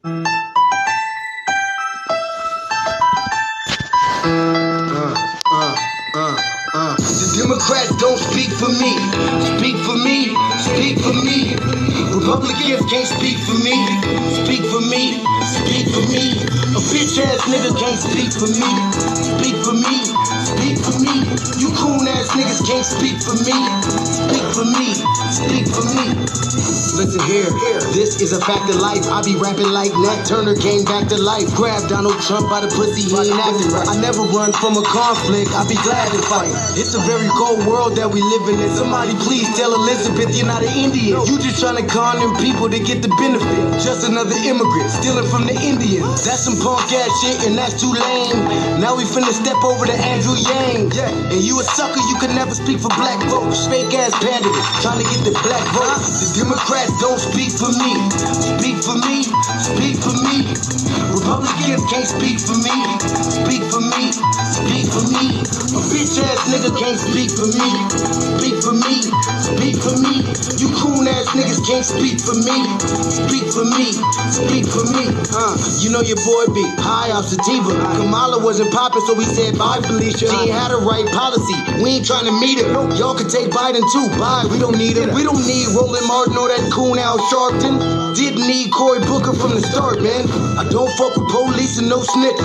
The Democrats don't speak for me. Speak for me. Speak for me. Republicans can't speak for me. Speak for me. Speak for me. A bitch ass nigga can't speak for me. Speak for me. Speak for me. You coon ass niggas can't speak for me. Speak for me. Speak for me. Listen here, this is a fact of life. I be rapping like Nat Turner came back to life. Grab Donald Trump by the pussy, he ain't acting right. I never run from a conflict, I be glad to fight. It's a very cold world that we living in. Somebody please tell Elizabeth you're not an Indian. You just trying to con them people to get the benefit. Just another immigrant, stealing from the Indians. That's some punk ass shit and that's too lame. Now we finna step over to Andrew Yang. And you a sucker, you could never speak for black folks. Fake ass pandit, trying to get the black vote. The Democrats don't speak for me. Speak for me. Speak for me. Republicans can't speak for me. Speak for me. Speak for me. A bitch ass nigga can't speak for me. Speak for me. Speak for me. You coon ass niggas can't speak for me. Speak for me. Speak for me. You know your boy be high off sativa. Kamala wasn't popping, so we said bye, Felicia. She ain't had a right policy. We ain't trying to meet her. Y'all can take Biden too. Bye. We don't need him. We don't need Roland Martin or that coon Al Sharpton. Didn't need Cory Booker from the start, man. I don't fuck with police and no snitch.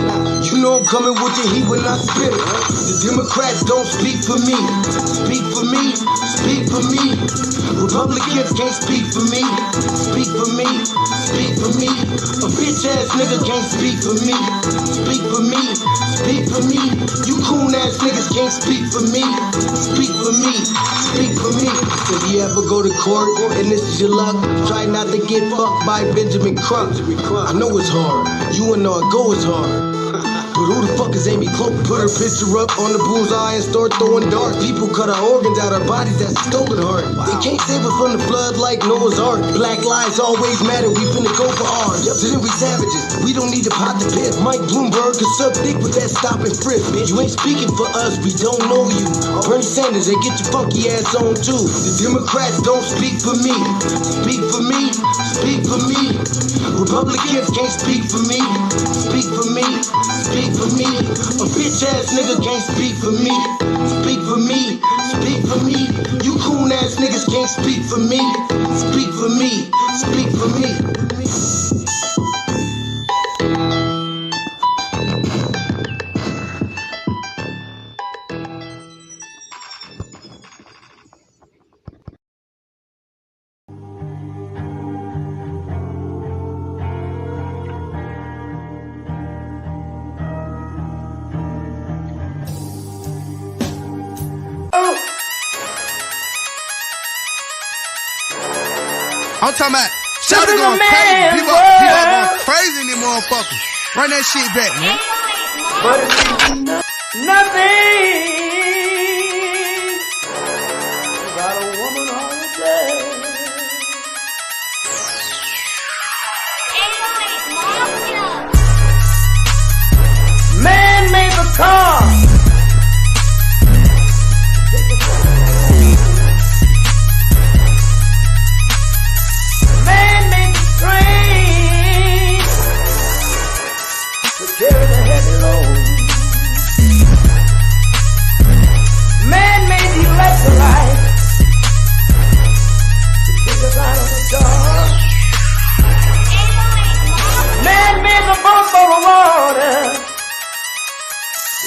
You know I'm coming with the heat when I spit it. The Democrats don't speak for me. Speak for me. Speak for me. Republicans can't speak for me. Speak for me. Speak for me. A bitch ass nigga can't speak for me. Speak for me. Speak for me. You coon ass niggas can't speak for me. Speak for me. Speak for me. If you ever go to court and this is your luck, try not to get fucked by Benjamin Crump. I know it's hard. You and I go is hard. But who the fuck is Amy Cloak? Put her picture up on the bullseye and start throwing darts. People cut our organs out our bodies, that's a stolen heart. They can't save us from the flood like Noah's Ark. Black lives always matter, we finna go for ours. So then we savages, we don't need to pot the piss. Mike Bloomberg can suck dick with that stop and frisk, bitch. You ain't speaking for us, we don't know you. Bernie Sanders, they get your funky ass on too. The Democrats don't speak for me. Speak for me. Speak for me. Republicans can't speak for me. Speak for me. Speak for me. A bitch ass nigga can't speak for me. Speak for me. Speak for me. You coon ass niggas can't speak for me. Speak for me. Speak for me. I'm talking about Shabaka going crazy. People going crazy in these motherfuckers. Run that shit back, man. But it's nothing about a woman holiday. Man made the car. Carry the heavy load. Man made the electrolyte to kick us out of the dark. Man made the bump for the water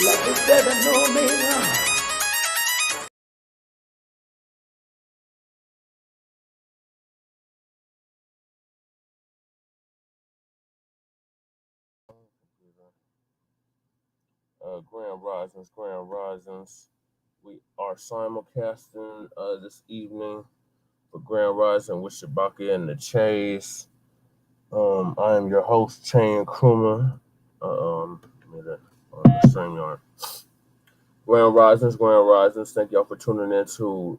like the 7 millimeter. Grand Risings. We are simulcasting this evening for Grand Rising with Shabaka and the Chase. I am your host, Chain Krumah. StreamYard. Grand Risings. Thank y'all for tuning in to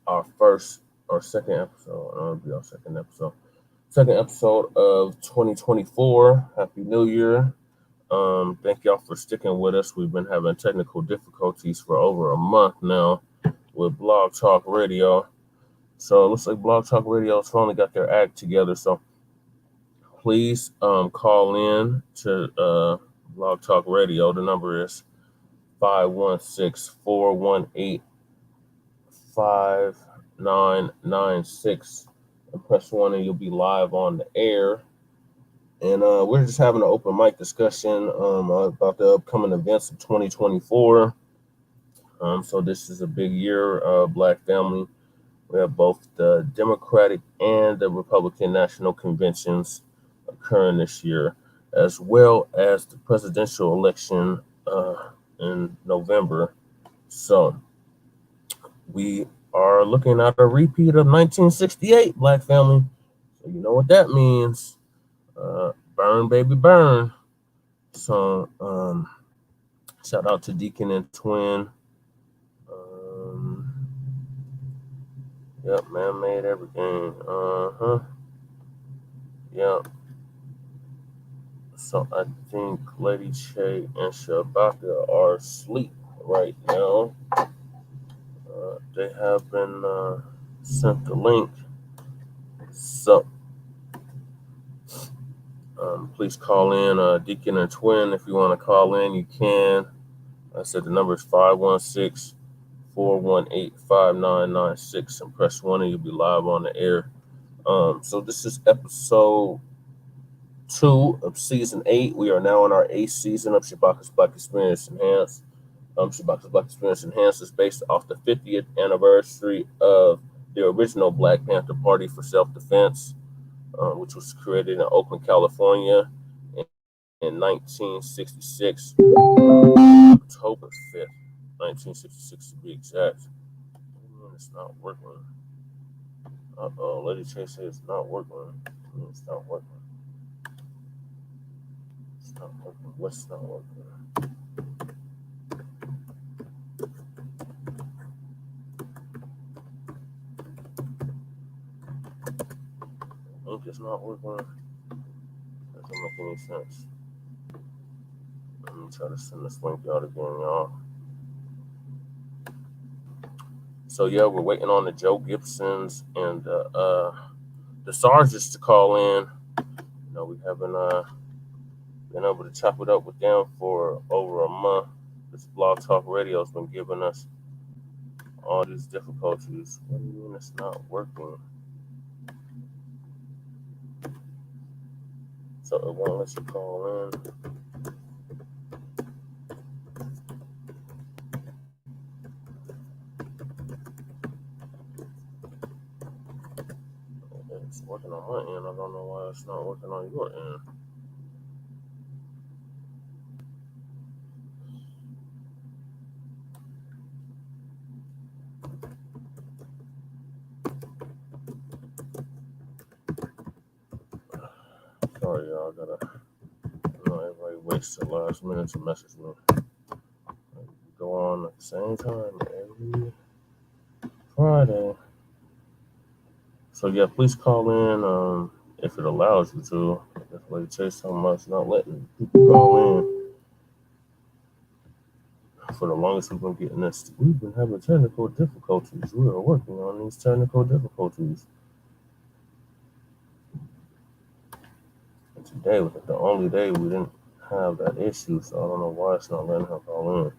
our first or second episode. It'll be our second episode. Second episode of 2024. Happy New Year. Thank y'all for sticking with us. We've been having technical difficulties for over a month now with Blog Talk Radio. So it looks like Blog Talk Radio's finally got their act together. So please call in to Blog Talk Radio. The number is 516-418-5996. And press 1 and you'll be live on the air. And we're just having an open mic discussion about the upcoming events of 2024. So this is a big year, Black family. We have both the Democratic and the Republican National Conventions occurring this year, as well as the presidential election in November. So we are looking at a repeat of 1968, Black family. So you know what that means. Burn, baby, burn. So shout out to Deacon and Twin. Yep, man made everything. Yep. So I think Lady Che and Shabaka are asleep right now. They have been sent the link. So please call in, Deacon and Twin. If you want to call in, you can. I said the number is 516-418-5996 and press 1 and you'll be live on the air. So this is episode 2 of season 8. We are now in our 8th season of Shabaka's Black Experience Enhanced. Shabaka's Black Experience Enhanced is based off the 50th anniversary of the original Black Panther Party for Self-Defense, which was created in Oakland, California in 1966, October 5th, 1966 to be exact. It's not working. Lady Chase says it's not working. It's not working. It's not working. What's not working? Link is not working. That doesn't make any sense. Let me try to send this link out again, y'all. So yeah, we're waiting on the Joe Gibsons and the Sargents to call in. You know, we haven't been able to chop it up with them for over a month. This Blog Talk Radio has been giving us all these difficulties. What do you mean it's not working? So it won't let you call in. It's working on my end. I don't know why it's not working on your end. Sorry, y'all. Everybody waits till last minute to message me. Go on at the same time every Friday. So yeah, please call in if it allows you to. If Lady Chase so much not letting people call in. For the longest we've been getting this, we've been having technical difficulties. We are working on these technical difficulties. And today was the only day we didn't have that issue, so I don't know why it's not letting her call in.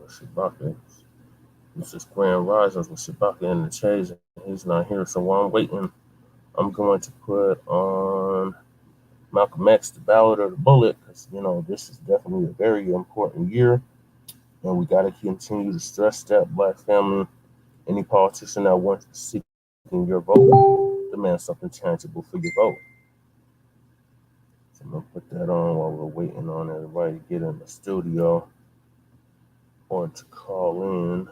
Shabaka. This is Grand Risings with Shabaka in the Chase. He's not here, so while I'm waiting, I'm going to put on Malcolm X, The Ballad or the Bullet, because, you know, this is definitely a very important year, and we got to continue to stress that, Black family. Any politician that wants to seek your vote, demand something tangible for your vote. So I'm going to put that on while we're waiting on everybody to get in the studio or to call in.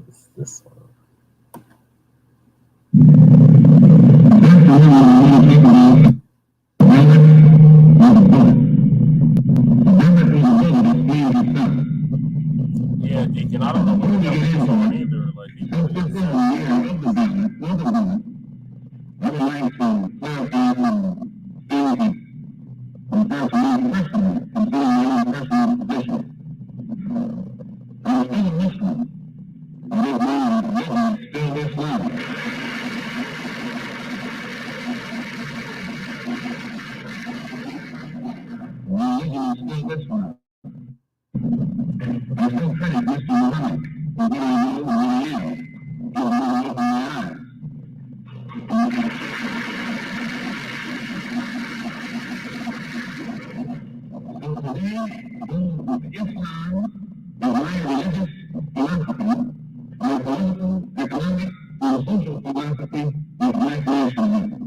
It's this one. this one. I still credit Mr. Muhammad for what I know and what I am. He will never open my eyes. So today, those with Islam, the right religious philosophy, or political, economic, or social philosophy of black nationalism.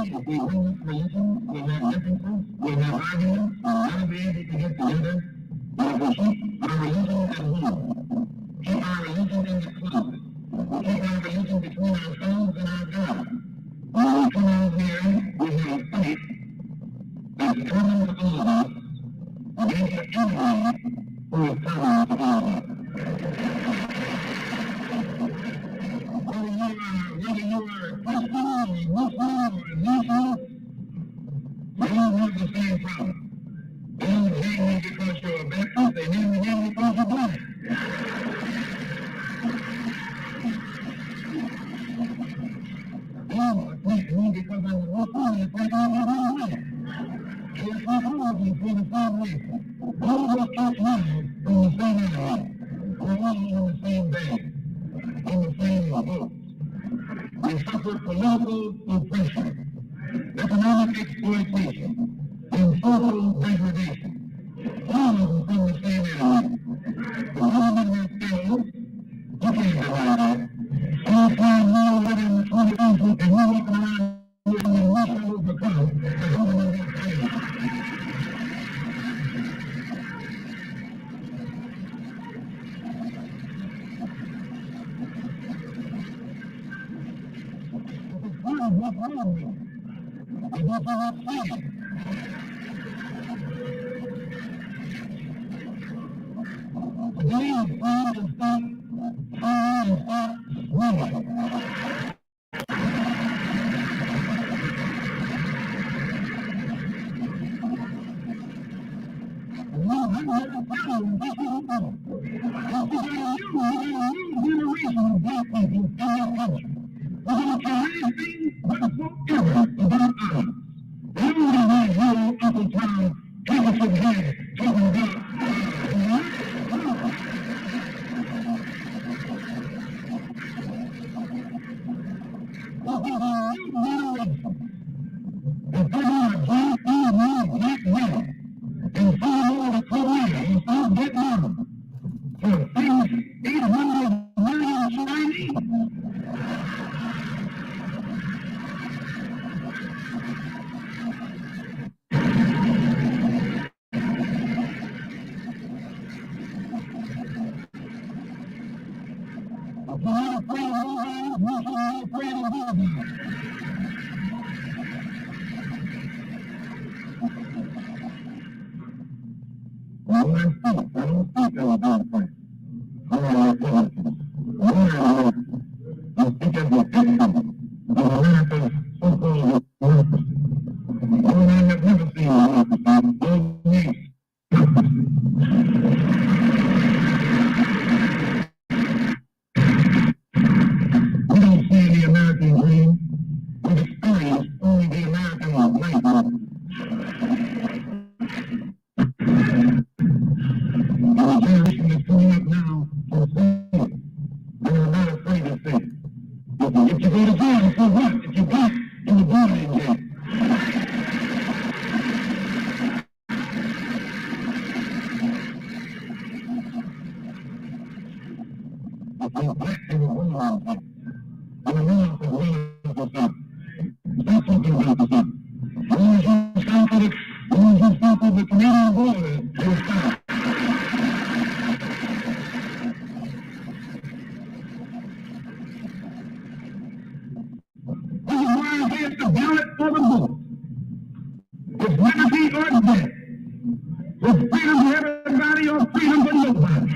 If we bring this religion, we have differences, we have arguments, we'll never be able to get together. But if we keep our religion at home, keep our religion in the closet, keep our religion between ourselves and our God, when we come out here, we have faith that's common to all of us against the enemy who is common to all of us. Whether you are a Christian or a Muslim or a Muslim, we all have the same problem. They don't hate you because you're a Baptist, they hate you because you're black. They don't hate me because I'm a Muslim, they think I'm a black. It's not all of you for the same reason. All of us can't live from the same area. We're all in the same bag, in the same boat. We suffer political oppression, economic exploitation, and social degradation. All of them from the same area. The government has failed. You can't deny that. Anytime you live in the 21st century and you're walking around with the mission overcome, the government has failed. What's wrong with it? And that's all I'm saying. Today is time to stop trying and stop winning. Well, I'm not a problem. That's what I'm doing. Because we got a new generation of black people in our country. We're going to try anything but whatever about us. Everybody right here up in town, taking some head, talking about what is a new generation. If they're going to black men, and find all the career and start getting on to finish 800 million Chinese. If you're not afraid of all that, you're not afraid of all that. Well, I don't think I was doing things. I speak as a victim of America's so-called democracy. I have never seen democracy, only we don't see the American dream. We've experienced only the American nightmare. The generation that's coming up now can see it. And are not afraid to say it. If you go to jail, so what? If you got in the border in jail. If you're black, they will run around you. And the man says, run for something. Stop talking about for something. As long as you stop at the Canadian border, you'll stop. This is why I say it's the ballot for the vote. It's liberty or death. It's freedom for everybody or freedom for nobody.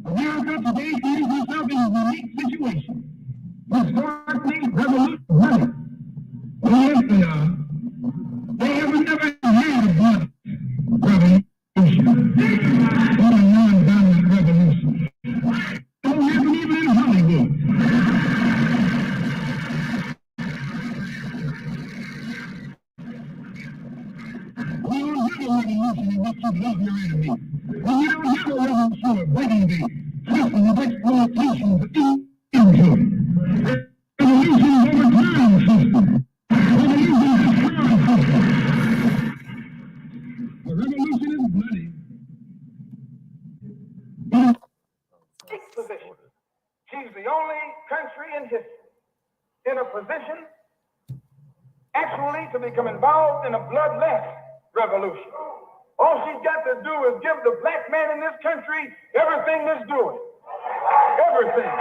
America today finds itself in a unique situation. Historically, revolutionary. Yes, they are. They have never had a black you must keep loving your enemy. And you don't have a revolution of breaking the cycle of exploitation of injury. Revolution is over time system. Revolution is a time system. The revolution is bloody. Position. She's the only country in history in a position actually to become involved in a bloodless revolution. All she's got to do is give the black man in this country everything that's doing. Everything.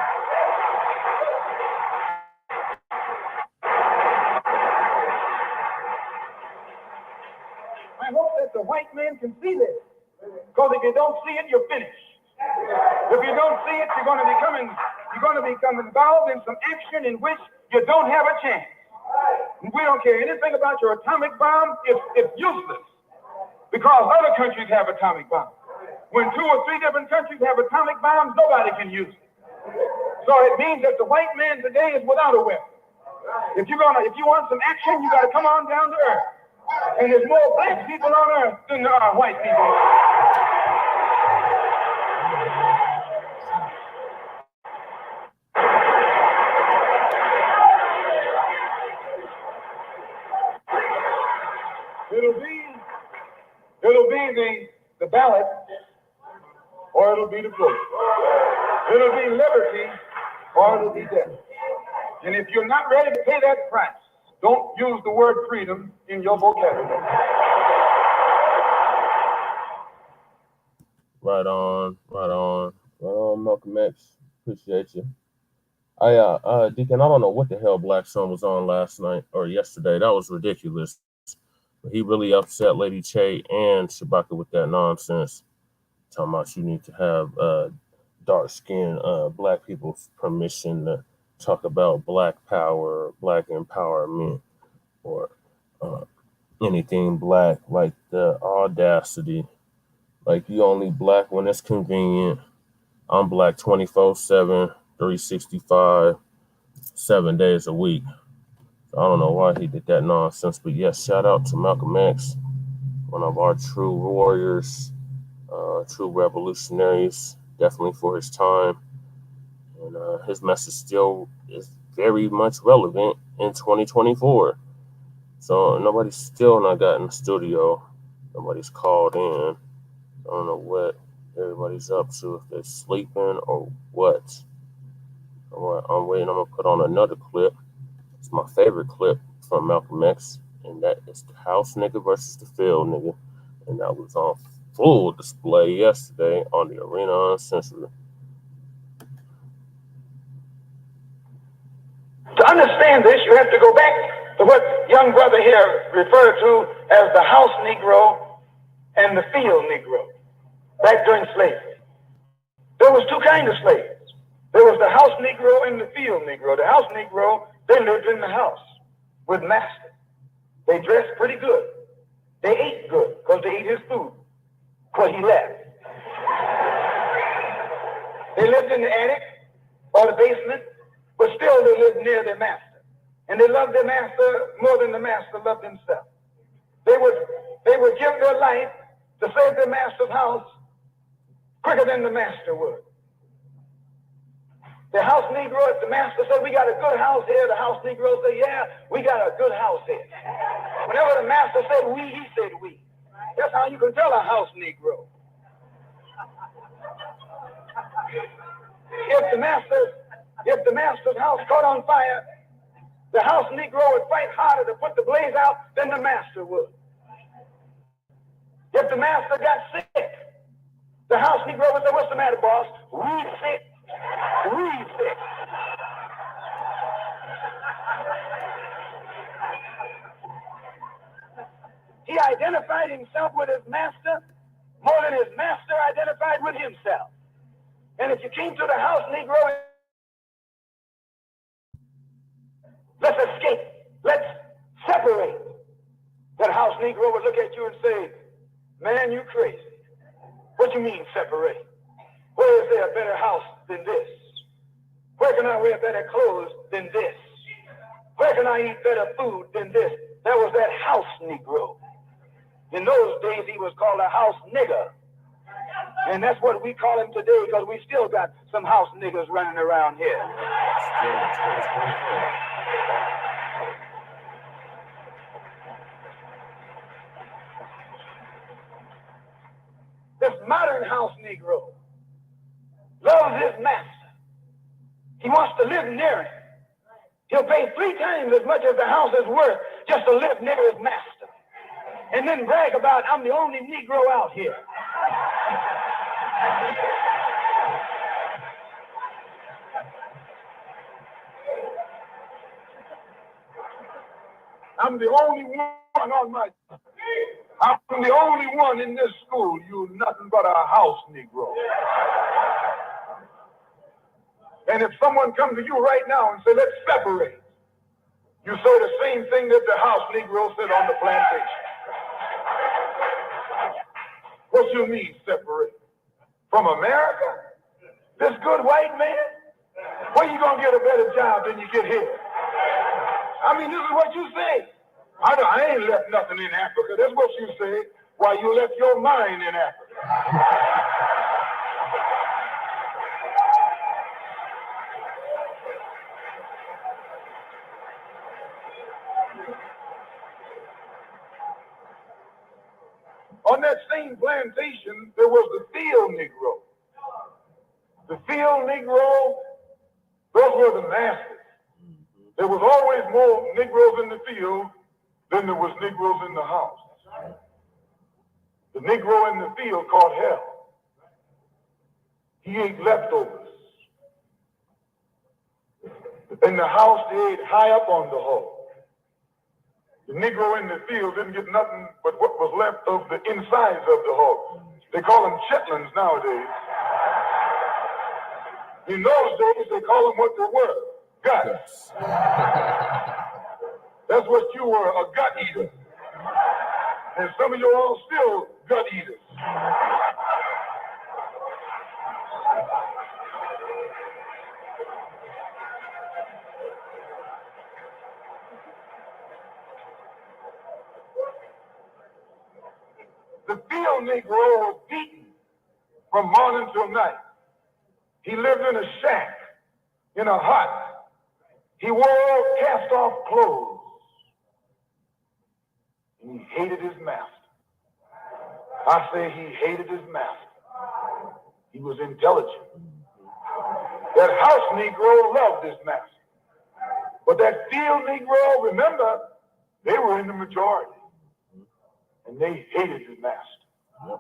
I hope that the white man can see this, because if you don't see it, you're finished. If you don't see it, you're going to become involved in some action in which you don't have a chance. We don't care anything about your atomic bomb. It's useless, because other countries have atomic bombs. When 2 or 3 different countries have atomic bombs, nobody can use it. So it means that the white man today is without a weapon. If you want some action, you got to come on down to earth. And there's more black people on earth than there are white people. It'll be the ballot, or it'll be the vote. It'll be liberty, or it'll be death. And if you're not ready to pay that price, don't use the word freedom in your vocabulary. Right on, Malcolm X. Appreciate you. Deacon, I don't know what the hell Black Sun was on last night or yesterday. That was ridiculous. He really upset Lady Che and Shabaka with that nonsense. Talking about you need to have dark-skinned black people's permission to talk about black power, black empowerment, or anything black. Like the audacity. Like you only black when it's convenient. I'm black 24/7, 365, 7 days a week. I don't know why he did that nonsense, but yes, shout out to Malcolm X, one of our true warriors, true revolutionaries, definitely for his time. And his message still is very much relevant in 2024. So nobody's still not got in the studio. Nobody's called in. I don't know what everybody's up to, if they're sleeping or what. I'm waiting. I'm going to put on another clip. It's my favorite clip from Malcolm X, and that is the house nigga versus the field nigga. And that was on full display yesterday on the Arena Uncensored. To understand this, you have to go back to what young brother here referred to as the house Negro and the field Negro, back during slavery. There was 2 kinds of slaves. There was the house Negro and the field Negro. The house Negro, they lived in the house with master. They dressed pretty good. They ate good because they ate his food, what he left. They lived in the attic or the basement, but still they lived near their master. And they loved their master more than the master loved himself. They would give their life to save their master's house quicker than the master would. The house Negro, if the master said, we got a good house here, the house Negro said, yeah, we got a good house here. Whenever the master said we, he said we. That's how you can tell a house Negro. If the master's house caught on fire, the house Negro would fight harder to put the blaze out than the master would. If the master got sick, the house Negro would say, what's the matter, boss? We sick. We sick. He identified himself with his master more than his master identified with himself. And if you came to the house Negro, let's escape. Let's separate. That house Negro would look at you and say, man, you crazy. What you mean separate? Where is there a better house than this? Where can I wear better clothes than this? Where can I eat better food than this? That was that house Negro. In those days, he was called a house nigger. And that's what we call him today because we still got some house niggers running around here. This modern house Negro loves his master. He wants to live near him. He'll pay 3 times as much as the house is worth just to live near his master. And then brag about, I'm the only Negro out here. I'm the only one on my... I'm the only one in this school. You're nothing but a house Negro. And if someone comes to you right now and say, let's separate, you say the same thing that the house Negro said on the plantation. What you mean separate? From America? This good white man? Where you gonna get a better job than you get here? I mean, this is what you say. I ain't left nothing in Africa. That's what you say, while you left your mind in Africa. On that same plantation, there was the field Negro. The field Negro, those were the masters. There was always more Negroes in the field than there was Negroes in the house. The Negro in the field caught hell. He ate leftovers. In the house, they ate high up on the hog. The Negro in the field didn't get nothing but what was left of the insides of the hog. They call them chitlins nowadays. In those days, they call them what they were, guts. That's what you were, a gut eater. And some of you all still gut eaters. The field Negro was beaten from morning till night. He lived in a shack, in a hut. He wore cast-off clothes. And he hated his master. I say he hated his master. He was intelligent. That house Negro loved his master. But that field Negro, remember, they were in the majority. And they hated his master.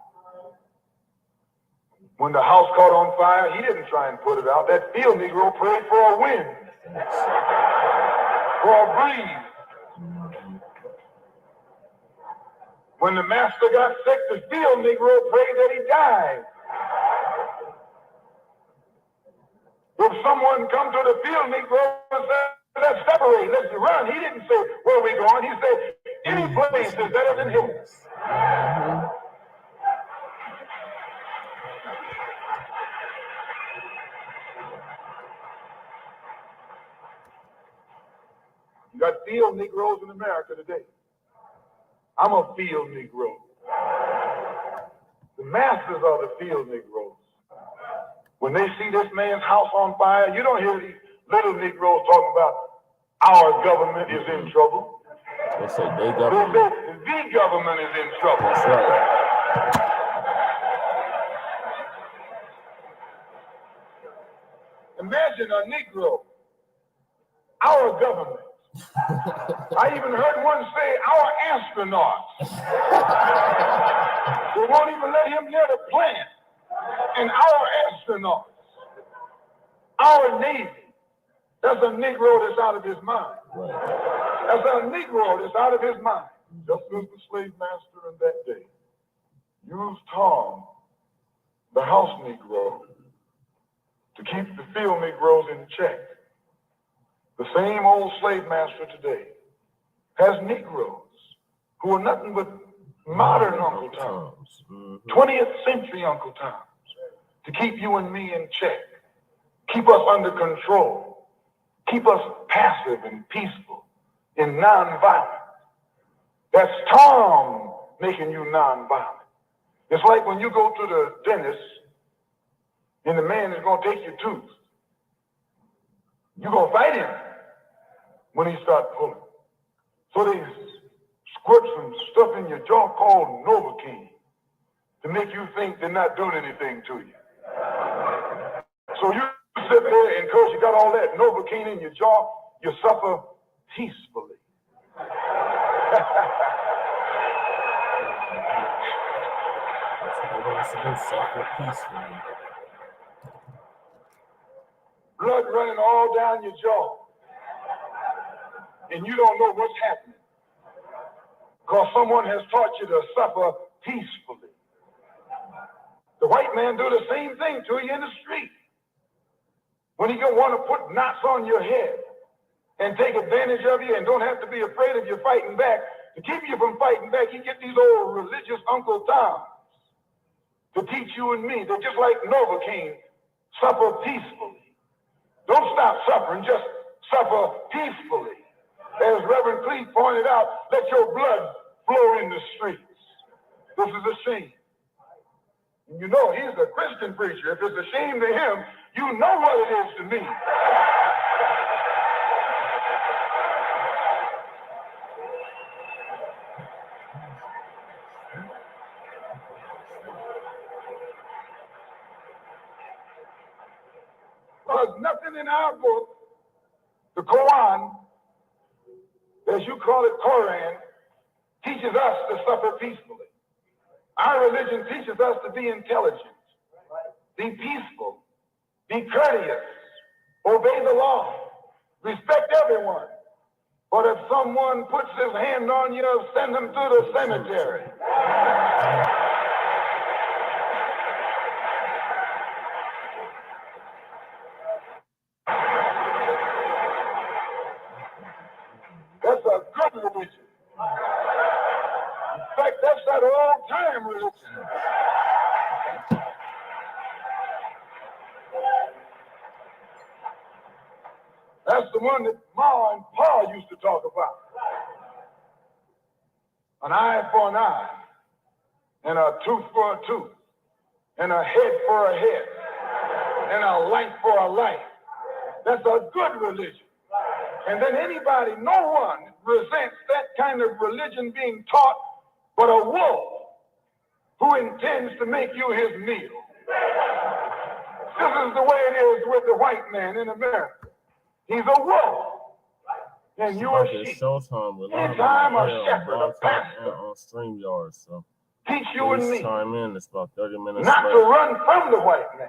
When the house caught on fire, he didn't try and put it out. That field Negro prayed for a wind, for a breeze. When the master got sick, the field Negro prayed that he died. If someone come to the field Negro and said, let's separate, let's run, he didn't say, where are we going? He said, any place is better than his. You got field Negroes in America today. I'm a field Negro. The masters are the field Negroes. When they see this man's house on fire, you don't hear these little Negroes talking about our government is in trouble. They say they government. They say the government is in trouble. That's right. Imagine a Negro, our government. I even heard one say, our astronauts. They won't even let him near the plant. And our astronauts, our Navy, that's a Negro that's out of his mind. That's a Negro that's out of his mind. Just as the slave master in that day used Tom, the house Negro, to keep the field Negroes in check. The same old slave master today has Negroes who are nothing but modern Uncle Toms, 20th century Uncle Toms, to keep you and me in check, keep us under control, keep us passive and peaceful and nonviolent. That's Tom, making you nonviolent. It's like when you go to the dentist and the man is going to take your tooth. You're going to fight him when he starts pulling. So they squirt some stuff in your jaw called Novocaine to make you think they're not doing anything to you. So you sit there and because you got all that Novocaine in your jaw, you suffer peacefully. Blood running all down your jaw. And you don't know what's happening. Because someone has taught you to suffer peacefully. The white man do the same thing to you in the street. When he gonna want to put knots on your head and take advantage of you and don't have to be afraid of you fighting back. To keep you from fighting back, he get these old religious Uncle Toms to teach you and me. They're just like Novocaine, suffer peacefully. Don't stop suffering, just suffer peacefully. As Reverend Cleave pointed out, let your blood flow in the streets. This is a shame. And you know, he's a Christian preacher. If it's a shame to him, you know what it is to me. There's nothing in our book, the Quran, as you call it, Quran, teaches us to suffer peacefully. Our religion teaches us to be intelligent, be peaceful, be courteous, obey the law, respect everyone. But if someone puts his hand on you, send him to the cemetery. That's a good religion. In fact, that's that old-time religion. That's the one that Ma and Pa used to talk about. An eye for an eye, and a tooth for a tooth, and a head for a head, and a life for a life. That's a good religion. And then anybody, no one resents that kind of religion being taught but a wolf who intends to make you his meal. This is the way it is with the white man in America. He's a wolf, and you're a sheep. Anytime a shepherd, a pastor, on StreamYard, so teach you and me chime in. It's about 30 minutes not later. to run from the white man.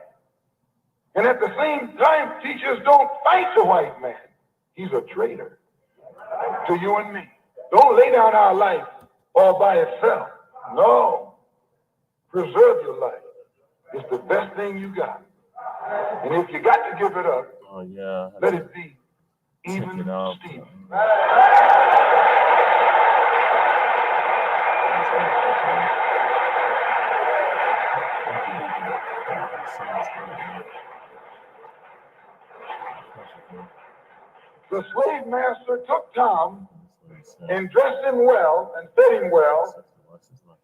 And at the same time, teachers don't fight the white man. He's a traitor to you and me. Don't lay down our life all by itself. No. Preserve your life. It's the best thing you got. And if you got to give it up, let it be even Steve. The slave master took Tom and dressed him well and fed him well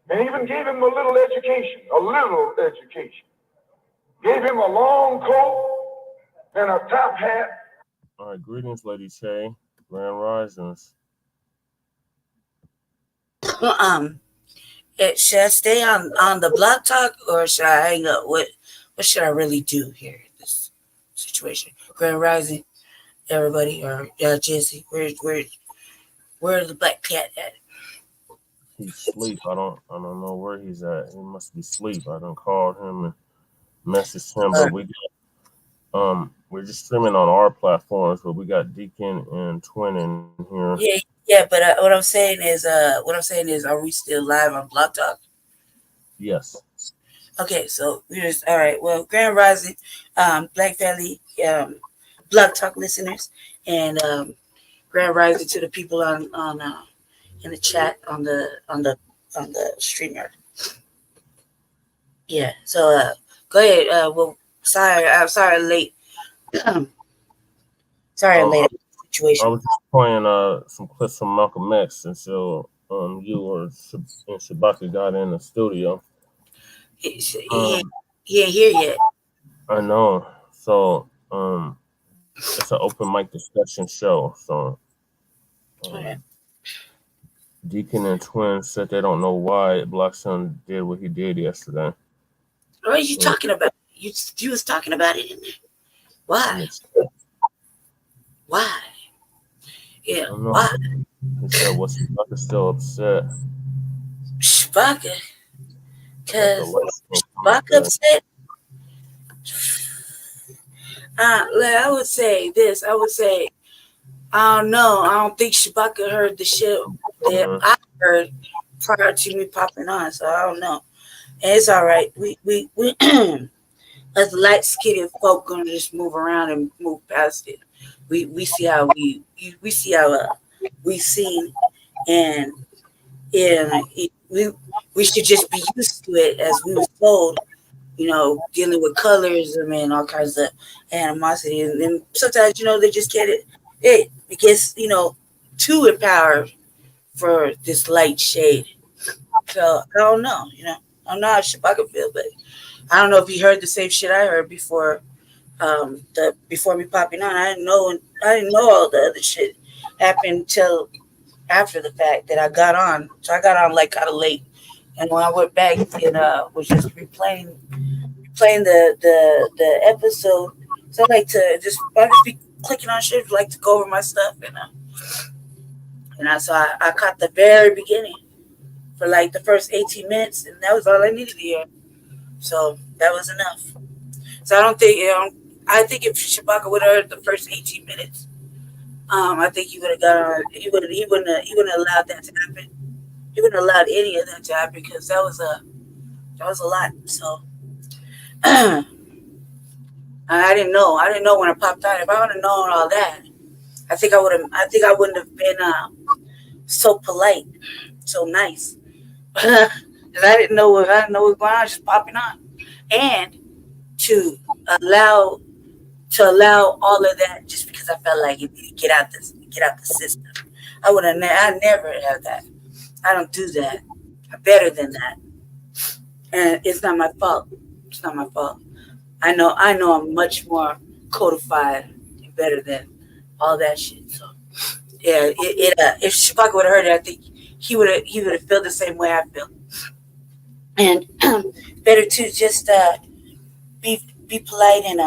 and even gave him a little education. Gave him a long coat and a top hat. All right, greetings, Lady Shay, Grand Risings. Should I stay on the blog talk or should I hang up? What should I really do here in this situation? Grand Rising, everybody, or Jesse, where's the black cat at? He's asleep. I don't know where he's at. He must be asleep. I done called him and messaged him, but we're just streaming on our platforms, but we got Deacon and Twin in here. Yeah, but what I'm saying is, are we still live on Blog Talk? Yes. Okay, so we're just all right. Well, Grand Rising, Black Valley, Blog Talk listeners, and Grand Rising to the people on in the chat on the StreamYard. Yeah. So go ahead. Well, I'm sorry late. Sorry, late situation. I was just playing some clips from Malcolm X, and so you or and Shabaka got in the studio. He ain't here yet. I know. So it's an open mic discussion show. So Okay. Deacon and Twin said they don't know why Black Son did what he did yesterday. What are you talking about? You was talking about it in there. Why? Why? Yeah, why? He said, "Was Shabaka still upset?" Shabaka, because Shabaka upset. I would say this. I would say I don't know. I don't think Shabaka heard the shit that I heard prior to me popping on. So I don't know. And it's all right. We as light skinned folk gonna just move around and move past it. We see how we see how we seen and we should just be used to it as we were told, dealing with colors and all kinds of animosity. And then sometimes, they just get it gets, too empowered for this light shade. So I don't know, I don't know how Shabaka feel, but I don't know if he heard the same shit I heard before before me popping on. I didn't know all the other shit happened till after the fact that I got on. So I got on like kind of late. And when I went back and was just replaying the episode, so I like to I just be clicking on shit, like to go over my stuff, so I caught the very beginning for like the first 18 minutes, and that was all I needed to hear. So that was enough. So I don't think I think if Shabaka would have heard the first 18 minutes, I think he would have got on. He wouldn't have allowed that to happen. He wouldn't have allowed any of that to happen because that was a lot. So I didn't know. I didn't know when I popped out. If I would have known all that, I think I wouldn't have been so polite, so nice. Because I didn't know what was going on, just popping on, and to allow all of that just because I felt like it needed to get out the system. I never have that. I don't do that. I'm better than that, and it's not my fault. It's not my fault. I know I'm much more codified and better than all that shit. So yeah, if Shabaka would have heard it, I think he would have felt the same way I feel. And better to just be polite and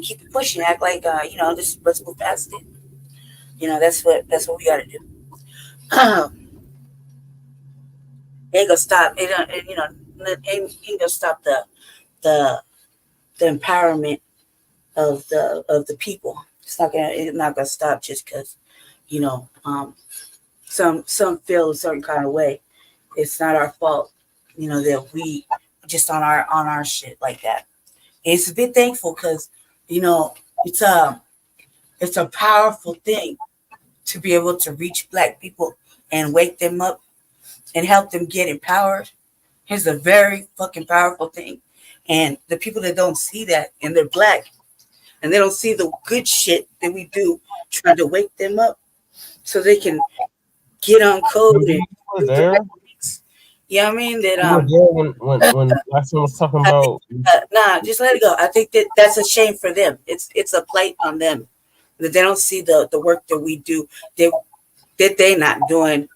keep it pushing. Act like just let's move past it. That's what we got to do. Ain't gonna stop. It ain't gonna stop the empowerment of the people. It's not gonna stop just because some feel a certain kind of way. It's not our fault, that we just on our shit like that. It's a bit thankful because it's a powerful thing to be able to reach Black people and wake them up and help them get empowered. It's a very fucking powerful thing. And the people that don't see that and they're Black and they don't see the good shit that we do trying to wake them up so they can get on code and do the right things. You know what I mean? That when Black Son was talking about just let it go. I think that's a shame for them. It's a plight on them that they don't see the work that we do that they're not doing.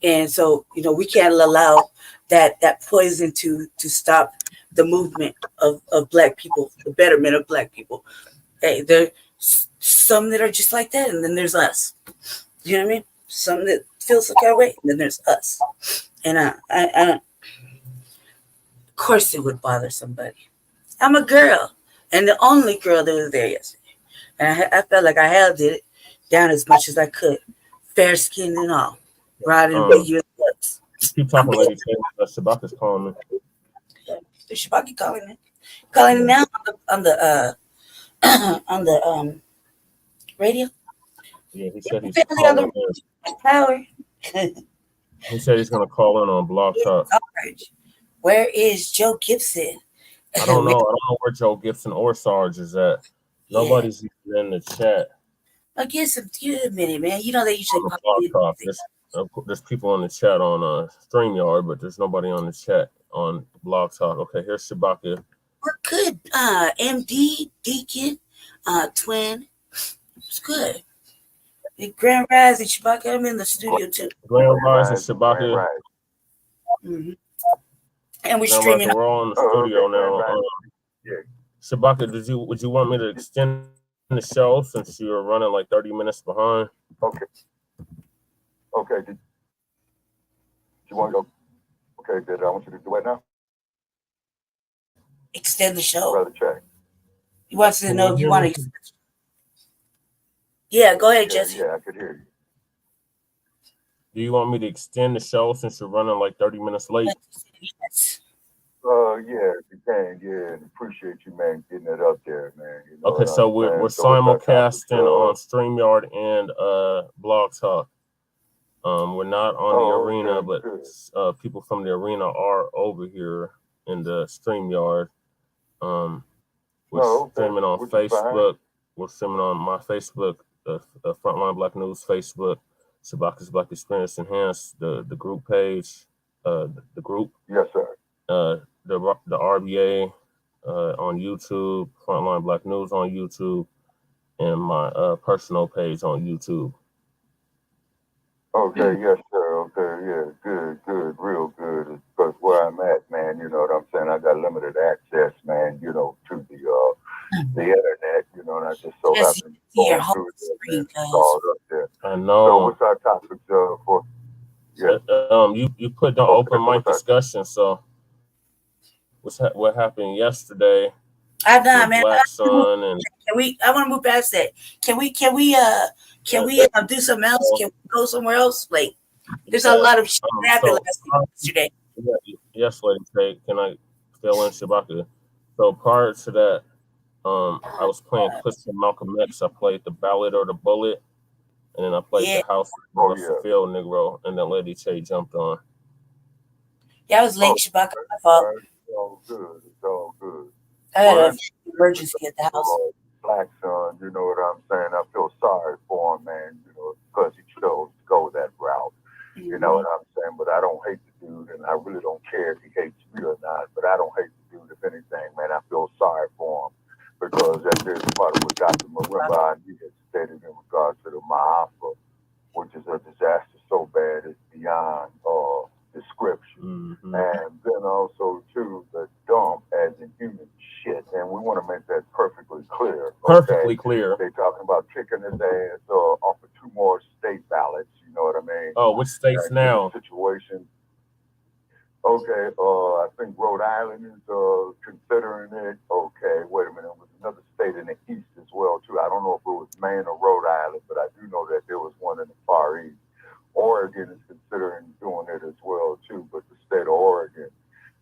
And so, we can't allow that poison to stop the movement of Black people, the betterment of Black people. Hey, there's some that are just like that, and then there's us. You know what I mean? Some that feels the kind of way, and then there's us. And I of course it would bother somebody. I'm a girl, and the only girl that was there yesterday. And I felt like I held it down as much as I could, fair skin and all. Riding with your lips. Keep talking, lady. Shabaka's calling me. Is Shabaka calling me? Calling me now on the radio. Yeah, he said he's calling in. Power. He said he's gonna call in on Blog Talk. Where is Joe Gibson? I don't know. I don't know where Joe Gibson or Sarge is at. Nobody's even in the chat. I guess a minute, man. You know they usually On the pop blog in. talk. There's people on the chat on StreamYard, but there's nobody on the chat on blog talk. Okay, here's Shabaka. We're good. MD, Deacon, Twin. It's good. And Grand Rise and Shabaka, I'm in the studio too. Grand Rise and Shabaka. Mm-hmm. And we're Grand streaming. Rise, we're all in the studio now. Shabaka, would you want me to extend the show since you're running like 30 minutes behind? Okay. Did you want to go? Okay, good. I want you to do it now. Extend the show. Brother check. He wants to know if you want to. Yeah, go ahead, Jesse. Yeah, I could hear you. Do you want me to extend the show since you're running like 30 minutes late? Yes. Yeah, if you can, yeah, and appreciate you, man, getting it up there, man. You know okay, so we're simulcasting on StreamYard and Blog Talk. We're not on the arena, but people from the arena are over here in the StreamYard. We're streaming on Facebook. We're streaming on my Facebook, the Frontline Black News Facebook, Shabaka's Black Experience Enhanced, the group page, the group. Yes, sir. The RBA on YouTube, Frontline Black News on YouTube, and my personal page on YouTube. Okay, yes, sir. Okay, yeah, good, real good. Because where I'm at, man, you know what I'm saying? I got limited access, man, you know, to the internet, you know, and I just so happen to be going through it up there. I know. So what's our topic for? Yeah. You put the open mic discussion, so what happened yesterday? I'm done, man. Black Sun and I want to move past that. Can we do something else? Can we go somewhere else? Like, there's a lot of shit that happened yesterday. Yes, Lady Tay, can I fill in Shabaka? So prior to that, I was playing clips from Malcolm X. I played the Ballad or the Bullet, and then I played the House of the Field Negro, and then Lady Tay jumped on. Yeah, I was late, Shabaka. My fault. It's all good. It's all good. I had an emergency at the house. Black Son, you know what I'm saying? I feel sorry for him, man, you know, because he chose to go that route. Mm-hmm. You know what I'm saying? But I don't hate the dude, and I really don't care if he hates me or not, but I don't hate the dude. If anything, man, I feel sorry for him because there's part of what Dr. Marimba had stated in regards to the Ma'afa, which is a disaster so bad it's beyond description. Mm-hmm. And then also, too, the dump as in human shit. And we want to make that perfectly clear. Perfectly clear. They're talking about kicking his ass off of 2 more state ballots. You know what I mean? Oh, which states now? Situation. Okay, I think Rhode Island is considering it. Okay, wait a minute. It was another state in the east as well, too. I don't know if it was Maine or Rhode Island, but I do know that there was one in the far east. Oregon is considering doing it as well, too, but the state of Oregon,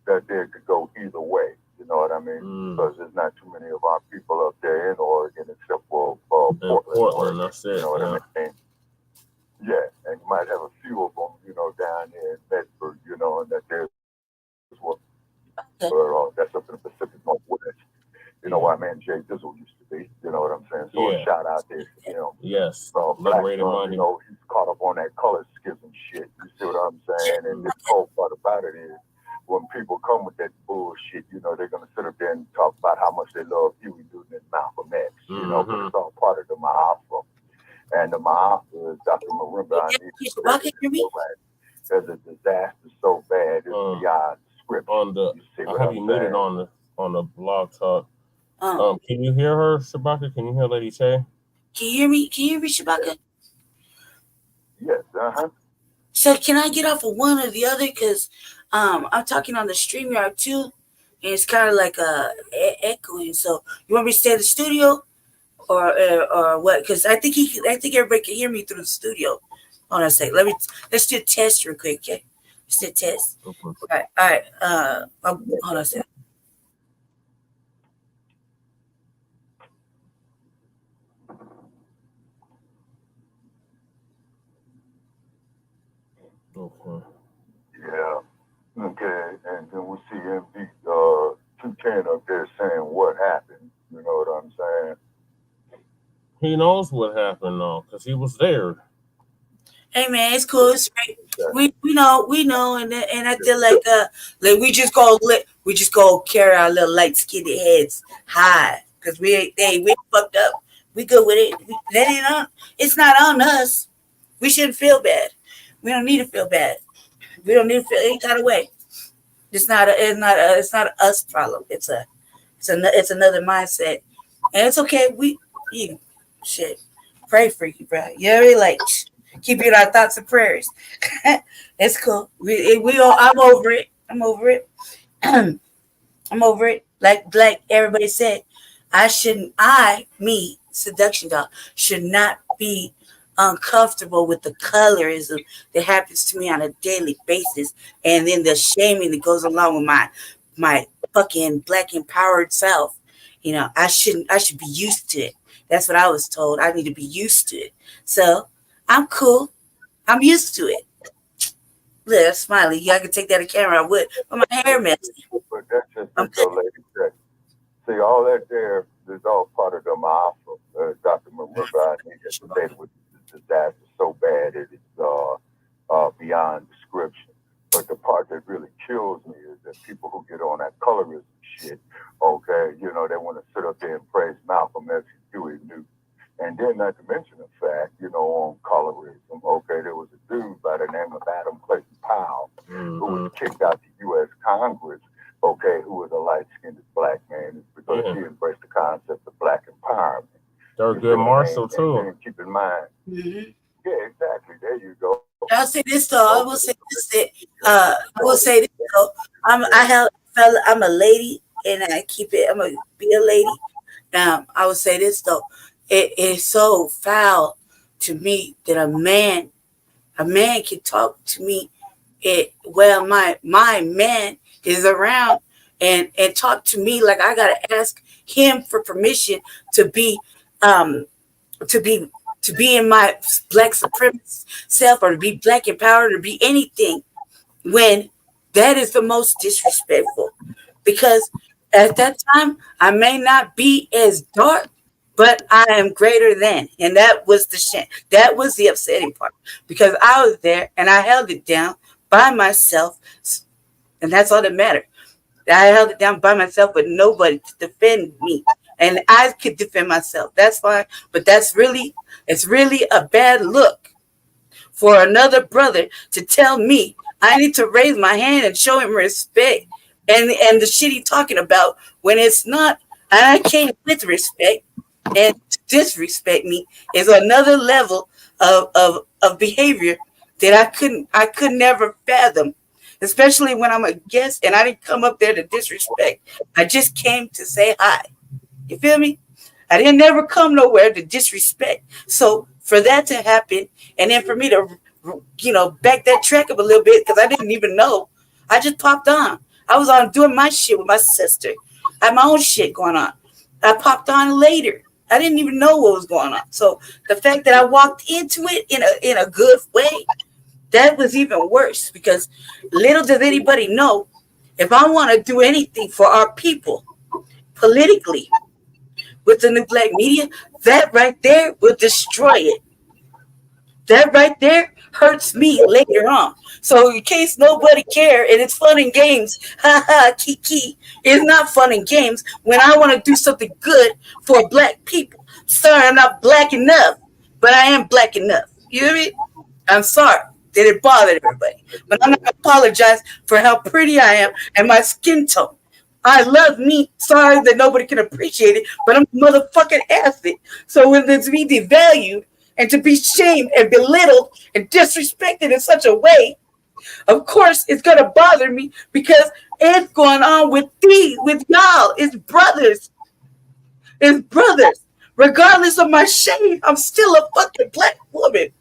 that there could go either way. You know what I mean? Because there's not too many of our people up there in Oregon except for Portland. That's it. You know what I mean? Yeah, and you might have a few of them, you know, down there in Bedford, you know, and that there's what that's up in the Pacific Northwest. You know, why man Jay Dizzle used to be. You know what I'm saying? So a shout out there to him. Yes. Liberated money. You know, he's caught up on that color schism shit. You see what I'm saying? And the whole part about it is when people come with that bullshit, you know, they're gonna sit up there and talk about how much they love Huey Newton and Malcolm X. You know, but it's all part of the Ma'afa. And the Ma'afa is Dr. Marimba. There's a disaster so bad it's beyond description. I have you muted on the blog talk. Can you hear her, Shabaka? Can you hear Lady Tay? Can you hear me? Can you hear me, Shabaka? Yes. So can I get off of one or the other? Because I'm talking on the StreamYard too, and it's kind of like echoing. So you want me to stay in the studio, or what? Because I think everybody can hear me through the studio. Hold on a sec. Let's do a test real quick, okay? Let's do a test. Okay. All right. Hold on a sec. Okay. Yeah. Okay. And then we see MD 210 up there saying what happened. You know what I'm saying? He knows what happened though, because he was there. Hey man, it's cool. It's great. We know, and I feel like we just go carry our little light skinned heads high because we fucked up. We good with it. That ain't on. It's not on us. We shouldn't feel bad. We don't need to feel bad. We don't need to feel any kind of way. It's not a us problem. It's another mindset, and it's okay. You shit. Pray for you, bro. You already like keep you in our thoughts and prayers. It's cool. We all. I'm over it. I'm over it. I'm over it. Like everybody said, me, seduction doll, should not be uncomfortable with the colorism that happens to me on a daily basis, and then the shaming that goes along with my fucking black empowered self. I should be used to it. That's what I was told. I need to be used to it. So I'm cool. I'm used to it. Look, smiley. Y'all can take that to camera. I would, but my hair messy. But that's just it, though, lady. See, all that there is all part of the Ma'afa. Dr. Maruga stated with the disaster so bad it is beyond description. But the part that really kills me is that people who get on that colorism shit, okay, they want to sit up there and praise Malcolm X and Huey Newton. And then not to mention the fact, on colorism, okay, there was a dude by the name of Adam Clayton Powell who was kicked out the U.S. Congress, okay, who was a light-skinned black man because he embraced the concept of black empowerment. Thurgood Marshall, too. And keep in mind. Mm-hmm. Yeah, exactly. There you go. I'll say this though. I will say this though. I'm a lady, and I keep it. I'm gonna be a lady. I would say this though. It is so foul to me that a man can talk to me. My man is around and talk to me like I gotta ask him for permission to be in my black supremacist self, or to be black empowered, or be anything, when that is the most disrespectful. Because at that time I may not be as dark, but I am greater than. And that was the shame. That was the upsetting part, because I was there and I held it down by myself, and that's all that mattered. I held it down by myself with nobody to defend me, and I could defend myself. That's fine, but it's really a bad look for another brother to tell me I need to raise my hand and show him respect, and the shit he talking about, when it's not. And I came with respect, and to disrespect me is another level of behavior that I could never fathom, especially when I'm a guest and I didn't come up there to disrespect. I just came to say hi. You feel me? I didn't never come nowhere to disrespect. So for that to happen, and then for me to, back that track up a little bit, because I didn't even know. I just popped on. I was on doing my shit with my sister. I had my own shit going on. I popped on later. I didn't even know what was going on. So the fact that I walked into it in a good way, that was even worse, because little does anybody know, if I want to do anything for our people politically with the new black media, that right there will destroy it. That right there hurts me later on. So in case nobody care, and it's fun and games, kiki, it's not fun and games when I want to do something good for black people. Sorry, I'm not black enough, but I am black enough. You hear me? I'm sorry that it bothered everybody, but I'm not going to apologize for how pretty I am and my skin tone. I love me. Sorry that nobody can appreciate it, but I'm a motherfucking athlete. So when it's me devalued and to be shamed and belittled and disrespected in such a way, of course it's going to bother me, because it's going on with y'all. It's brothers. It's brothers. Regardless of my shame, I'm still a fucking black woman.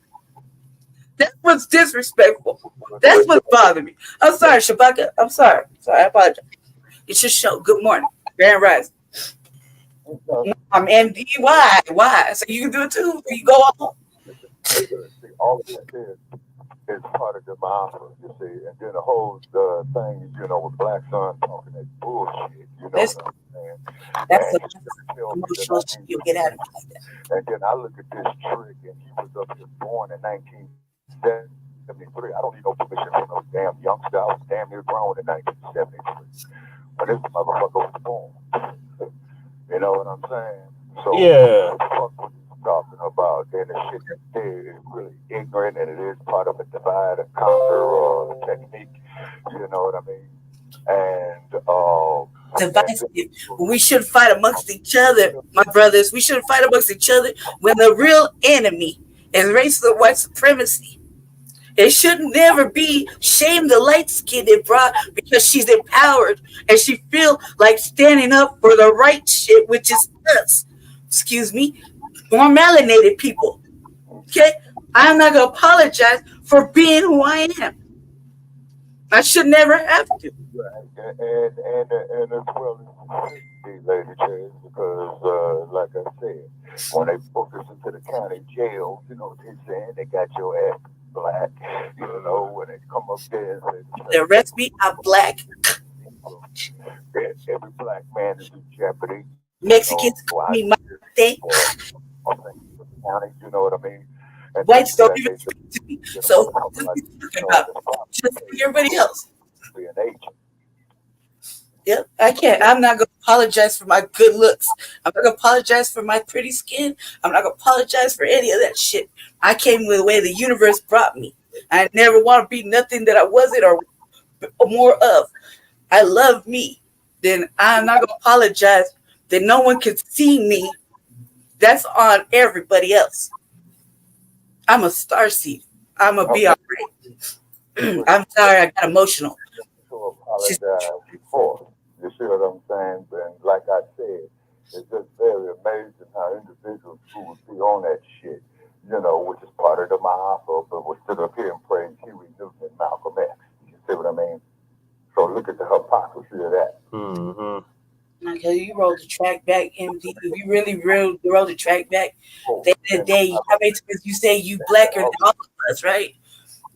That's what's disrespectful. That's what bothered me. I'm sorry, Shabaka. I'm sorry. I apologize. It's your show. Good morning. Grand Rising. I'm MD. Why? So you can do it too? You go on. All of that is it's part of the mafia, you see. And then the whole thing, with Black Son talking that bullshit, you know That's what I'm saying? that's And the he's gonna tell me that emotional I shit need you to get out of listen. me like that. And then I look at this trick, and he was up here born in 1973. I don't need no permission from no damn youngster. I was damn near grown in 1973 when this motherfucker was born. You know what I'm saying? So, Yeah. what the fuck was he talking about? And the shit he said is really ignorant, and it is part of a divide and conquer technique. You know what I mean? And Divisive. We should fight amongst each other, my brothers. We should fight amongst each other when the real enemy is racism, white supremacy. It should never be shame the light skinned and brought because she's empowered and she feel like standing up for the right shit, which is us. Excuse me, more melanated people. Okay, I'm not gonna apologize for being who I am. I should never have to. and as well as these lady chairs, because like I said, when they book us into the county jail, you know what they're saying? They got your ass black. When they come up there and The arrest me, I'm black. every black man is in jeopardy. Mexicans So call I me Mate. for county, you know what I mean? And Whites don't even they speak to me. just, So like, talking about just like everybody else. be an agent. Yep, I can't. I'm not gonna apologize for my good looks. I'm not gonna apologize for my pretty skin. I'm not gonna apologize for any of that shit. I came with the way the universe brought me. I never want to be nothing that I wasn't or more of. I love me. Then I'm not gonna apologize that no one can see me. That's on everybody else. I'm a starseed. I'm gonna be all right. I'm sorry, I got emotional. To apologize before. You see what I'm saying? And like I said, it's just very amazing how individuals who would be on that shit, which is part of the Mahafa, but would sit up here and praise Huey Newton and Malcolm X. You see what I mean? So look at the hypocrisy of that. Mm-hmm. Okay, you rolled the track back, MD. If you really rolled the track back, then the day how many times you say you blacker than all of us, right?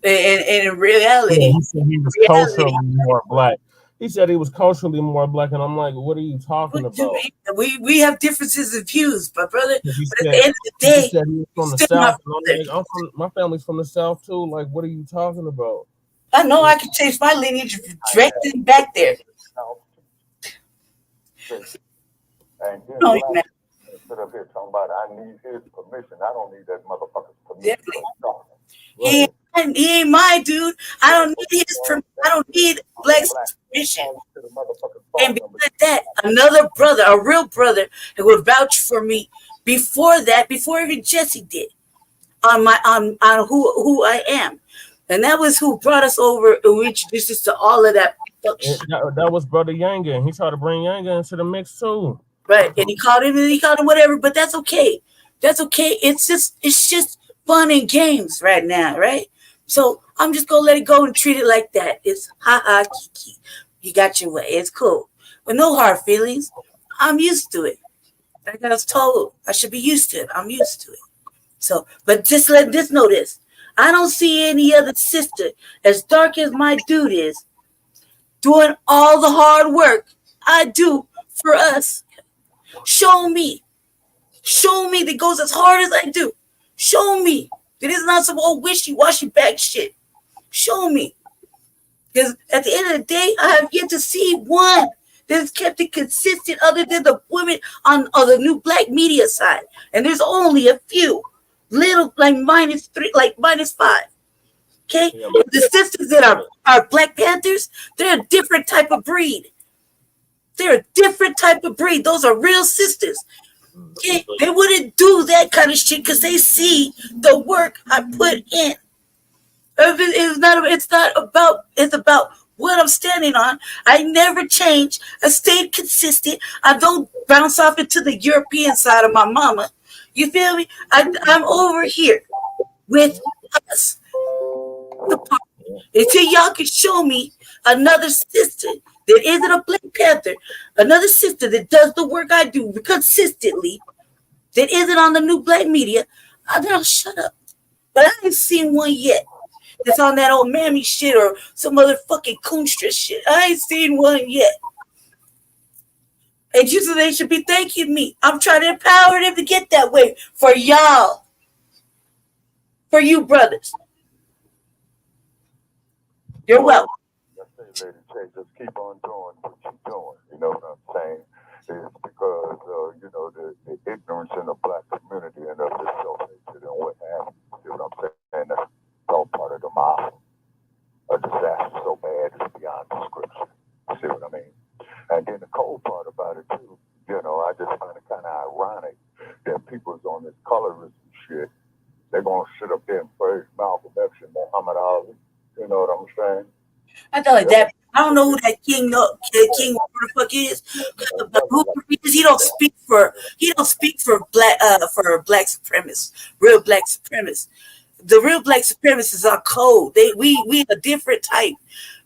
And in reality, Yeah, he said he was culturally more black. He said he was culturally more black, and I'm like, what are you talking about? we have differences of views, my brother. But He at the end of the day, said he was from the still my South, and I'm like, my family's from the South too. Like, what are you talking about? I know I can change my lineage directly back there. And then No, black sit up here talking about I need his permission. I don't need that motherfucker's permission. He ain't my dude. I don't need his permission. I don't need Black's permission. And because that, another brother, a real brother, that would vouch for me before that, before even Jesse did, on who I am. And that was who brought us over and introduced us to all of that. That was Brother Yanga. He tried to bring Yanga into the mix too. Right. And he called him whatever, but that's okay. That's okay. It's just fun and games right now, right? So I'm just gonna let it go and treat it like that. It's ha kiki. You got your way. It's cool. With no hard feelings. I'm used to it. Like I was told, I should be used to it. I'm used to it. So, but just let this know this. I don't see any other sister as dark as my dude is doing all the hard work I do for us. Show me that goes as hard as I do. Show me that it's not some old wishy-washy back shit. Show me. Because at the end of the day, I have yet to see one that has kept it consistent other than the women on the new black media side. And there's only a few. Little, like -3, like -5. Okay? Yeah, the sisters that are Black Panthers, they're a different type of breed. They're a different type of breed. Those are real sisters. Okay? They wouldn't do that kind of shit because they see the work I put in. It's about what I'm standing on. I never change. I stayed consistent. I don't bounce off into the European side of my mama. You feel me? I'm over here with us. Until y'all can show me another sister that isn't a Black Panther, another sister that does the work I do consistently, that isn't on the new black media, then I'll shut up. But I ain't seen one yet. that's on that old mammy shit or some motherfucking coonstra shit. I ain't seen one yet. And you they should be thanking me. I'm trying to empower them to get that way for y'all. For you brothers. You're welcome. Lady J, just keep on doing what you're doing. You know what I'm saying? It's because, the ignorance in the black community and of this self-hatred and what have you. See what I'm saying? That's all part of the model. A disaster so bad it's beyond description. See what I mean? And then the cold part about it, too, I just find it kind of ironic that people's on this colorism shit. They're going to sit up there and praise Malcolm X and Muhammad Ali. You know what I'm saying? I thought like that. I don't know who that king, who the fuck is. But who he is, he don't speak for black supremacists, real black supremacists. The real black supremacists are cold. We a different type.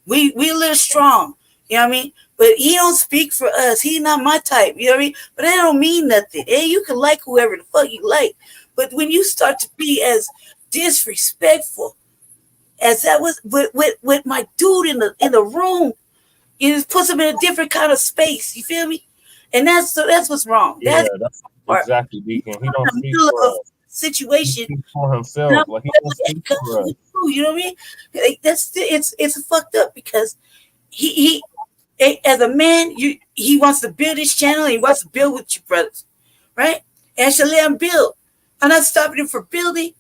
We a little strong. You know what I mean? But he don't speak for us. He's not my type. You know what I mean? But that don't mean nothing. And you can like whoever the fuck you like. But when you start to be as disrespectful as that was with my dude in the room, it just puts him in a different kind of space. You feel me? And that's what's wrong. Yeah, that's exactly, Deacon. He don't speak for us. Situation he for himself. Like he don't speak for us. You know what I mean? Like, it's fucked up because he as a man, he wants to build his channel. He wants to build with you brothers, right? And I should let him build. I'm not stopping him for building,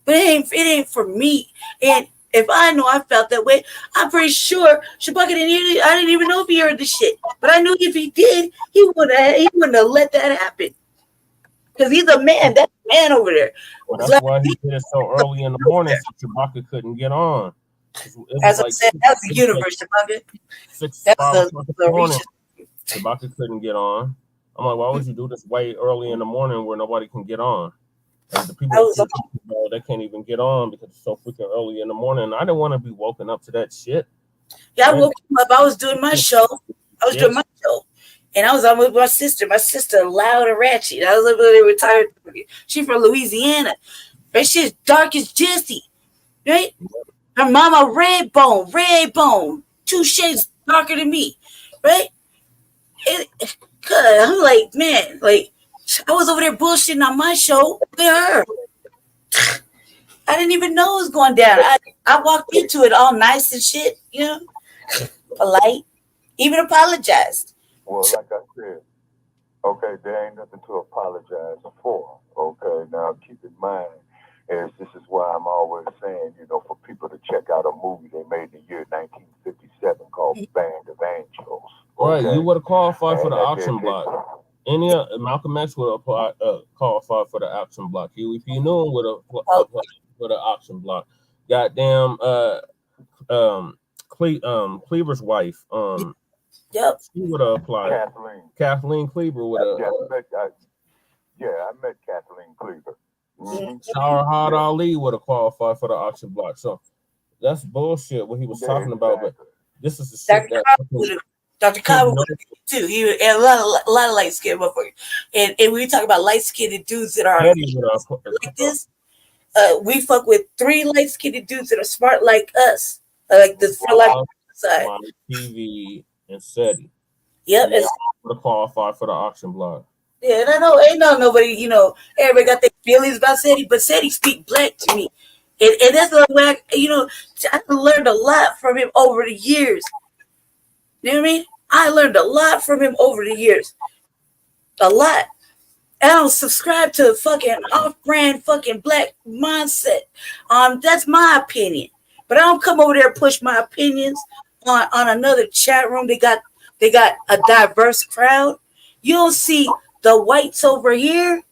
but it ain't for me. And if I know I felt that way, I'm pretty sure Shabaka I didn't even know if he heard the shit. But I knew if he did, he wouldn't have let that happen. Because he's a man. That's a man over there. Well, that's why he did it so early in the morning so Shabaka couldn't get on. As I said, that's the universe, Shabaka. 5 o'clock in the morning. Shabaka couldn't get on. I'm like, why would you do this way early in the morning where nobody can get on? And the people they can't even get on because it's so freaking early in the morning. I didn't want to be woken up to that shit. Yeah, I woke him up. I was doing my show. And I was on with my sister. My sister, loud and ratchet. I was a little retired. She's from Louisiana. But she's dark as Jesse. Right? Her mama, red bone. 2 shades darker than me. Right? I'm like, man, like, I was over there bullshitting on my show with her. I didn't even know it was going down. I walked into it all nice and shit, polite, even apologized. Well, like I said, okay, there ain't nothing to apologize for. Okay, now keep in mind, this is why I'm always saying, for people to check out a movie they made in the year 1957 called Band of Angels. Okay? Right, you would have qualified for the auction block. Malcolm X would have qualified for the auction block. If you knew him, would have applied for the auction block. Goddamn, Cleaver's wife. Yep. She would have applied. Kathleen Cleaver would have. I met Kathleen Cleaver. Mm-hmm. Shahar Ali would have qualified for the auction block. So that's bullshit what he was talking about. But this is the shit that Dr. Cobb too. He and a lot of light skinned motherfuckers. And when we talk about light skinned dudes that are like this, we fuck with 3 light skinned dudes that are smart like us. Like this for life side. TV and SETI. Yep. Would have qualified for the auction block. Yeah, and I know ain't nobody, everybody got their feelings about SETI, but SETI speak black to me. And that's the way I learned a lot from him over the years. You know what I mean? I learned a lot from him over the years. A lot. I don't subscribe to fucking off-brand fucking black mindset. That's my opinion. But I don't come over there and push my opinions on another chat room. They got a diverse crowd. You don't see the whites over here.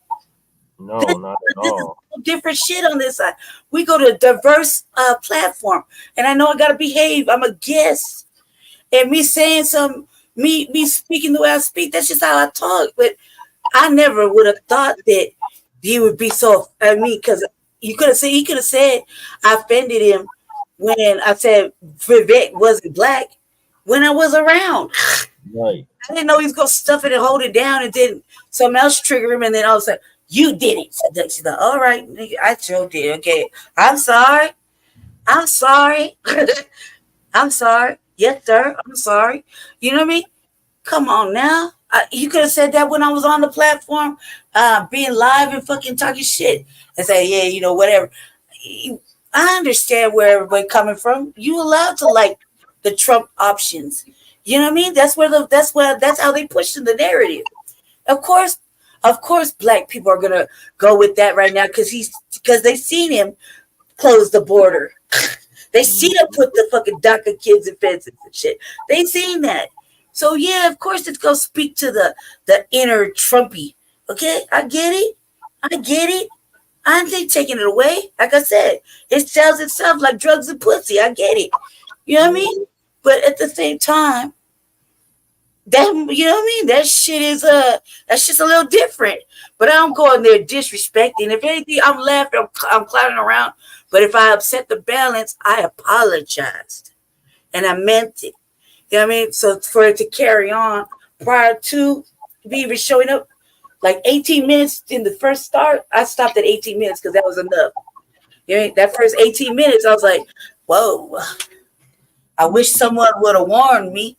No, not at all. Different shit on this side. We go to a diverse platform. And I know I gotta behave. I'm a guest. And me saying me speaking the way I speak, that's just how I talk. But I never would have thought that he would be so. Because he could have said I offended him when I said Vivek wasn't black when I was around. Right. I didn't know he was gonna stuff it and hold it down, and then something else trigger him, and then all of a sudden you did it. So she's like, all right, I sure did. Okay, I'm sorry. I'm sorry. I'm sorry. Yes, sir. I'm sorry. You know what I mean? Come on now. You could have said that when I was on the platform, being live and fucking talking shit and say, yeah, you know, whatever. I understand where everybody coming from. You allowed to like the Trump options. You know what I mean? That's how they push in the narrative. Of course, black people are gonna go with that right now because they seen him close the border. They seen him put the fucking DACA kids in fences and shit. They seen that. So yeah, of course it's gonna speak to the inner Trumpy. Okay, I get it. I get it. I ain't taking it away. Like I said, it sells itself like drugs and pussy. I get it. You know what I mean? But at the same time, that you know what I mean? That's just a little different. But I don't go in there disrespecting. If anything, I'm laughing, I'm clowning around. But if I upset the balance, I apologized. And I meant it. You know what I mean? So for it to carry on prior to me even showing up, like 18 minutes in the first start, I stopped at 18 minutes because that was enough. You know, that first 18 minutes, I was like, whoa, I wish someone would have warned me.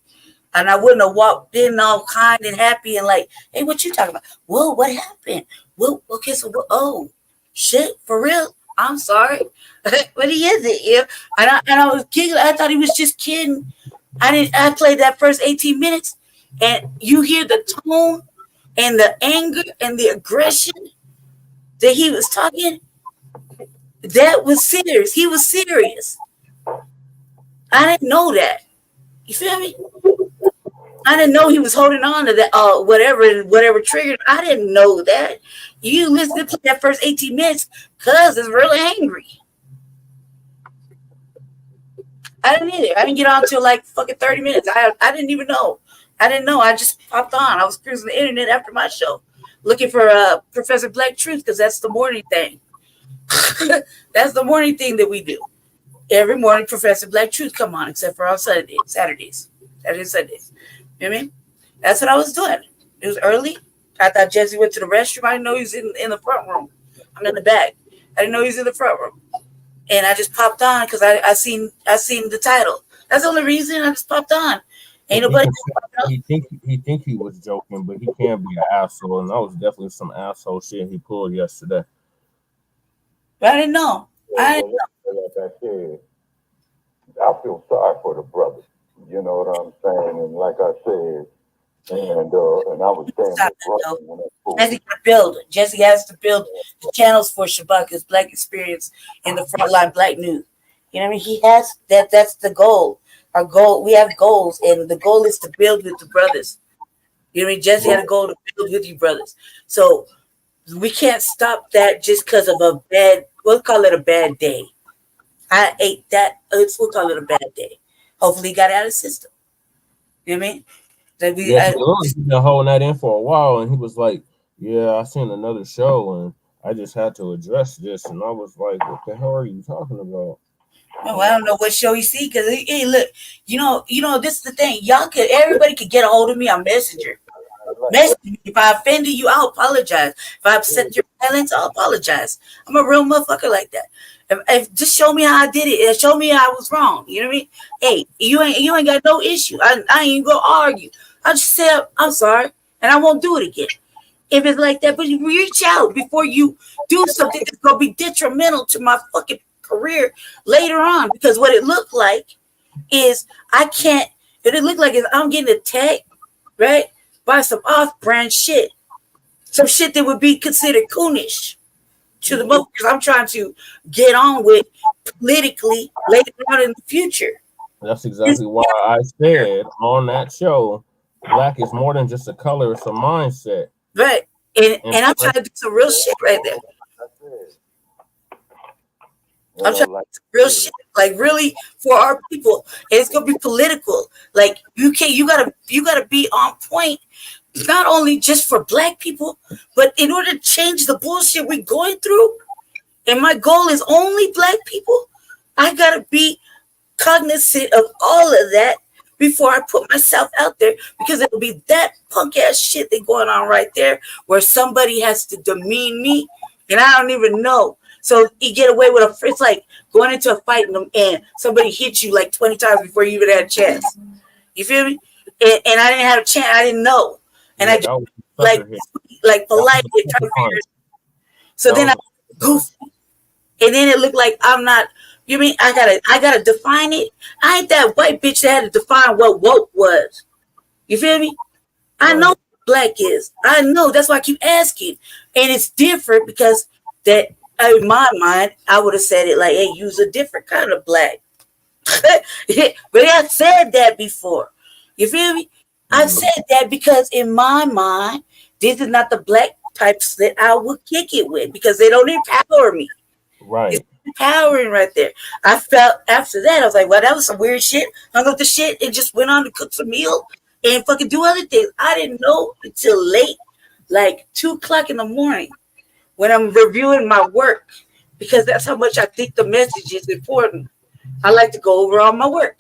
And I wouldn't have walked in all kind and happy and like, hey, what you talking about? Whoa, what happened? Whoa, okay, so oh, shit, for real? I'm sorry. But he isn't. Yeah. And I was giggling. I thought he was just kidding. I played that first 18 minutes, and you hear the tone and the anger and the aggression that he was talking. That was serious. He was serious. I didn't know that. You feel me? I didn't know he was holding on to that, whatever triggered. I didn't know that. You listen to that first 18 minutes, cuz is really angry. I didn't either. I didn't get on until like fucking 30 minutes. I didn't even know. I didn't know. I just popped on. I was cruising the internet after my show, looking for Professor Black Truth, because that's the morning thing. That's the morning thing that we do. Every morning, Professor Black Truth come on, except for on Saturdays. Sundays. You know what I mean? That's what I was doing. It was early. I thought Jesse went to the restroom. I didn't know he was in the front room. I'm in the back. I didn't know he was in the front room. And I just popped on because I seen the title. That's the only reason I just popped on. Ain't nobody. He think he was joking, but he can be an asshole, and that was definitely some asshole shit he pulled yesterday. But I didn't know. Like I said, I feel sorry for the brother. You know what I'm saying? And like I said, and I was saying, Jesse has to build the channels for Shabaka's Black Experience in the Frontline Black News. You know what I mean? He has that. That's the goal. Our goal. We have goals, and the goal is to build with the brothers. You know what I mean? Jesse had a goal to build with you brothers. So we can't stop that just because of a bad. We'll call it a bad day. I ate that. We'll call it a bad day. Hopefully, he got out of the system. You know what I mean? He's been holding that in for a while, and he was like, "Yeah, I seen another show, and I just had to address this." And I was like, "What the hell are you talking about?" Oh, I don't know what show you see because hey, look, you know, this is the thing. Everybody could get a hold of me on Messenger. Message me. If I offended you, I'll apologize. If I upset your feelings, I'll apologize. I'm a real motherfucker like that. If just show me how I did it, and show me how I was wrong. You know what I mean? Hey, you ain't got no issue. I ain't even gonna argue. I just say I'm sorry, and I won't do it again. If it's like that, but you reach out before you do something that's gonna be detrimental to my fucking career later on. Because what it looked like is it looked like I'm getting attacked, right, by some off-brand shit, some shit that would be considered coonish to the most, because I'm trying to get on with politically later on in the future. That's exactly why I said on that show, black is more than just a color; it's a mindset. Right, and I'm trying to do some real shit right there. I'm trying to do some real shit, like really for our people. And it's gonna be political. Like you gotta be on point. Not only just for black people, but in order to change the bullshit we're going through, and my goal is only black people, I gotta be cognizant of all of that before I put myself out there, because it'll be that punk ass shit that's going on right there where somebody has to demean me and I don't even know. So you get away with it's like going into a fight and somebody hits you like 20 times before you even had a chance. You feel me? And I didn't have a chance. I didn't know. And I just like polite. So then I goofy. And then it looked like I'm not. You mean I gotta define it? I ain't that white bitch that had to define what woke was. You feel me? I know what black is. I know. That's why I keep asking. And it's different because that in my mind, I would have said it like, hey, use a different kind of black. But I said that before. You feel me? I said that because in my mind, this is not the black types that I would kick it with because they don't empower me. Right. It's empowering right there. I felt after that, I was like, well, that was some weird shit. Hung up the shit and just went on to cook some meal and fucking do other things. I didn't know until late, like 2:00 in the morning when I'm reviewing my work because that's how much I think the message is important. I like to go over all my work.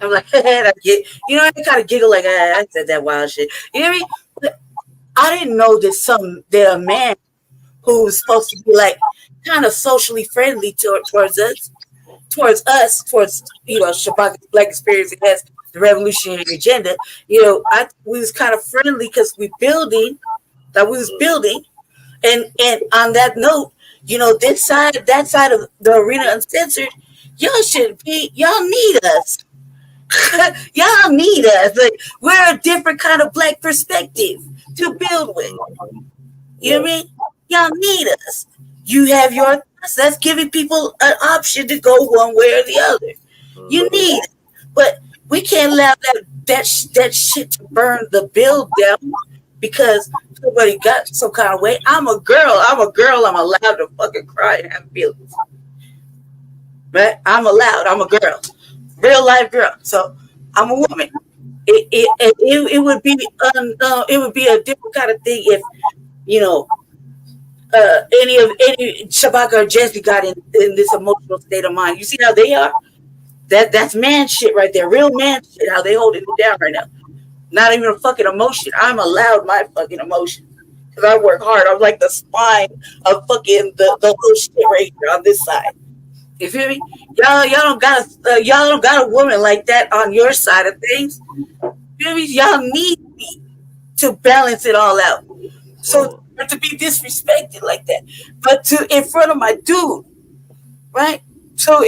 I'm like, I get, I kind of giggle like, I said that wild shit. You know what I mean? But I didn't know that a man who was supposed to be like kind of socially friendly towards us, Shabaka's Black experience against the revolutionary agenda. We was kind of friendly because we was building, and on that note, that side of the arena uncensored, y'all need us. Y'all need us. Like, we're a different kind of black perspective to build with. You know what I mean? Y'all need us. You have your thoughts. That's giving people an option to go one way or the other. You need it. But we can't allow that shit to burn the build down because somebody got some kind of way. I'm a girl. I'm allowed to fucking cry and have feelings. Right? I'm allowed. I'm a girl. Real life girl. So I'm a woman. It would be a different kind of thing if any Shabaka or Jesse got in this emotional state of mind. You see how they are? That's man shit right there. Real man shit. How they holding it down right now. Not even a fucking emotion. I'm allowed my fucking emotion because I work hard. I'm like the spine of fucking the whole shit right here on this side. You feel me? Y'all don't got a woman like that on your side of things. You feel me? Y'all need me to balance it all out. So to be disrespected like that, but in front of my dude, right? So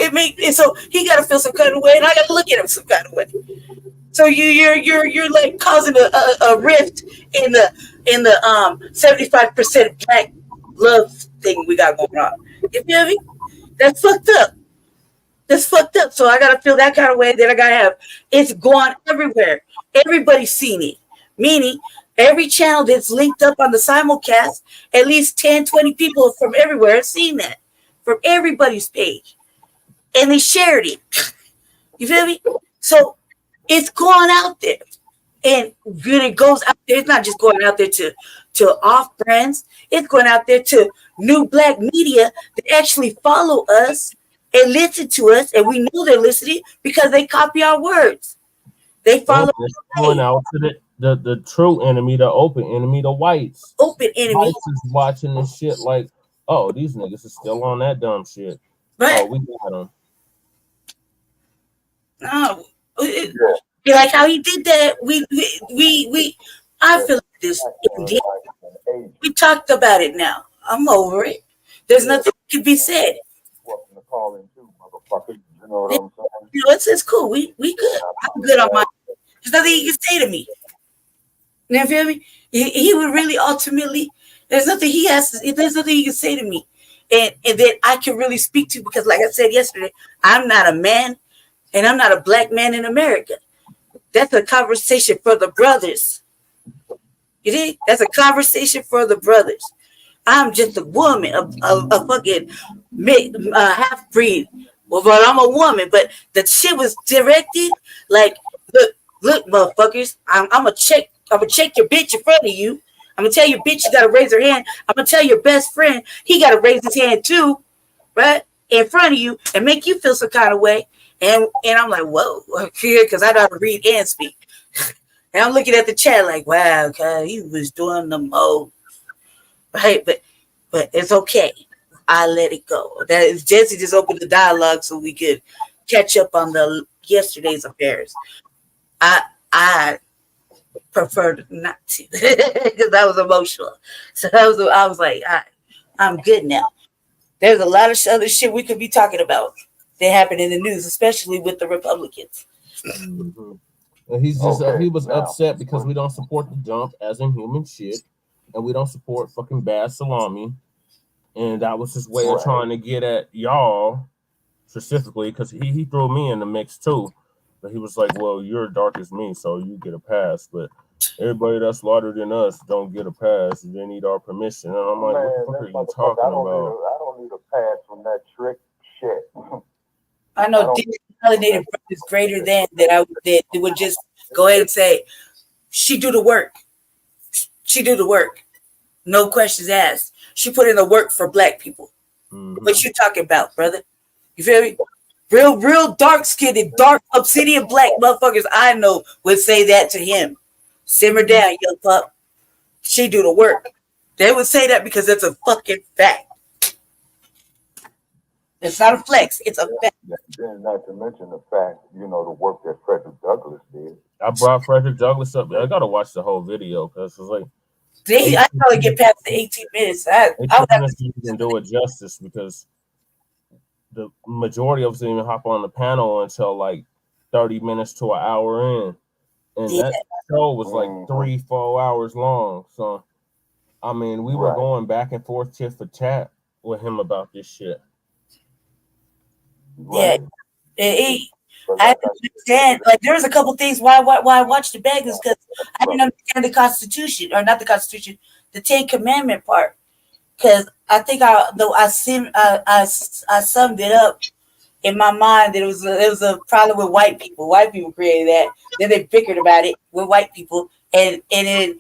so he got to feel some kind of way, and I got to look at him some kind of way. So you're like causing a rift in the 75% black love thing we got going on. You feel me? That's fucked up. So I gotta feel that kind of way. Then I gotta have it's gone everywhere. Everybody's seen it. Meaning every channel that's linked up on the simulcast, at least 10, 20 people from everywhere have seen that. From everybody's page. And they shared it. You feel me? So it's gone out there. And when it goes out there, it's not just going out there to off brands. It's going out there to new black media that actually follow us and listen to us, and we know they're listening because they copy our words. They follow. Going out to the true enemy, the open enemy, the whites. Open enemy. Whites is watching this shit like, oh, these niggas are still on that dumb shit. Right. Oh, we got them. No, like how he did that. I feel like this. Indeed. We talked about it now. I'm over it. There's nothing to be said. It's cool. We good. I'm good on my. There's nothing he can say to me. You feel me? He would really ultimately. There's nothing he can say to me, and that I can really speak to because, like I said yesterday, I'm not a man, and I'm not a black man in America. That's a conversation for the brothers. You think? That's a conversation for the brothers. I'm just a woman, a fucking half breed. Well, but I'm a woman. But the shit was directed like, look, motherfuckers. I'm gonna check your bitch in front of you. I'm gonna tell your bitch you gotta raise her hand. I'm gonna tell your best friend he gotta raise his hand too, right, in front of you and make you feel some kind of way. And I'm like, whoa, because I know how to read and speak. And I'm looking at the chat like, wow, he was doing the most. Right, but it's okay. I let it go. That is Jesse just opened the dialogue so we could catch up on the yesterday's affairs. I preferred not to because I was emotional. So I was like, I'm good now. There's a lot of other shit we could be talking about that happened in the news, especially with the Republicans. Mm-hmm. And he's just he was upset because we don't support the dump as in human shit, and we don't support fucking bad salami. And that was his way of trying to get at y'all specifically, because he threw me in the mix too. But he was like, well, you're dark as me, so you get a pass. But everybody that's lighter than us don't get a pass. They need our permission. And I'm like, what the fuck are you talking about? I don't need a pass from that trick shit. I know designated is greater than that. They would just go ahead and say, she do the work. She do the work. No questions asked. She put in the work for black people. Mm-hmm. What you talking about, brother? You feel me? Real dark skinned, dark obsidian black motherfuckers I know would say that to him. Simmer down, young pup. She do the work. They would say that because it's a fucking fact. It's not a flex. It's a fact. Then not to mention the fact, the work that Frederick Douglass did. I brought Frederick Douglass up. I gotta watch the whole video because it's like I probably get past the 18 minutes. I would have to even do it justice because the majority of us didn't even hop on the panel until like 30 minutes to an hour in. And that show was like 3-4 hours long. So I mean, we were going back and forth tit for tat with him about this shit. Yeah, I understand. Like, there's a couple things why I watched the bag is because I didn't understand the Constitution, or not the Constitution, the 10 Commandment part. Because I think I summed it up in my mind that it was a problem with white people. White people created that. Then they bickered about it with white people, and then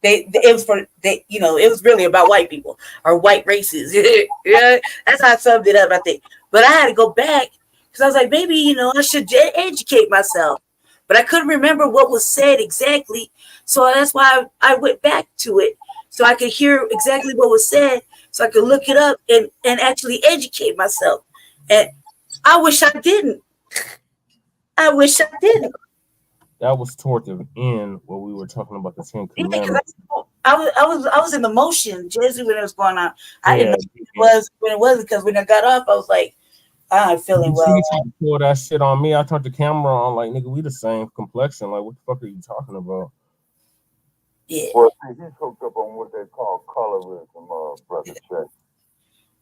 it was really about white people or white races. Yeah, that's how I summed it up, I think. But I had to go back because I was like, maybe, I should educate myself. But I couldn't remember what was said exactly. So that's why I went back to it so I could hear exactly what was said, so I could look it up and actually educate myself. And I wish I didn't. That was toward the end where we were talking about the 10 Commandments. I was in the motion, Jesse, when it was going on. I didn't know when it was because when I got off, I was like, I'm feeling well. You pull that shit on me. I turned the camera on, like, nigga, we the same complexion. Like, what the fuck are you talking about? Yeah. Well, see, he's hooked up on what they call colorism, Brother Chet.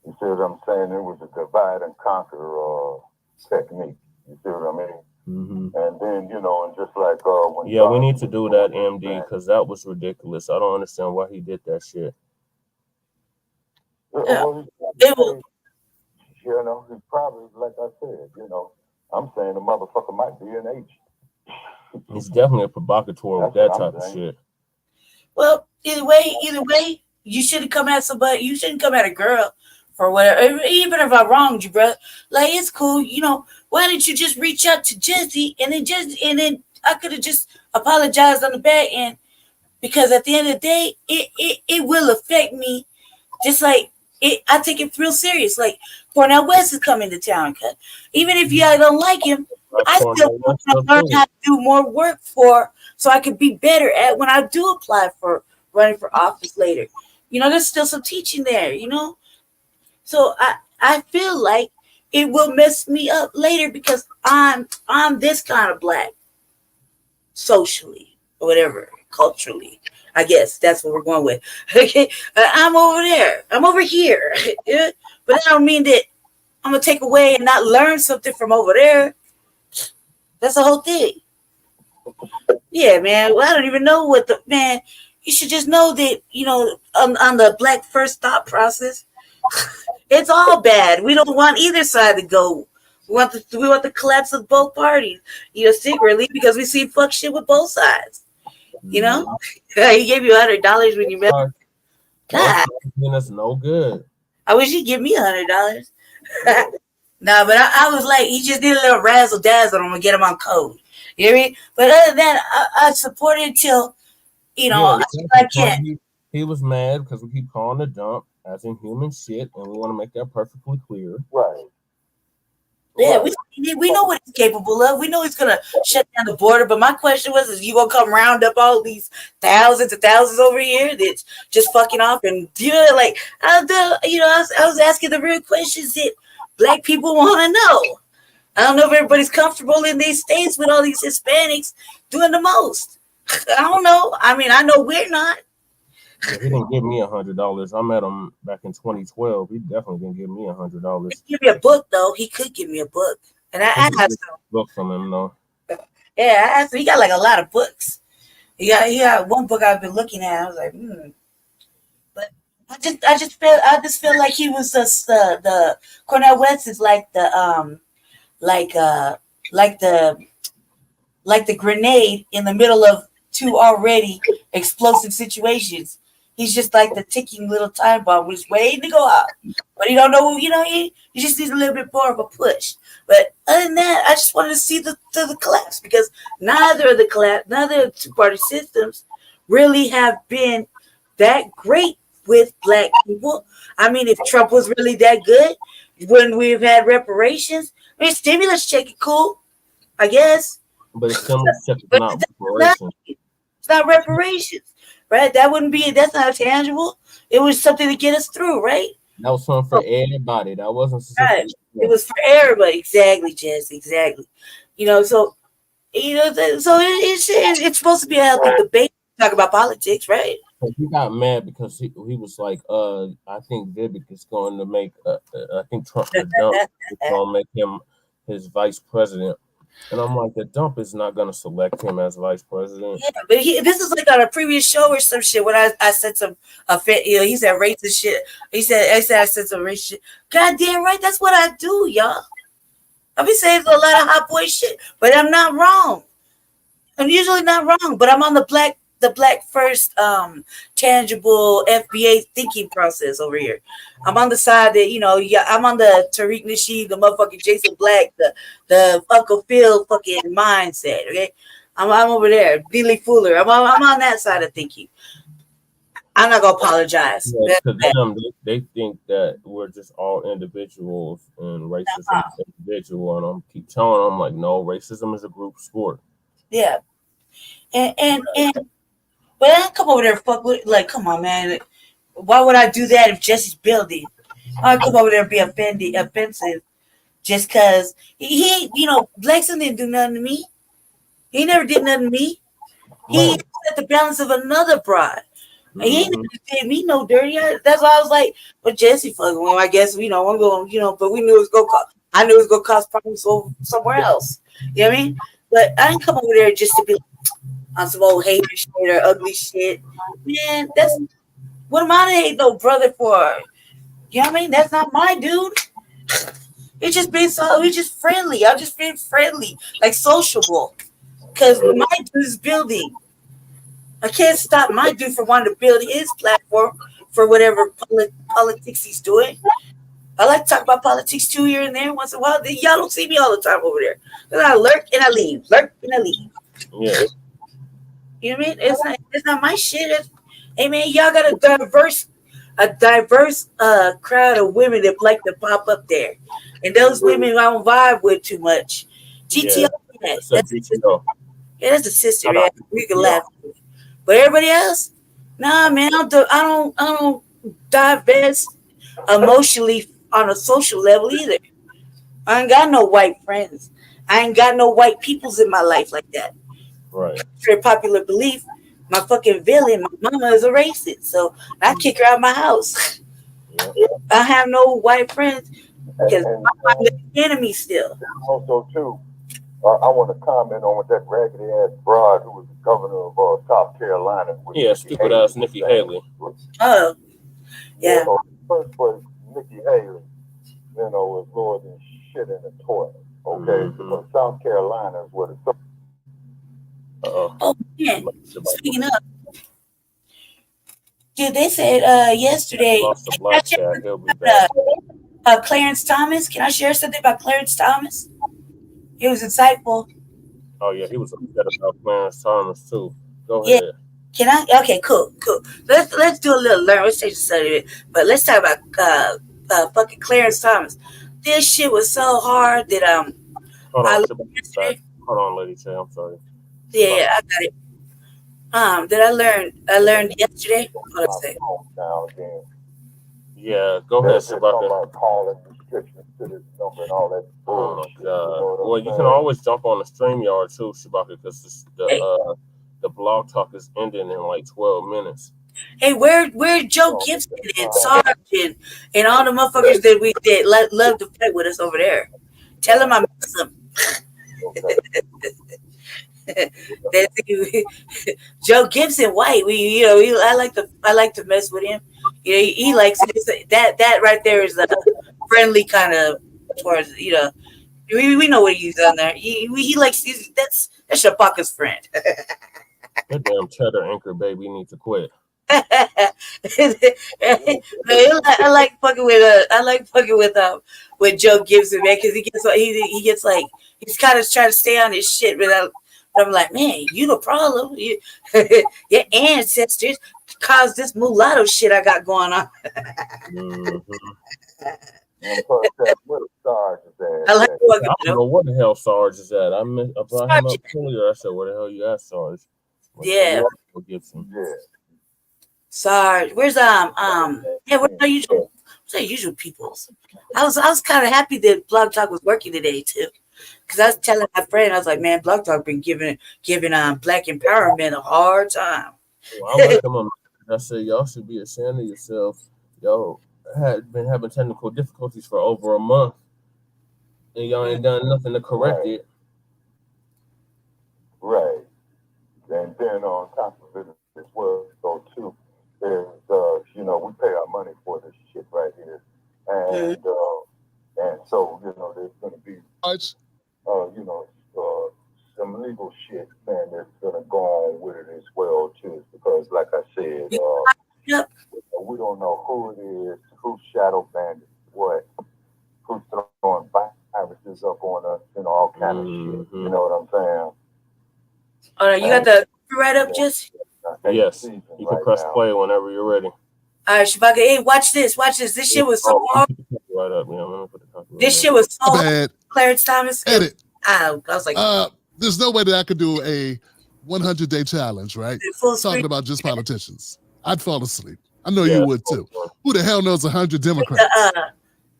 You see what I'm saying? It was a divide and conquer technique. You see what I mean? Mm-hmm. And then, and just like when we need to do that, MD, because that was ridiculous. I don't understand why he did that shit. He probably, like I said, I'm saying the motherfucker might be an H. He's definitely a provocateur with that type of shit. Well, either way, you shouldn't come at somebody. You shouldn't come at a girl for whatever. Even if I wronged you, bro. Like, it's cool. Why didn't you just reach out to Jesse and then I could have just apologized on the back end, because at the end of the day, it will affect me. Just like I take it real serious. Like, Cornel West is coming to town. Even if y'all don't like him, I still want to learn how to do more work so I could be better at when I do apply for running for office later. There's still some teaching there, So I feel like it will mess me up later because I'm this kind of black, socially or whatever, culturally. I guess that's what we're going with. Okay, I'm over there. I'm over here. Yeah? But that don't mean that I'm gonna take away and not learn something from over there. That's the whole thing. Yeah, man. Well, I don't even know what man. You should just know that on the Black First thought process, it's all bad. We don't want either side to go. We want the collapse of both parties. Secretly, because we see fuck shit with both sides. He gave you $100 when you met. God, that's no good. I wish he'd give me $100. Nah, but I was like, he just did a little razzle dazzle. I'm gonna get him on code. You hear me? But other than that, I support it till I can't. He was mad because we keep calling the dump. as in human shit, and we want to make that perfectly clear. Right. Yeah, Right. we know what he's capable of. We know he's gonna shut down the border. But my question was, is you gonna come round up all these thousands and thousands over here that's just fucking off? And like I was asking the real questions that black people want to know. I don't know if everybody's comfortable in these states with all these Hispanics doing the most. I don't know. I mean, I know we're not. Yeah, he didn't give me $100. I met him back in 2012. He definitely didn't give me $100. Give me a book though. He could give me a book, and I asked him. Book from him though. Yeah, I asked him. He got like a lot of books. He got one book I've been looking at. I was like, But I just feel like he was just the Cornel West is like the like uh like the like the grenade in the middle of two already explosive situations. He's just like the ticking little time bomb, just waiting to go off. But he don't know, he just needs a little bit more of a push. But other than that, I just wanted to see the collapse because neither of the two-party systems really have been that great with black people. I mean, if Trump was really that good, wouldn't we have had reparations? I mean, stimulus check is cool, I guess. But it's stimulus check is not reparations. It's not reparations, right? That's not tangible. It was something to get us through, right? That was something for everybody. That wasn't Right. It was for everybody. Exactly, Jess. Exactly. So it's supposed to be a healthy debate. Talk about politics, right? He got mad because he was like, I think Vivek is going to make, I think Trump the dump is going to make him his vice president. And I'm like, the dump is not going to select him as vice president. Yeah, but this is like on a previous show or some shit when I said some he said racist shit. I said some racist shit. Goddamn right, that's what I do, y'all. I be saying a lot of hot boy shit, but I'm not wrong. I'm usually not wrong, but I'm on the black first tangible FBA thinking process over here. I'm on the side that I'm on the Tariq Nasheed, the motherfucking Jason Black, the Uncle Phil fucking mindset. Okay, I'm over there. Billy Fuller. I'm on that side of thinking. I'm not gonna apologize. Yeah, to them, they think that we're just all individuals and racism is individual, and I'm keep telling them like, no, racism is a group sport. Yeah, and but I come over there and fuck with, like, come on, man. Why would I do that if Jesse's building? I'd come over there and be offensive just because he Blackson didn't do nothing to me. He never did nothing to me. He set the balance of another broad. He didn't did me no dirty. That's why I was like, but Jesse fucking with him. I guess, I'm going, but we knew it was going to cost, I knew it was going to cause problems somewhere else. You know what I mean? But I didn't come over there just to be on some old hater shit or ugly shit. Man, that's what am I to hate no brother for? You know what I mean? That's not my dude. It's just it's just friendly. I'm just being friendly, like sociable. Because my dude is building. I can't stop my dude from wanting to build his platform for whatever politics he's doing. I like to talk about politics too here and there once in a while. Y'all don't see me all the time over there. Because I lurk and I leave. Yeah. You know what I mean? It's not my shit. Hey man, y'all got a diverse crowd of women that like to pop up there. And those women I don't vibe with too much. GTO, that's a sister, man. We can laugh. But everybody else, nah, man, I don't divest emotionally on a social level either. I ain't got no white friends. I ain't got no white peoples in my life like that. Right. For popular belief, my fucking villain, my mama is a racist, so I kick her out of my house. Yeah. I have no white friends because I'm the enemy still. Also, too, I want to comment on what that raggedy ass broad who was the governor of South Carolina. Stupid ass Nikki Haley. Oh, yeah. First place, Nikki Haley, was lower than shit in the toilet. Okay, but South Carolina is what it's. Oh man! Speaking of, dude, they said yesterday. Clarence Thomas. Can I share something about Clarence Thomas? It was insightful. Oh yeah, he was upset about Clarence Thomas too. Go ahead. Can I? Okay, cool. Let's do a little learn. Let's change the subject, but let's talk about fucking Clarence Thomas. This shit was so hard that Hold I on, learned Shabaka, yesterday. hold on, Lady J. I'm sorry. Yeah, I got it. That I learned yesterday. Hold on a second. Now again, Yeah, go ahead, they're talking Shabaka. about calling restrictions to this number and all that Oh my bullshit. You God. know what Well, I'm you can saying? always jump on the StreamYard too, Shabaka, because Hey, the blog talk is ending in like 12 minutes. hey, where Joe Gibson and Sarge and all the motherfuckers that love to play with us over there? Tell them I miss them. That's Joe Gibson White. I like to mess with him. He likes it. That right there is a friendly kind of towards we know what he's done there. He likes that's Shabaka's friend. That damn cheddar anchor baby needs to quit. I like fucking with Joe Gibson, man, because he gets like he's kind of trying to stay on his shit, but I'm like, man, you the problem. Your ancestors caused this mulatto shit I got going on. Mm-hmm. Where the stars is at? I like I fucking don't know where the hell Sarge is at. I brought him up Sarge. earlier. I said, where the hell you at, Sarge? Yeah. Gibson. Yeah. Sorry, where's where's our usual peoples? I was kind of happy that Blog Talk was working today too, because I was telling my friend, I was like, man, Blog Talk been giving Black empowerment a hard time. Well, I like them on. I said, y'all should be ashamed of yourself. Y'all had been having technical difficulties for over a month, and y'all ain't done nothing to correct it. Right. And then on top of it as well, so too, there's we pay our money for this shit right here, and so there's gonna be some legal shit, man, that's gonna go on with it as well too, because like I said, Yep. we don't know who it is, who's shadow bandit, what, who's throwing viruses up on us, all kind of shit. You know what I'm saying? Oh, you got the right up, just. Yes, you can press play whenever you're ready. All right, Shabaka, hey, watch this. This shit was so hard. Right up, yeah, I'm gonna put the copyright This up. shit was so Bad. hard. Clarence Thomas. Edit. I was like, There's no way that I could do a 100-day challenge, right? full Talking screen. about just politicians. I'd fall asleep. I know Yeah, you would too. Who the hell knows 100 Democrats?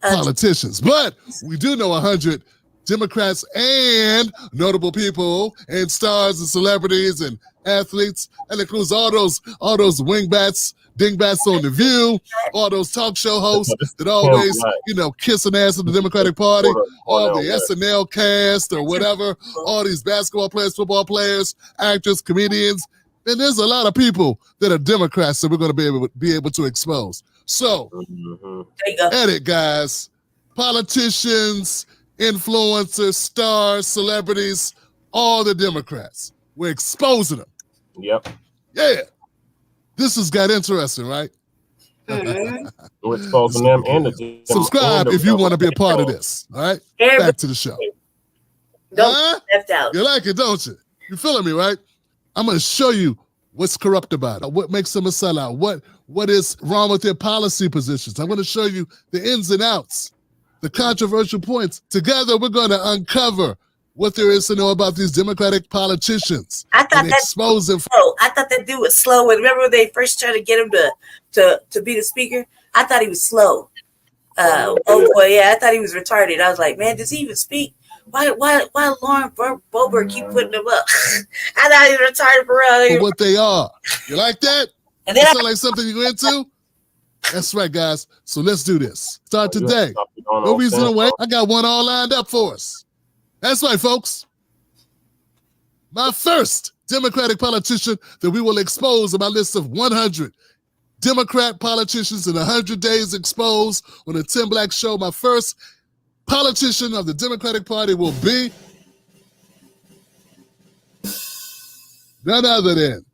Politicians. But we do know 100 Democrats and notable people and stars and celebrities and athletes. That includes all those wingbats, dingbats on The View, all those talk show hosts that always, kissing ass of the Democratic Party, all the SNL cast or whatever, all these basketball players, football players, actors, comedians. And there's a lot of people that are Democrats that we're going to be able to expose. So, There you go. edit, guys. Politicians, influencers, stars, celebrities, all the Democrats. We're exposing them. Yep. Yeah. This has got interesting, right? We're exposing them and the Subscribe if you want to be a part of this. All right? Back to the show. Don't left out. You like it, don't you? You feeling me, right? I'm going to show you what's corrupt about it, what makes them a sellout, what is wrong with their policy positions. I'm going to show you the ins and outs, the controversial points. Together, we're going to uncover what there is to know about these Democratic politicians. I thought and that expose them. I thought that dude was slow. Remember when they first tried to get him to be the speaker? I thought he was slow. Oh boy, yeah, I thought he was retarded. I was like, man, does he even speak? Why Lauren Boebert keep putting him up? I thought he was retarded for real. For what they are. You like that? And then That sound like something you into? That's right, guys. So let's do this. Start today. No reason to wait. I got one all lined up for us. That's right, folks. My first Democratic politician that we will expose on my list of 100 Democrat politicians in 100 days exposed on the Tim Black Show. My first politician of the Democratic Party will be none other than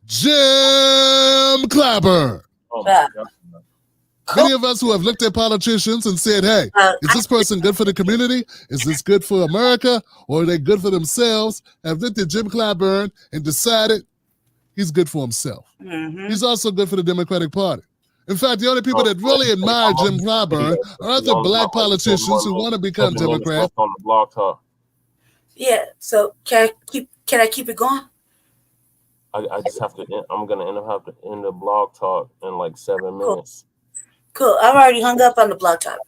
Jim Clyburn. Oh my God. Many of us who have looked at politicians and said, hey, is this person good for the community? Is this good for America? Or are they good for themselves? Have looked at Jim Clyburn and decided he's good for himself. Mm-hmm. He's also good for the Democratic Party. In fact, the only people that really admire Jim Clyburn are other black politicians who want to become Democrats. On the blog talk. Yeah. So can I keep it going? I just have to. I'm gonna have to end the blog talk in like 7 minutes. Cool. I've already hung up on the blog talk.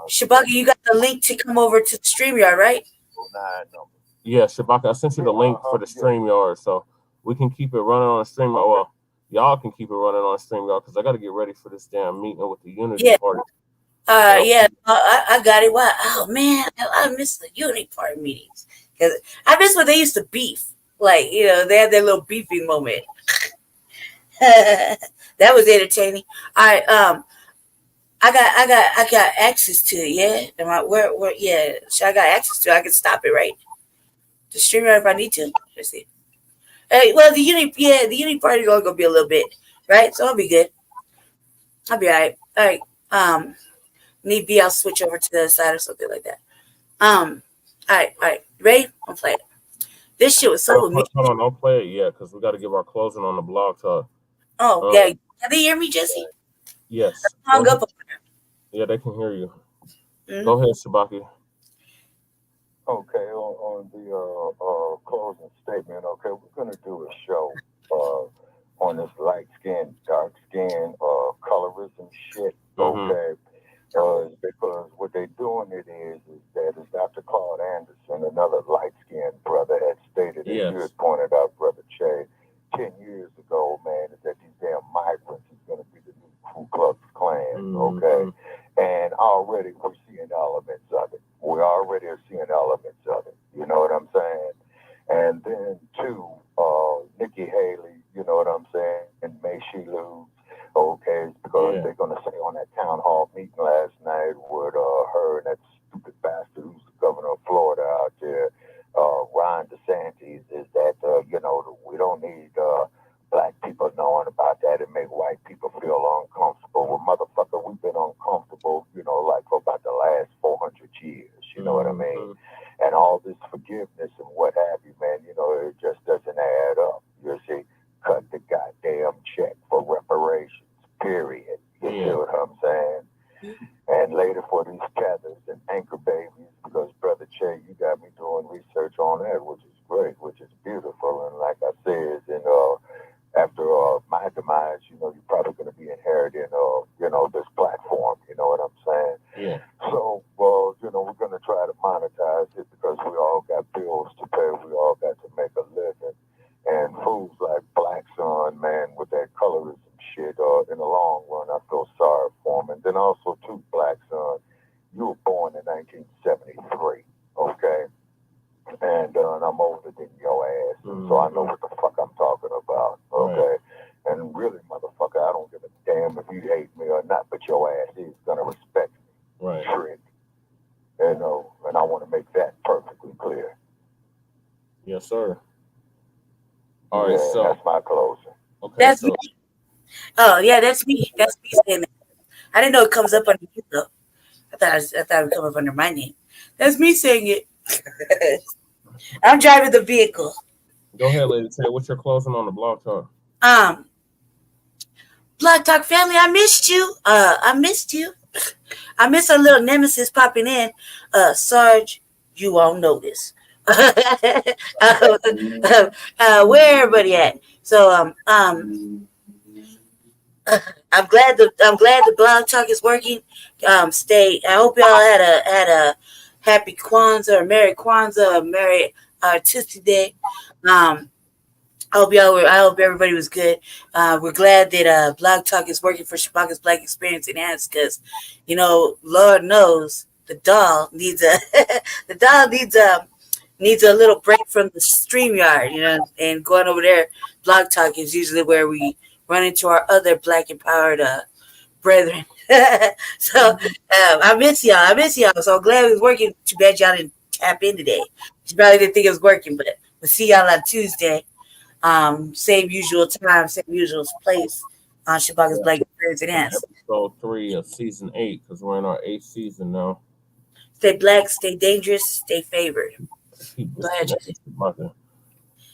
Shabaka, you got the link to come over to the StreamYard, right? Yeah, Shabaka, I sent you the link for the StreamYard, so we can keep it running on the StreamYard. Well, y'all can keep it running on StreamYard because I got to get ready for this damn meeting with the Unity Party. I got it. Wow. Oh man, I miss the Unity Party meetings because I miss when they used to beef. Like, you know, they had their little beefing moment. That was entertaining. All right, I got access to it. Yeah, am I where? Yeah, so I got access to it. I can stop it, right? The StreamYard if I need to. Let's see. Hey, well, the Unity Party is only gonna be a little bit, right? So I'll be good. I'll be all right. All right. Need be, I'll switch over to the other side or something like that. All right. Ready? I'll play it. This shit was so amazing. Hold on, don't play it yet because we got to give our closing on the blog talk. Oh, yeah. Can they hear me, Jesse? Yes. Hung up. Yeah, they can hear you. Mm-hmm. Go ahead, Shabaki. Okay, on the closing statement, okay, we're going to do a show on this light skin, dark skin, colorism shit, okay? Because what they're doing is that is Dr. Claude Anderson, another light-skinned brother, had stated, as you had pointed out, Brother Che, 10 years ago, man, is that these damn migrants is going to be the new Ku Klux Klan, okay? And already we're seeing elements of it. We already are seeing elements of it. You know what I'm saying? And then, too, Nikki Haley, you know what I'm saying? And may she lose. Okay, because they're going to say on that town hall meeting last night with her and that stupid bastard who's the governor of Florida out there, Ron DeSantis, is that, you know, we don't need black people knowing about that and make white people feel uncomfortable. Well, motherfucker, we've been uncomfortable, you know, like for about the last 400 years, you know what I mean? And all this forgiveness and what have you, man, you know, it just doesn't add up. You see, cut the goddamn check for reparations, period. You see what I'm saying? And later for these tethers and anchor babies, because Brother Che, you got me doing research on that, which is great, which is beautiful. And like I said, after my demise, you know, you're probably going to be inheriting, you know, this platform. You know what I'm saying? Yeah. So, you know, we're going to try to monetize it because we all got bills to pay. We all got to make a living. And fools like Black Son, man, with that colorism shit, in the long run, I feel sorry for him. And then also, too, Black Son, you were born in 1973, okay? And I'm older than your ass, so I know what the fuck I'm talking about, okay? Right. And really, motherfucker, I don't give a damn if you hate me or not, but your ass is gonna respect me. Right. Trick. You know, and I want to make that perfectly clear. Yes, sir. All right, so that's my closing. Okay, that's me. Oh yeah, that's me. That's me saying that. I didn't know it comes up under you though. I thought it would come up under my name. That's me saying it. I'm driving the vehicle. Go ahead, Lady Tay. What's your closing on the blog talk? Blog Talk family, I missed you. I missed you. I miss our little nemesis popping in. Sarge, you won't notice. Where everybody at? So I'm glad the blog talk is working. I hope y'all had a happy Kwanzaa or Merry Kwanzaa or Merry Tuesday Day. I hope everybody was good. We're glad that blog talk is working for Shabaka's Black Experience Enhanced because, you know, Lord knows the doll needs a little break from the StreamYard, you know, and going over there. Blog Talk is usually where we run into our other Black empowered brethren. So I miss y'all. So I'm glad it was working. Too bad y'all didn't tap in today. You probably didn't think it was working, but we'll see y'all on Tuesday. Same usual time, same usual place on Shabaka's Black Experience Enhanced. Episode 3 of season 8, because we're in our 8th season now. Stay black, stay dangerous, stay favored. Go ahead, Jesse.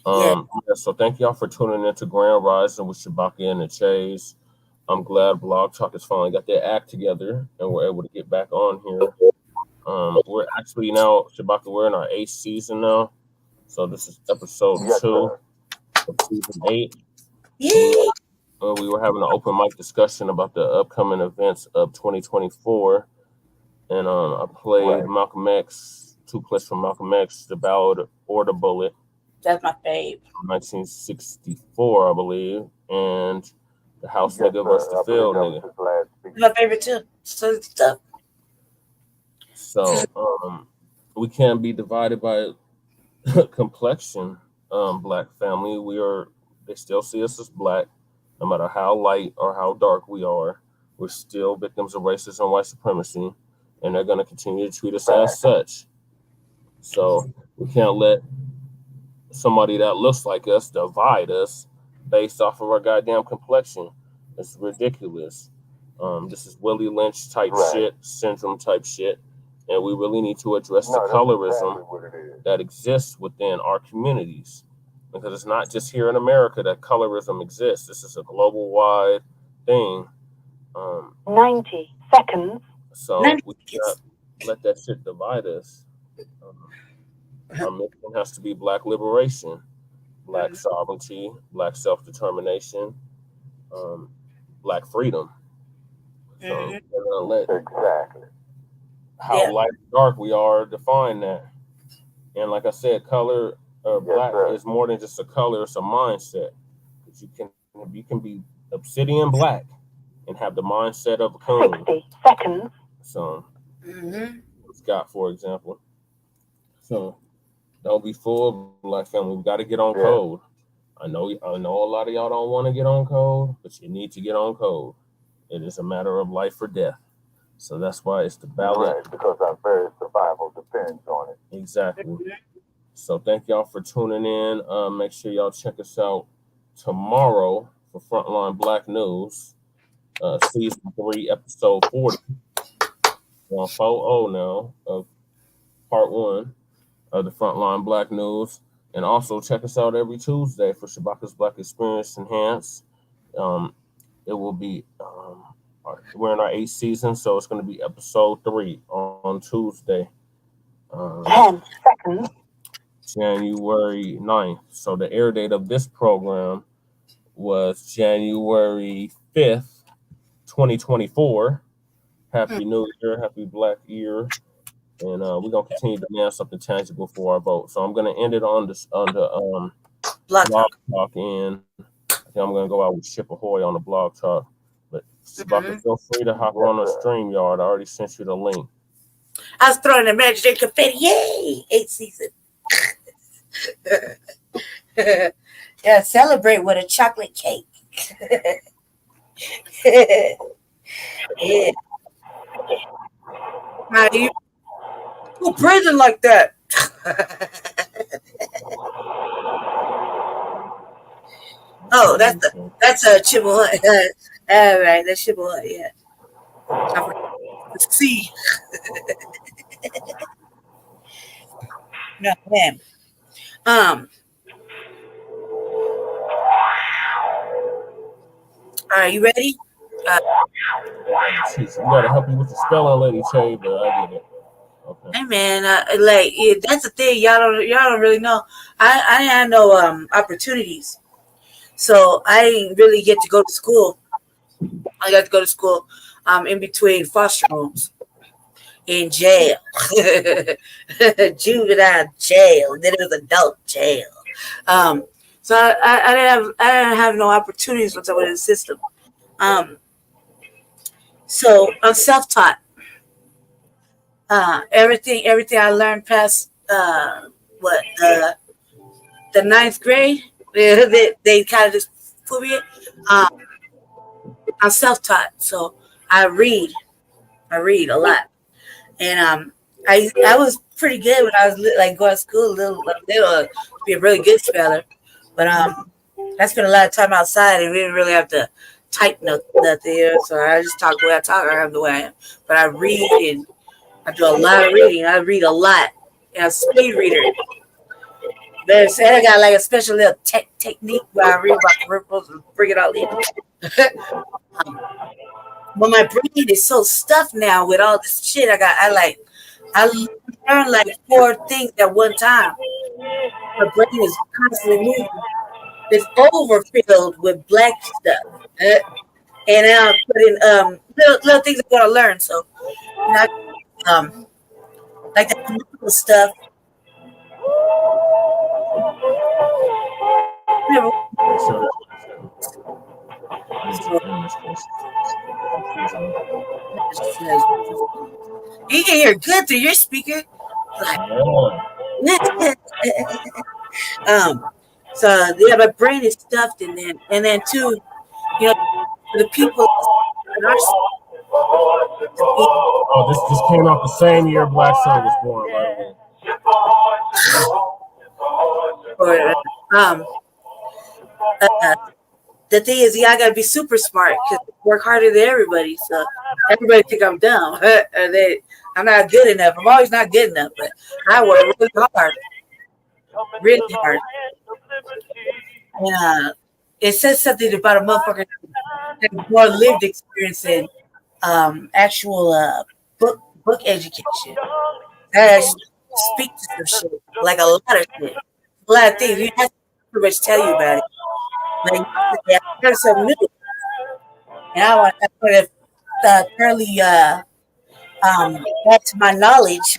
Yeah. So thank y'all for tuning into Grand Rising with Shabaka and the Chase. I'm glad Blog Talk has finally got their act together and we're able to get back on here. We're actually now, Shabaka, we're in our 8th season now. So this is episode 2 of season 8. Yay. We were having an open mic discussion about the upcoming events of 2024. And I played Malcolm X, 2 clips from Malcolm X, The Ballad or the Bullet. That's my fave. 1964, I believe. And The House Nigga versus the Field Nigga. My favorite too. So stuff. So we can't be divided by complexion, black family. They still see us as black, no matter how light or how dark we are. We're still victims of racism and white supremacy, and they're going to continue to treat us as such. So we can't let somebody that looks like us divide us based off of our goddamn complexion. It's ridiculous. This is Willie Lynch type shit, syndrome type shit. And we really need to address the colorism that exists within our communities. Because it's not just here in America that colorism exists. This is a global wide thing. 90 seconds. So we can't let that shit divide us. Our mission has to be black liberation, black sovereignty, black self-determination, black freedom. So we're gonna let how light and dark we are define that. And like I said, color black is more than just a color, it's a mindset. Because you can be obsidian black and have the mindset of a coon. 60 seconds. So Scott, for example. So don't be fooled, black family. We got to get on code. I know a lot of y'all don't want to get on code, but you need to get on code. It is a matter of life or death. So that's why it's the ballot. Right, because our very survival depends on it. Exactly. So thank y'all for tuning in. Make sure y'all check us out tomorrow for Frontline Black News, season 3, episode 40. We're on 4-0 now of part 1 of the Frontline Black News. And also check us out every Tuesday for Shabaka's Black Experience Enhanced. It will be, we're in our 8th season, so it's going to be episode 3 on Tuesday. 10 seconds. January 9th. So the air date of this program was January 5th, 2024. Happy New Year, happy Black Year. And we're going to continue to demand something tangible for our vote. So I'm going to end it on the Blog Talk, and I think I'm going to go out with Ship Ahoy on the Blog Talk. But Shabaka, feel free to hop on the StreamYard. I already sent you the link. I was throwing the magic confetti. Yay! 8th season. Yeah, celebrate with a chocolate cake. Yeah. How do you breathing like that? Oh, that's a Chibble. All right, that's Chibble. Yeah. See. No, man. Are you ready? We gotta help you with the spelling, Lady Che, but I get it. Okay. Hey man, that's the thing. Y'all don't really know. I had no opportunities, so I didn't really get to go to school. I got to go to school in between foster homes, in jail, juvenile jail, then it was adult jail. So I didn't have no opportunities once I went in the system. So I'm self-taught. Everything I learned past the 9th grade, they kind of just put me in. I'm self-taught, so I read a lot, and I was pretty good when I was like going to school. Little be a really good speller, but I spent a lot of time outside and we didn't really have to type nothing. So I just talk the way I talk. I have the way I am, but I read and I do a lot of reading. I read a lot. And I'm a speed reader. They said I got like a special little technique where I read about the ripples and bring it all in. But my brain is so stuffed now with all this shit. I learned like 4 things at one time. My brain is constantly moving. It's overfilled with black stuff. And now I put in little things I'm gonna learn. So you know, like the political stuff. Never. You can hear good through your speaker. So yeah, my brain is stuffed, and then too, you know, the people in our Oh, this came out the same year Black Sun was born, by the way. The thing is, I gotta be super smart because I work harder than everybody. So everybody think I'm dumb. I'm not good enough. I'm always not good enough, but I work really hard. And it says something about a motherfucker that has more lived experience than actual book education. That speak to some shit, like a lot of shit, a lot of things. You have to pretty much tell you about it. Like I heard something new, and I want to thoroughly add to my knowledge.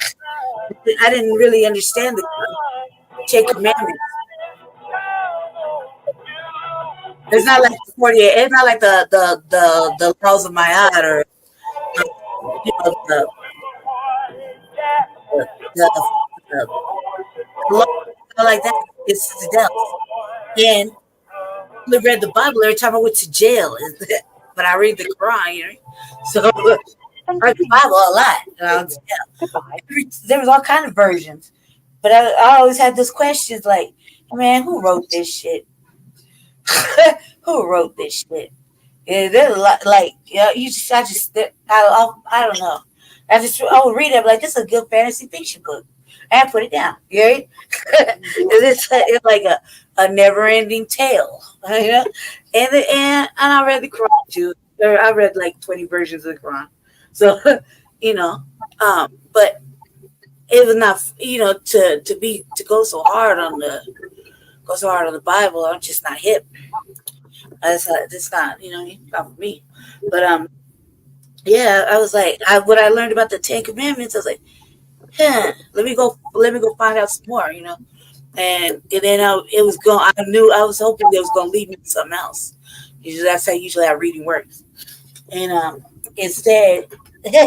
I didn't really understand the Ten Commandments. It's not like the 48. It's not like the laws of Ma'at or you know the law like that. It's else. And I read the Bible every time I went to jail, but I read the Quran. You know? So I read the Bible a lot. There was all kind of versions, but I always had those questions like, man, who wrote this shit? Who wrote this shit? Yeah, there's a lot. Like, yeah, I don't know. I would read it like, this is a good fantasy fiction book. And put it down. Right? it's like a never-ending tale, you know. And I read the Quran too. I read like 20 versions of the Quran. So, you know, but it was not, you know, to go so hard on the Bible. I'm just not hip. It's not, you know, not for me. But yeah, I was like, what I learned about the Ten Commandments, I was like, let me go find out some more, you know. And then it was going. I was hoping it was going to lead me to something else. That's how usually our reading works. And instead, shit,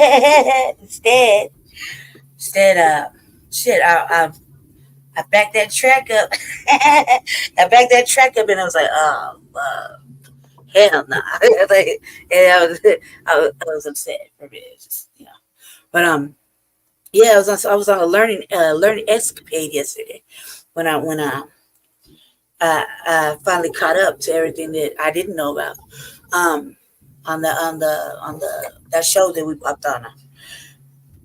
I backed that track up. And I was like, oh, hell no. Like, and I was upset for a minute, just, you know. But yeah, I was on a learning escapade yesterday when I finally caught up to everything that I didn't know about on the that show that we popped on.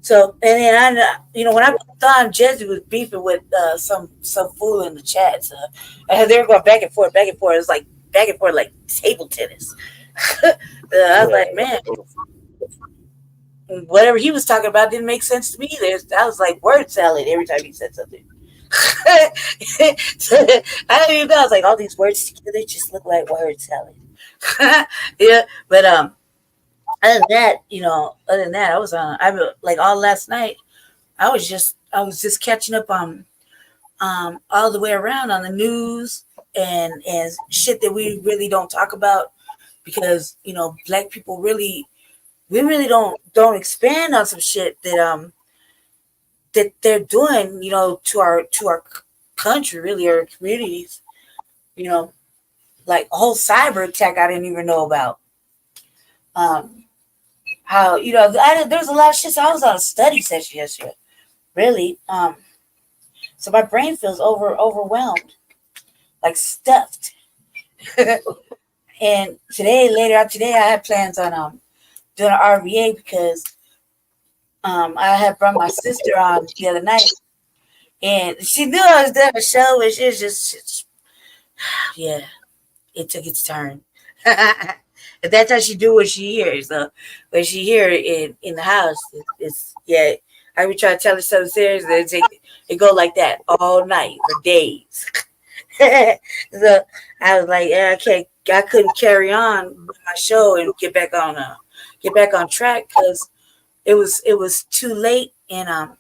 So and then when I popped on, Jesse was beefing with some fool in the chat. So they were going back and forth. It was like back and forth like table tennis. I was like, man, whatever he was talking about didn't make sense to me either. I was like word salad every time he said something. So, I don't even know. I was like, all these words together just look like word salad. Yeah, but other than that, I was on. Like all last night. I was just catching up on all the way around on the news and shit that we really don't talk about because black people we really don't expand on some shit that that they're doing, to our country, really, our communities, like a whole cyber attack I didn't even know about. How there's a lot of shit. So I was on a study session yesterday, really. So my brain feels overwhelmed, like stuffed. And later on today, I had plans on doing an RVA because I had brought my sister on the other night, And she knew I was doing a show, and she was just yeah, it took its turn. And that's how she do what she hears. So when she hear it in the house, it's yeah. I would try to tell her something serious, and it go like that all night for days. So I was like, yeah, I couldn't carry on with my show and get back on track because it was too late, and I'm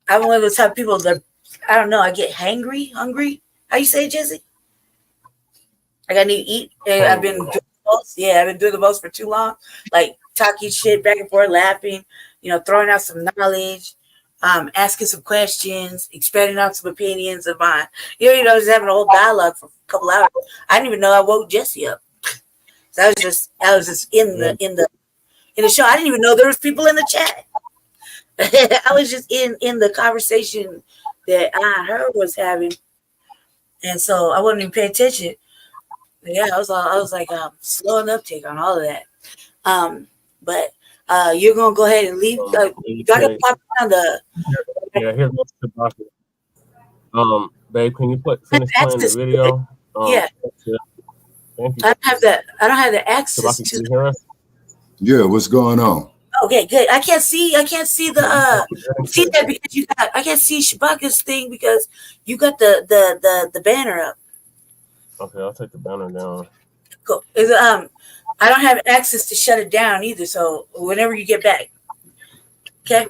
one of those type of people that I don't know. I get hungry. How you say, Jesse? Like I need to eat. And I've been doing the most. Yeah, I've been doing the most for too long. Like talking shit back and forth, laughing. Throwing out some knowledge, asking some questions, expanding out some opinions of mine. Just having a whole dialogue for a couple hours. I didn't even know I woke Jesse up. So I was just in the show. I didn't even know there was people in the chat. I was just in the conversation that I and her was having, and so I wasn't even paying attention. But yeah, I was like slow and uptake on all of that. But you're gonna go ahead and leave. You gotta pop down the. Yeah, here's what's the babe, can you finish playing the video? Yeah. Thank you. I don't have the access Shabaka, to. can you hear us? Yeah, what's going on? Okay, good. I can't see the see that because I can't see Shabaka's thing because you got the banner up. Okay, I'll take the banner down. Cool. I don't have access to shut it down either, so whenever you get back. Okay?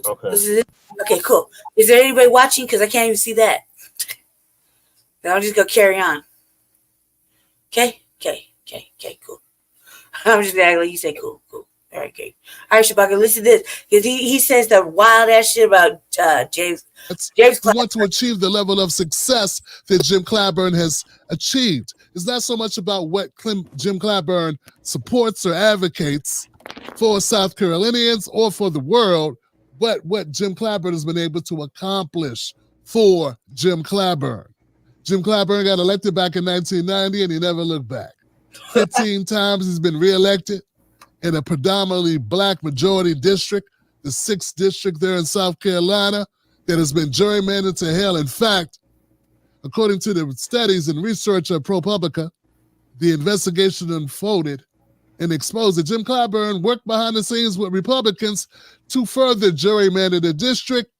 Okay. Okay, cool. Is there anybody watching? Because I can't even see that. Then I'm just gonna carry on. Okay, cool. I'm just gonna act like you say cool. All right, okay. All right, Shabaka, listen to this. Because he says the wild ass shit about James Clyburn. Want to achieve the level of success that Jim Clyburn has achieved. It's not so much about what Jim Clyburn supports or advocates for South Carolinians or for the world, but what Jim Clyburn has been able to accomplish for Jim Clyburn. Jim Clyburn got elected back in 1990 and he never looked back. 15 times he's been reelected in a predominantly black majority district, the 6th district there in South Carolina, that has been gerrymandered to hell. In fact, according to the studies and research of ProPublica, the investigation unfolded and exposed that Jim Clyburn worked behind the scenes with Republicans to further gerrymander the district,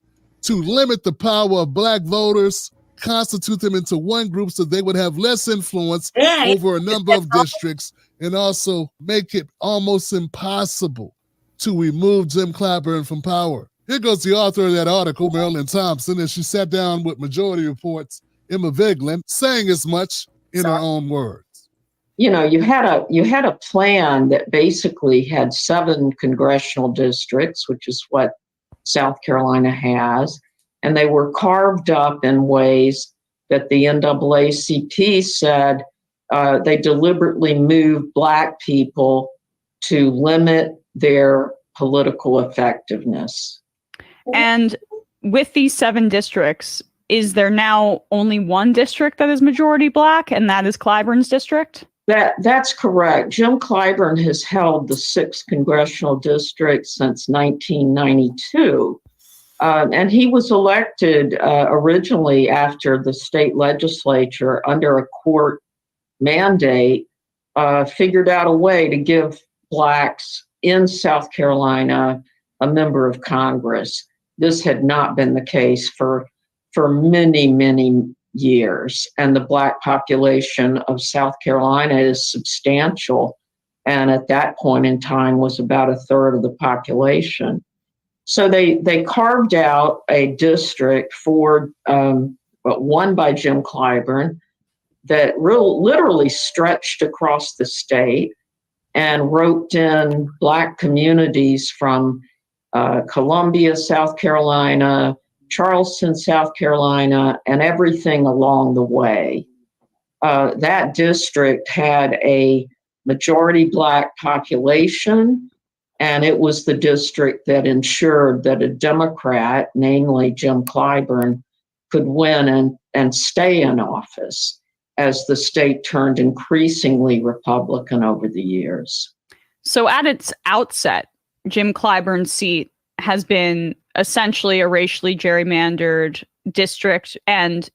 to limit the power of black voters, constitute them into one group so they would have less influence over a number of districts, and also make it almost impossible to remove Jim Clyburn from power. Here goes the author of that article, Marilyn Thompson, as she sat down with Majority Report's Emma Vigeland, saying as much in her own words. You had a plan that basically had 7 congressional districts, which is what South Carolina has, and they were carved up in ways that the NAACP said they deliberately moved black people to limit their political effectiveness. And with these 7 districts, is there now only one district that is majority black, and that is Clyburn's district? That's correct. Jim Clyburn has held the 6th congressional district since 1992. And he was elected originally after the state legislature, under a court mandate, figured out a way to give blacks in South Carolina a member of Congress. This had not been the case for many, many years. And the black population of South Carolina is substantial. And at that point in time was about a third of the population. So they carved out a district won by Jim Clyburn that literally stretched across the state and roped in black communities from Columbia, South Carolina, Charleston, South Carolina, and everything along the way. That district had a majority black population, and it was the district that ensured that a Democrat, namely Jim Clyburn, could win and stay in office as the state turned increasingly Republican over the years. So at its outset, Jim Clyburn's seat has been essentially a racially gerrymandered district, and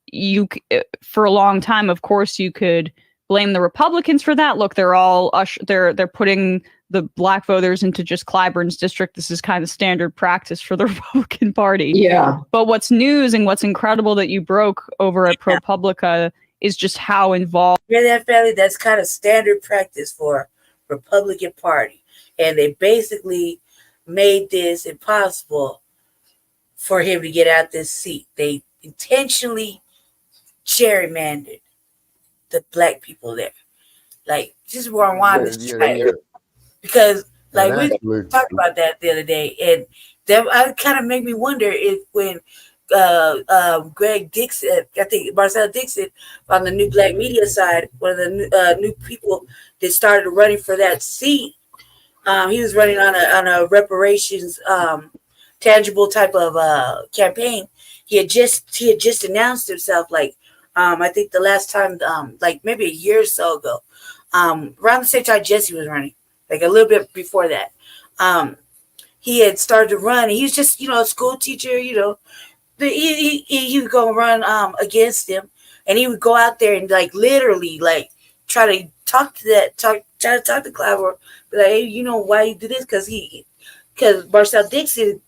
for a long time, of course, you could blame the Republicans for that. Look, they're putting the black voters into just Clyburn's district. This is kind of standard practice for the Republican Party. Yeah. But what's news and what's incredible that you broke over at ProPublica is just how involved. Hear that, family? That's kind of standard practice for Republican Party. And they basically made this impossible for him to get out this seat. They intentionally gerrymandered the black people there. Like, this is where I wanted to try. Because, like, we talked about that the other day, and that kind of made me wonder if when Greg Dixon, I think Marcel Dixon on the New Black Media side, one of the new people that started running for that seat, he was running on a reparations tangible type of campaign. He had just announced himself, like, I think the last time, like maybe a year or so ago, around the same time Jesse was running, like a little bit before that. He had started to run. He was just, a school teacher, he would go run against him, and he would go out there and like literally like try to talk to Clyburn, be like, hey, why you do this? Because Marcel Dixon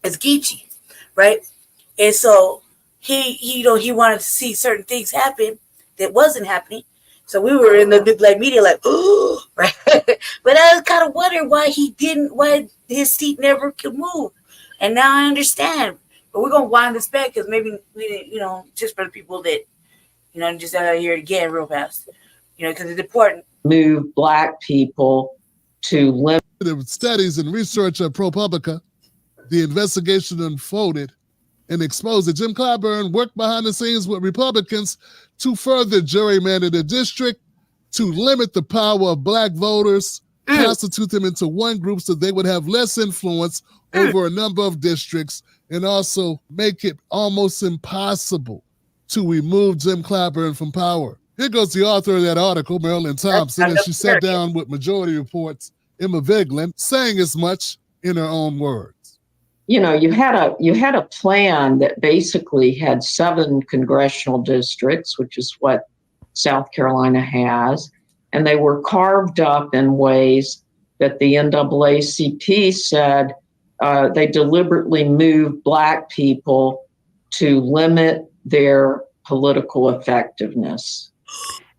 is Geechee, right? And so he wanted to see certain things happen that wasn't happening. So we were in the New Black Media like, oh, right. But I was kind of wondering why his seat never could move. And now I understand. But we're going to wind this back because maybe, just for the people that, just out here again real fast, because it's important. Move black people to limit. The studies and research of ProPublica, the investigation unfolded and exposed that Jim Clyburn worked behind the scenes with Republicans to further gerrymander the district, to limit the power of black voters, constitute them into one group so they would have less influence over a number of districts, and also make it almost impossible to remove Jim Clyburn from power. Here goes the author of that article, Marilyn Thompson, and she sat down with Majority Report's Emma Vigeland, saying as much in her own words. You had a plan that basically had 7 congressional districts, which is what South Carolina has, and they were carved up in ways that the NAACP said they deliberately moved black people to limit their political effectiveness.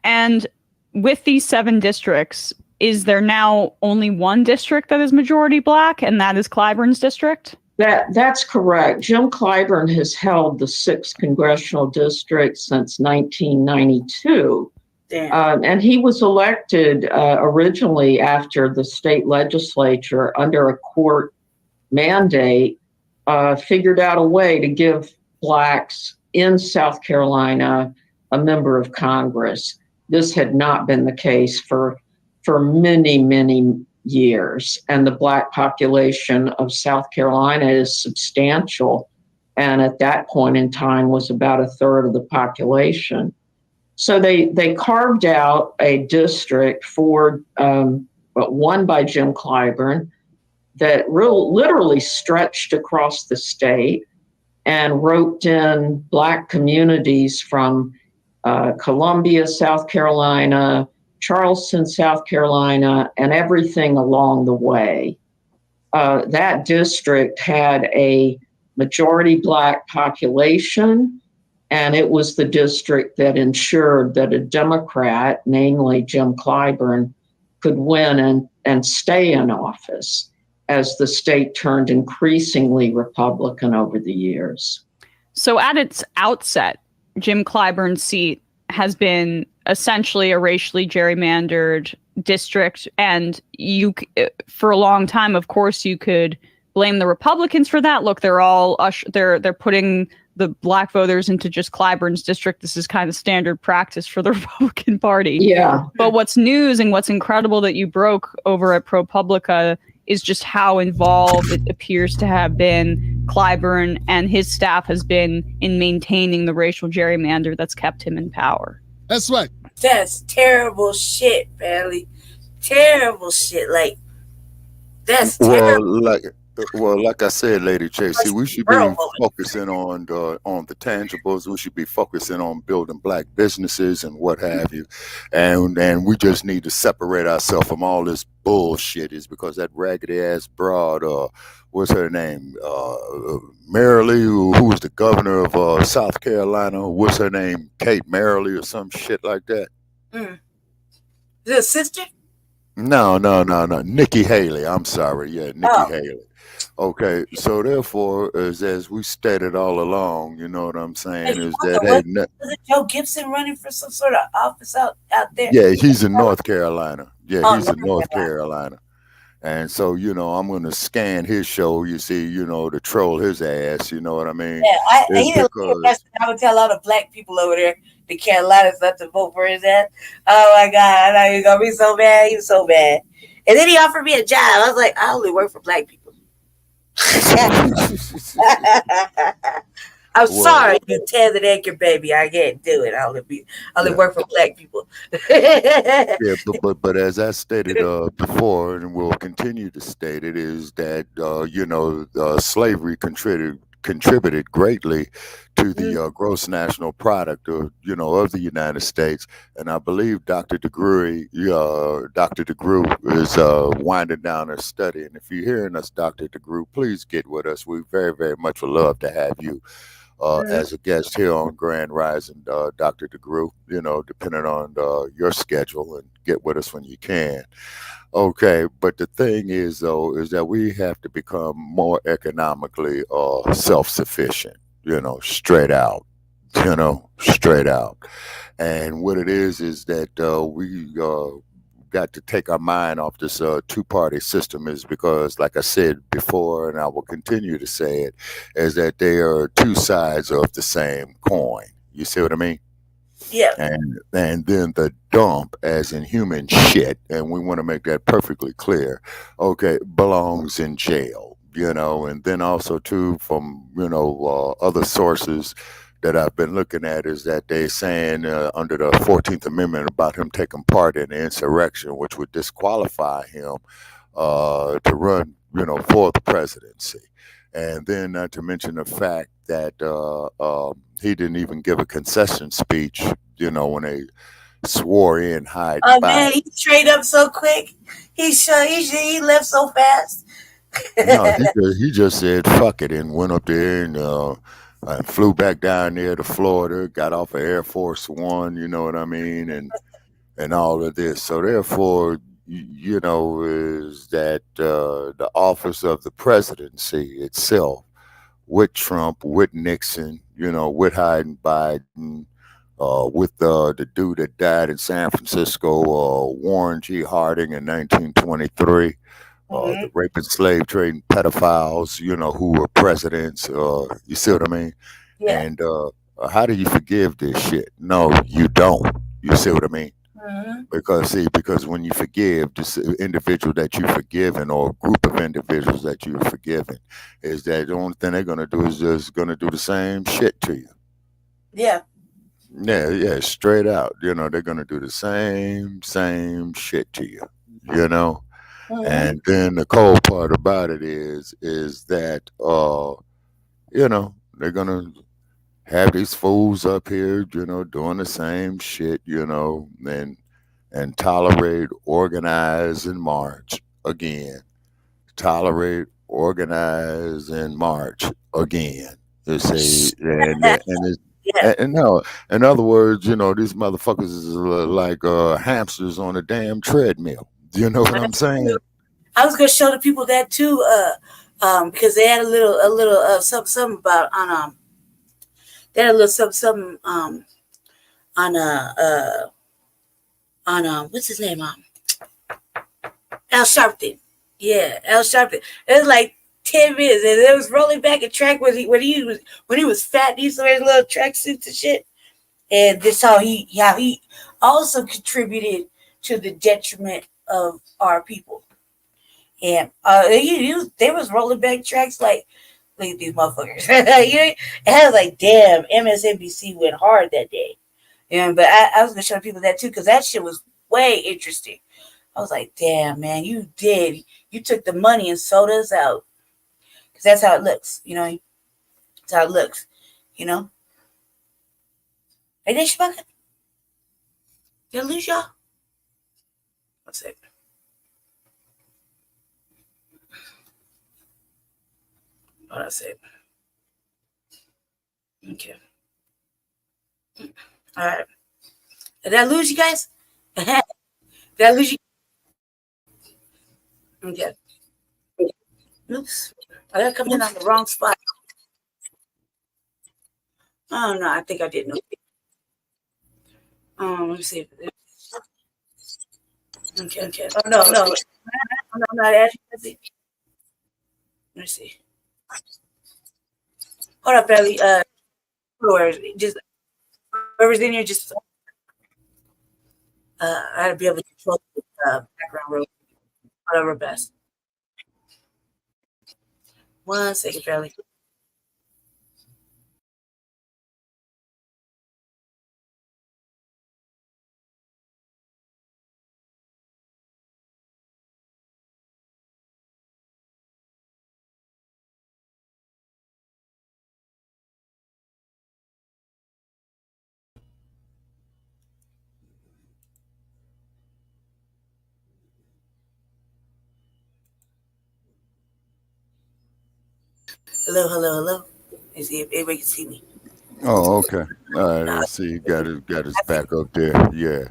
And with these 7 districts, is there now only one district that is majority black, and that is Clyburn's district? That's correct. Jim Clyburn has held the 6th congressional district since 1992. And he was elected originally after the state legislature, under a court mandate, figured out a way to give blacks in South Carolina a member of Congress. This had not been the case for many, many years, and the black population of South Carolina is substantial, and at that point in time was about 1/3 of the population. So they carved out a district won by Jim Clyburn that literally stretched across the state and roped in black communities from Columbia, South Carolina, Charleston, South Carolina, and everything along the way. That district had a majority black population, and it was the district that ensured that a Democrat, namely Jim Clyburn, could win and stay in office as the state turned increasingly Republican over the years. So at its outset, Jim Clyburn's seat has been essentially a racially gerrymandered district, and for a long time, of course, you could blame the Republicans for that. Look, they're putting the black voters into just Clyburn's district. This is kind of standard practice for the Republican Party. Yeah. But what's news and what's incredible that you broke over at ProPublica is just how involved it appears to have been Clyburn and his staff has been in maintaining the racial gerrymander that's kept him in power. That's right. That's terrible shit, Bailey. Terrible shit. Like, that's terrible. Well, Well, like I said, Lady Tracy, we should be Girl woman. focusing on the tangibles. We should be focusing on building black businesses and what have you, and we just need to separate ourselves from all this bullshit. Is because that raggedy ass broad, what's her name, Marilee, who was the governor of South Carolina. What's her name, Kate Marilee or some shit like that. Mm. Is it a sister? No, Nikki Haley. I'm sorry. Yeah, Nikki Haley. Okay, so therefore, as we stated all along, you know what I'm saying, is that was it Joe Gibson running for some sort of office out there? yeah, he's in North Carolina. Yeah, Oh, he's in North Carolina. And so, you know, I'm going to scan his show, you see, you know, to troll his ass, you know what I mean? Yeah, Because I would tell all the black people over there, the Carolinas, not to vote for his ass. Oh my God, I know he's going to be so bad. He was so bad. And then he offered me a job. I was like, I only work for black people. I'm sorry, you tethered anchor baby. I can't do it. I only work for black people. yeah, but as I stated before, and will continue to state it, is that you know, slavery contributed greatly to the gross national product of, you know, of the United States. And I believe Dr. DeGrew is winding down her study. And if you're hearing us, Dr. DeGrew, please get with us. We very, very much would love to have you as a guest here on Grand Rising, Dr. DeGrew, you know, depending on your schedule, and get with us when you can. Okay, but the thing is, though, is that we have to become more economically self-sufficient, you know, straight out, And what it is that we got to take our mind off this two-party system, is because, like I said before, and I will continue to say it, is that they are two sides of the same coin. You see what I mean? Yeah. And then the dump, as in human shit, and we want to make that perfectly clear, okay, belongs in jail, you know. And then also too, from, you know, other sources that I've been looking at, is that they're saying under the 14th Amendment about him taking part in the insurrection, which would disqualify him to run, you know, for the presidency. And then not to mention the fact that he didn't even give a concession speech, you know, when they swore in Hyde. Oh man, he straight up so quick. He left so fast. No, he just said fuck it and went up there and flew back down there to Florida, got off of Air Force One, you know what I mean, and all of this. So therefore, you know, is that the office of the presidency itself, with Trump, with Nixon, you know, with Biden, with the dude that died in San Francisco, Warren G. Harding in 1923. The rape and slave trading pedophiles, you know, who were presidents. You see what I mean? Yeah. And how do you forgive this shit? No, you don't. You see what I mean? Because when you forgive this individual that you've forgiven, or a group of individuals that you've forgiven, is that the only thing they're gonna do is just gonna do the same shit to you. Yeah. Yeah, straight out. You know, they're gonna do the same shit to you. You know. And then the cold part about it is that you know, they're gonna have these fools up here, you know, doing the same shit, you know, and tolerate, organize, and march again. Tolerate, organize, and march again. You see, and no, in other words, you know, these motherfuckers is like hamsters on a damn treadmill. Do you know what I'm saying? I was gonna show the people that too, because they had a little something about on they had a little something on what's his name, Al Sharpton. Yeah, Al Sharpton. It was like 10 minutes, and it was rolling back a track when he was fat. He used to wear his little tracksuits and shit. And this how he also contributed to the detriment of our people. And they was rolling back tracks like, look at these motherfuckers. It was like, damn, MSNBC went hard that day. Yeah, but I was gonna show people that too, because that shit was way interesting. I was like, damn, man, you took the money and sold us out. because that's how it looks. That's how it looks. Hey, there, Shabaka. Did I lose y'all? Let's see. Hold on a second. Okay. All right. Did I lose you guys? Did I lose you? Okay. Oops. I got come in on the wrong spot. Oh no, I think I didn't. Let me see. Okay. Oh no. I'm not asking. Let me see. Hold up, Ellie. Whoever's in here, just I gotta be able to control the background real whatever best. 1 second, Ellie. Hello. Let's see if everybody can see me. Oh, okay. All right, let's see. Got his back up there. Yeah.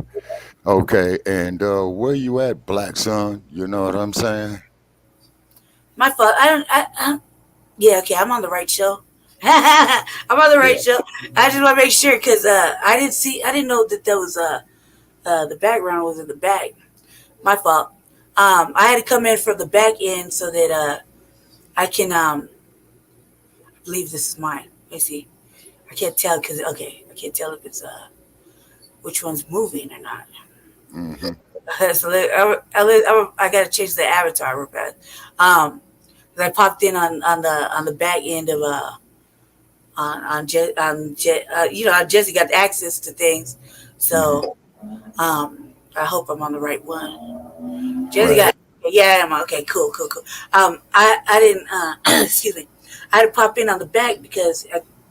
Okay. And where you at, Black Son? You know what I'm saying? My fault. Yeah, okay. I'm on the right show. I'm on the right Yeah. show. I just want to make sure because I didn't know that there was the background was in the back. My fault. I had to come in from the back end so that I can I believe this is mine. Let me see. I can't tell because I can't tell if it's which one's moving or not. Mm-hmm. So I gotta change the avatar real fast. 'Cause I popped in on the back end of on how Jesse got access to things. So I hope I'm on the right one. Jesse Right. got yeah, I'm okay, cool. I didn't excuse me. I had to pop in on the back because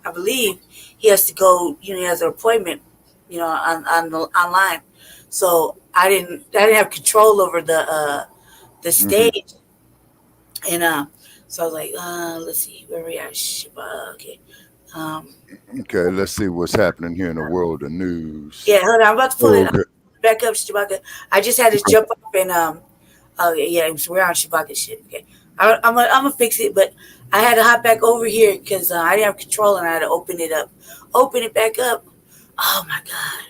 I believe he has to go, he has an appointment, online. So I didn't have control over the Mm-hmm. stage. And so I was like, let's see where we at. Okay. Um, Okay. Let's see what's happening here in the world of news. yeah, hold on. I'm about to pull it Okay. back up, Shabaka. I just had to jump up and oh yeah, we're on Shabaka shit. Okay, I'm gonna fix it, but I had to hop back over here because I didn't have control and I had to open it back up. Oh my god.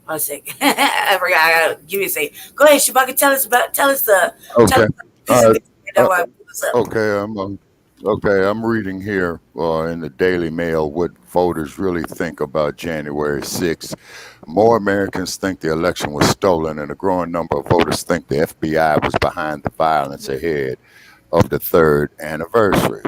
1 second. I forgot. I gotta give me a second. Go ahead, Shabaka. Tell us Okay. pieces Uh, of that while I pull this up. okay. I'm reading here in the Daily Mail what voters really think about January 6th. More Americans think the election was stolen, and a growing number of voters think the FBI was behind the violence ahead of the third anniversary.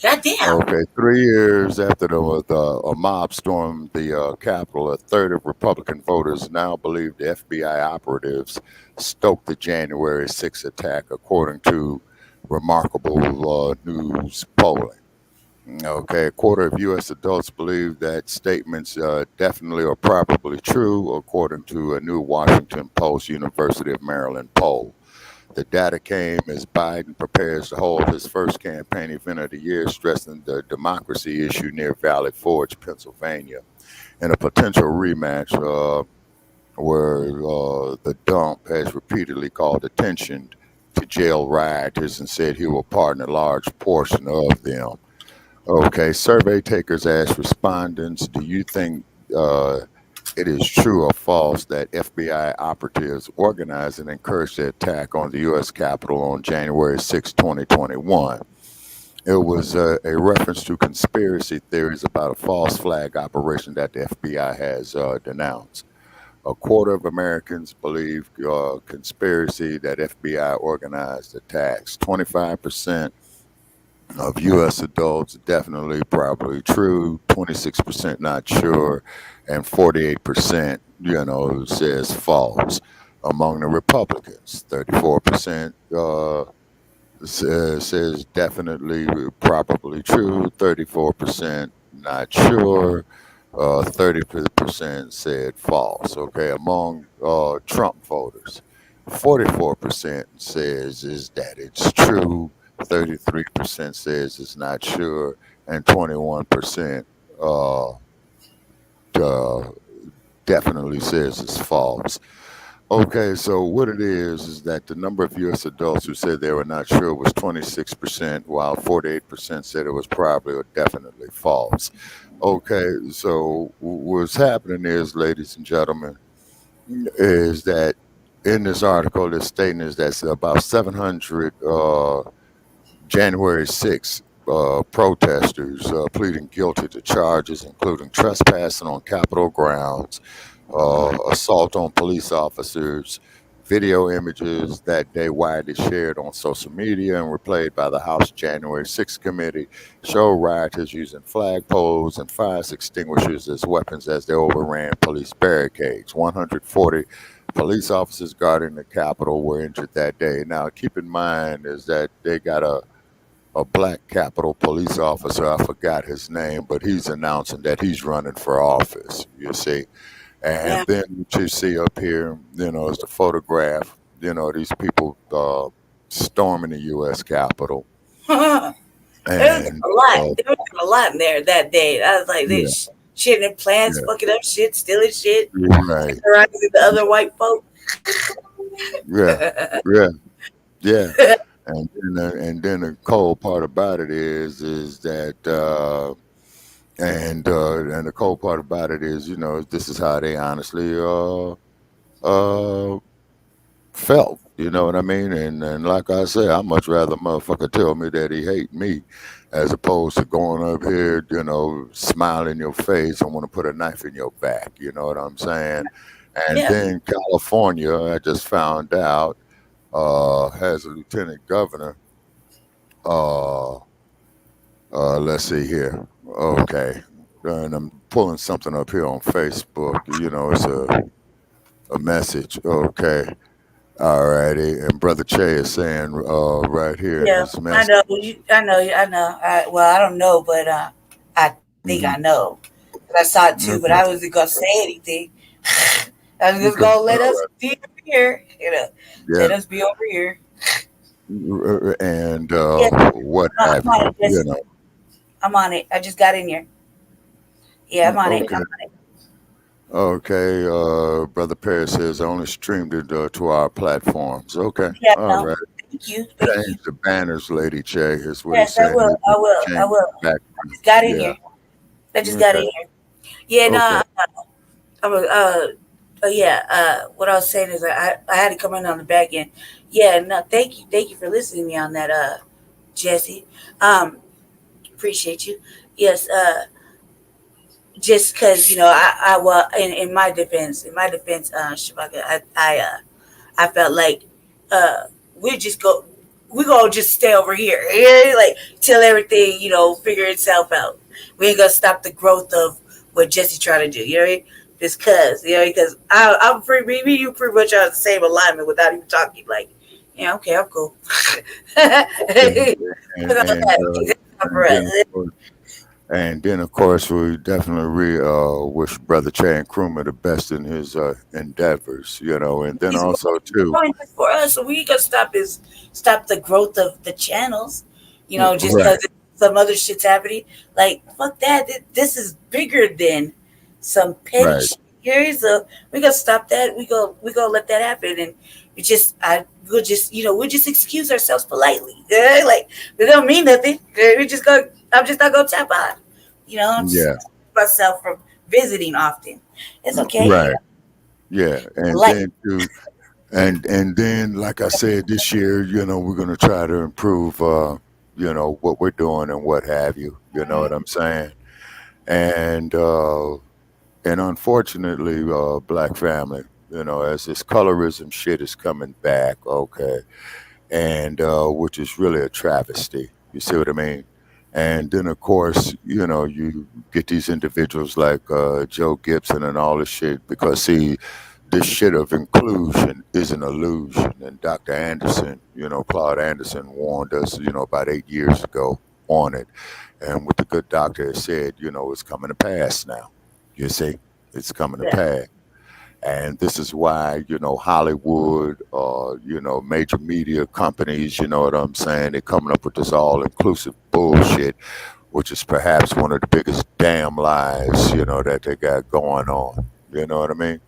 God damn. Okay, 3 years after a mob stormed the Capitol, a third of Republican voters now believe the FBI operatives stoked the January 6th attack, according to remarkable news polling. Okay, a quarter of U.S. adults believe that statements definitely or probably true, according to a new Washington Post University of Maryland poll. The data came as Biden prepares to hold his first campaign event of the year, stressing the democracy issue near Valley Forge, Pennsylvania, in a potential rematch where the dump has repeatedly called attention to jail rioters and said he will pardon a large portion of them. Okay, survey takers asked respondents, do you think it is true or false that FBI operatives organized and encouraged the attack on the U.S. Capitol on January 6, 2021? It was a reference to conspiracy theories about a false flag operation that the FBI has denounced. A quarter of Americans believe conspiracy that FBI organized attacks. 25% of U.S. adults definitely probably true, 26% not sure, and 48%, says false. Among the Republicans, 34% says definitely, probably true. 34% not sure. 30% said false. Okay, among Trump voters, 44% says is that it's true. 33% says it's not sure, and 21% uh, uh, definitely says it's false. Okay, so what it is that the number of U.S. adults who said they were not sure was 26%, while 48% said it was probably or definitely false. Okay, so what's happening is, ladies and gentlemen, is that in this article, this statement is that about 700 January 6th protesters pleading guilty to charges including trespassing on Capitol grounds, assault on police officers. Video images that day widely shared on social media and were played by the House January 6th committee show rioters using flagpoles and fire extinguishers as weapons as they overran police barricades. 140 police officers guarding the Capitol were injured that day. Now, keep in mind is that they got a black Capitol police officer. I forgot his name, but he's announcing that he's running for office. You see. And then what you see up here, is the photograph, these people storming the U.S. Capitol. There was And a lot. There was a lot in there that day. I was like, yeah, this shit in plants, yeah, fucking up shit, stealing shit, right, terrorizing the other white folk. yeah, yeah, yeah. And then the cold part about it is that and the cold part about it is, this is how they honestly uh felt. You know what I mean? And like I say, I much rather motherfucker tell me that he hate me as opposed to going up here, smile in your face and want to put a knife in your back. You know what I'm saying? And Yeah. then California, I just found out, has a lieutenant governor. Uh, let's see here. Okay. And I'm pulling something up here on Facebook. It's a message. Okay. All righty. And Brother Che is saying right here in Yeah, this I message. know. I know. Well, I don't know, but I think I Hmm. know. 'Cause I saw it too, but Okay. I wasn't gonna say anything. I was just Okay. gonna let All us right. be over here. Yeah. Let us be over here. And Yeah, what I'm have on you? it, Jesse. I'm on it. I just got in here. Yeah, I'm on it. Okay. Okay. Brother Perry says I only streamed it to our platforms. Okay. Yeah, All no. right. Thank you. Thank you. Change the banners, Lady Che, is what he's Yes, I saying. will. I will. I Change will. the I background. just got in Yeah. here. I just got in Okay. here. Yeah, Okay. no. I'm a, yeah. What I was saying is I had to come in on the back end. Yeah, no. Thank you for listening to me on that, Jesse. Um, Appreciate you. Yes. Just because I well, in my defense, Shabaka, I felt like we just go we gonna just stay over here, yeah, like till everything figure itself out. We ain't gonna stop the growth of what Jesse trying to do. You know what I mean? Just because I'm pretty maybe you pretty much are the same alignment without even talking. Like, yeah, okay, I'm cool. Yeah. And Without and that, uh, for and then of us. course, we definitely wish Brother Chan Krumah the best in his endeavors. And then He's also too, growing for us, so we gotta stop the growth of the channels. Just right, because some other shit's happening. Like fuck that. This is bigger than some petty right, shit here. So we gotta stop that. We gonna let that happen, and we'll just excuse ourselves politely. Yeah, like we don't mean nothing. Yeah, we just go. I'm just not gonna tap on. I'm just yeah, myself from visiting often. It's okay. right, yeah, and Like. then too. And then, like I said, this year, we're gonna try to improve, what we're doing and what have you. You know what I'm saying? And unfortunately, black family, as this colorism shit is coming back, okay, and which is really a travesty. You see what I mean? And then, of course, you get these individuals like Joe Gibson and all this shit because see this shit of inclusion is an illusion. And Dr. Anderson, Claude Anderson warned us, about 8 years ago on it. And what the good doctor has said, it's coming to pass now. You see, it's coming to pass. And this is why, Hollywood, major media companies, you know what I'm saying, they're coming up with this all-inclusive bullshit, which is perhaps one of the biggest damn lies, that they got going on. You know what I mean?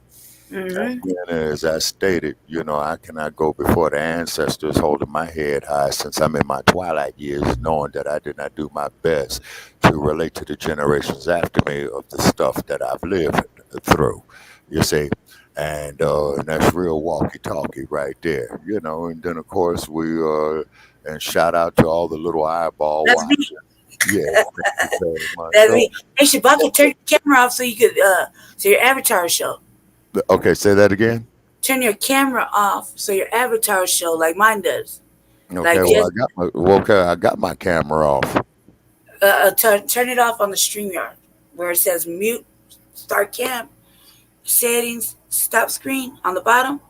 And as I stated, I cannot go before the ancestors holding my head high since I'm in my twilight years, knowing that I did not do my best to relate to the generations after me of the stuff that I've lived through. You see? And that's real walkie-talkie right there, and then of course and shout out to all the little eyeball That's watchers. me. Yeah. That's me. Hey, Shabaka, turn your camera off so you could so your avatar show. Okay, say that again. Turn your camera off so your avatar show like mine does. Okay, Like I got my camera off. turn it off on the StreamYard where it says mute, start cam, settings, stop screen on the bottom.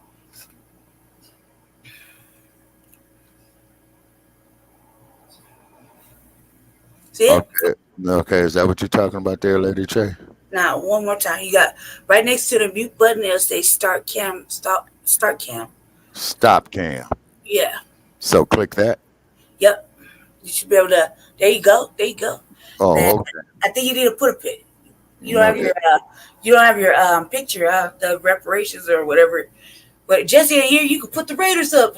See it? Okay, is that what you're talking about there, Lady Che? Now, one more time. You got right next to the mute button, it'll say start cam, start cam. Stop cam. Yeah. So click that. Yep. You should be able to. There you go. There you go. Oh, and okay. I think you need to put a pic. You don't have your picture, the reparations or whatever. But Jesse in here, you can put the Raiders up.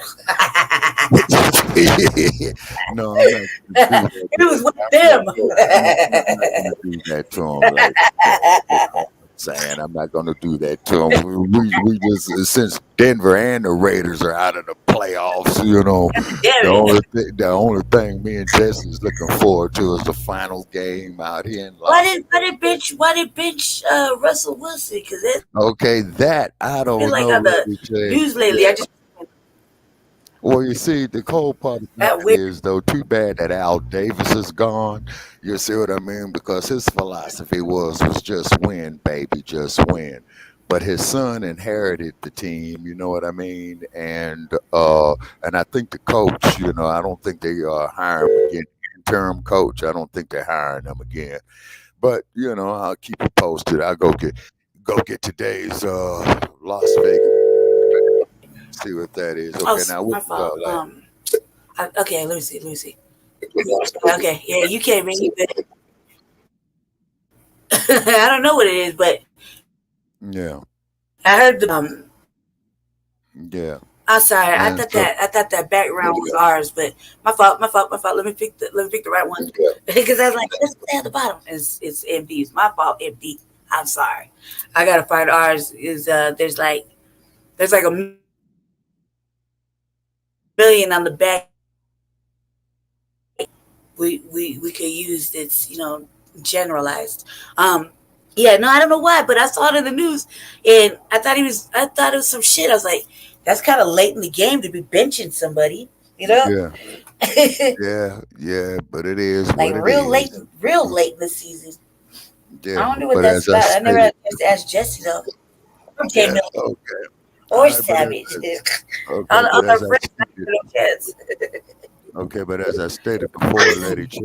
No, I'm not. It was with them. I'm not gonna do that to him. Saying I'm not going to do that to him. We just, since Denver and the Raiders are out of the playoffs, the only thing me and Jesse is looking forward to is the final game out here in Why did bench Russell Wilson? Okay, that I don't know. Like on the news lately, Well, you see, the cold part of that is, though, too bad that Al Davis is gone. You see what I mean? Because his philosophy was just win, baby, just win. But his son inherited the team, you know what I mean? And I think the coach, I don't think they hire him again. Interim coach, I don't think they're hiring him again. But, I'll keep you posted. I'll go get today's Las Vegas. See what that is. Okay, now my fault. Okay, let me see. Okay, yeah, you can't make it. I don't know what it is, but yeah, I heard the yeah. I'm sorry. I thought that background was ours, but my fault. Let me pick the right one because I was like, let's play at the bottom. It's MD. It's my fault, MD. I'm sorry. I gotta find ours. Is there's like a million on the back. We could use it's generalized. Yeah, no, I don't know why, but I saw it in the news and I thought it was some shit. I was like, that's kind of late in the game to be benching somebody, Yeah. Yeah, but it is like what real it is. late in the season. Yeah, I wonder what that's about. I never had a chance to ask Jesse though. Okay, or Savage. Okay, but as I stated before, Lady Ch,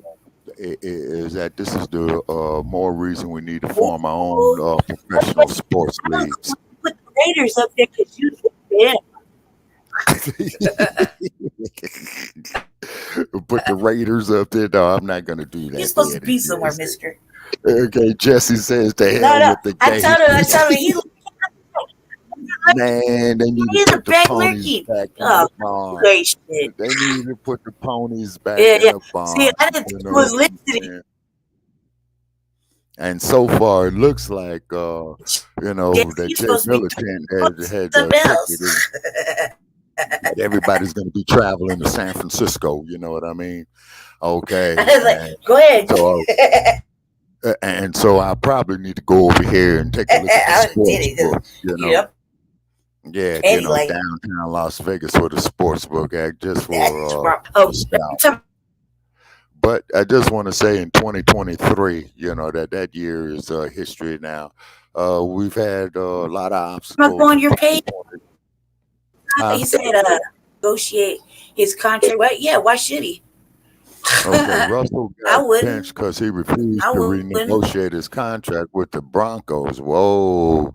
is that this is the more reason we need to form our own professional sports leagues. Put the Raiders up there because you Put the Raiders up there. No, I'm not going to do that. You're supposed to be somewhere, mister. Okay, Jesse says the hell with the game. I told her he Man, they need to put the ponies back in the barn. They need to put the ponies back in the barn. See, I didn't was listening. And so far, it looks like, that Jay Militant had ticketed. Everybody's going to be traveling to San Francisco. You know what I mean? Okay. I was like, go ahead. And so I probably need to go over here and take a look at the sports book, Yep. Yeah, downtown Las Vegas with a sports book act just for But I just want to say in 2023, that year is history now. We've had a lot of I'm obstacles on in your page. 2020. Huh? He said, negotiate his contract. Right? Yeah. Why should he? Okay, Russell I got wouldn't. benched because he refused I to wouldn't. renegotiate his contract with the Broncos. Whoa.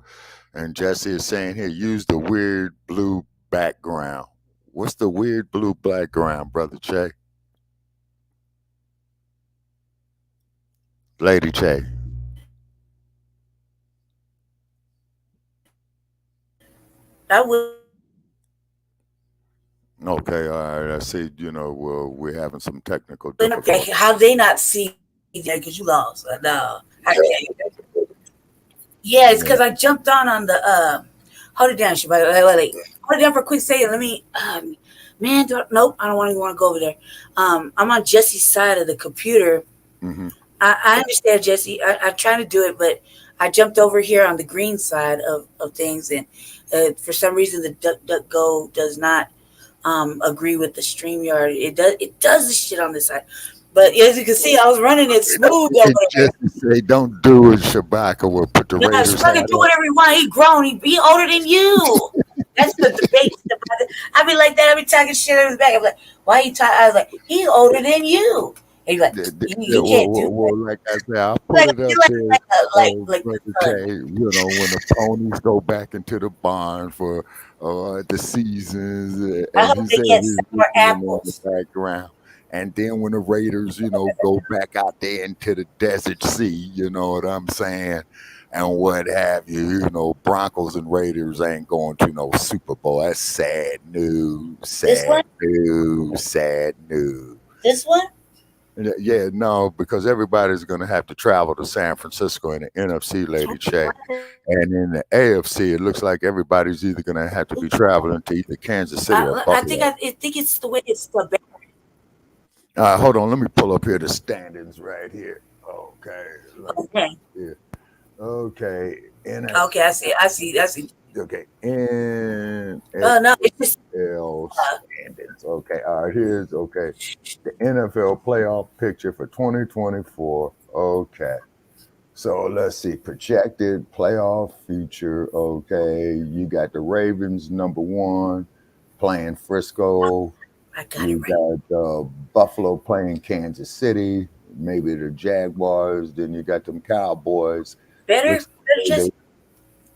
And Jesse is saying here, use the weird blue background. What's the weird blue background, Brother Che? Lady Che. I would. Okay, all right. I see, well, we're having some technical Okay. difficulties. How they not see that because you lost? No. I can't. Yeah, it's Yeah. because I jumped on the. Hold it down, Shabaka. Wait. Hold it down for a quick second. Let me. Man, nope. I don't want to go over there. I'm on Jesse's side of the computer. Mm-hmm. I understand, Jesse. I try to do it, but I jumped over here on the green side of things, and for some reason the DuckDuckGo does not agree with the StreamYard. It does this shit on this side. But as you can see, I was running it smooth over It there. just say, don't do it, Shabaka. We'll put the No, Raiders hat Shabaka do on. whatever he want. He grown. He older than you. That's the debate. I be like that. I be talking shit in his back. I'm like, why you talking? I was like, he's older than you. And he's like, you can't do that. Like I said, I'll Like, put it up like, there, like Brother the Jay, sun. when the ponies go back into the barn for the seasons, I and hope he they said get he's sour listening in the apples. background. And then when the Raiders, go back out there into the desert sea, you know what I'm saying? And what have you, Broncos and Raiders ain't going to no Super Bowl. That's sad news, This one? sad news, sad news. This one? Yeah, no, because everybody's going to have to travel to San Francisco in the NFC, Lady Che. And in the AFC, it looks like everybody's either going to have to be traveling to either Kansas City or I think Buffalo. I think it's the way it's the. Hold on, let me pull up here the standings right here. Okay. Okay. Yeah. Okay. Okay, I see. Okay. NFL No, it's just standings. Okay. All right. Here's the NFL playoff picture for 2024. Okay. So let's see. Projected playoff future. Okay. You got the Ravens #1 playing Frisco. I got it You right. got Buffalo playing Kansas City. Maybe the Jaguars. Then you got them Cowboys. Better Looks like just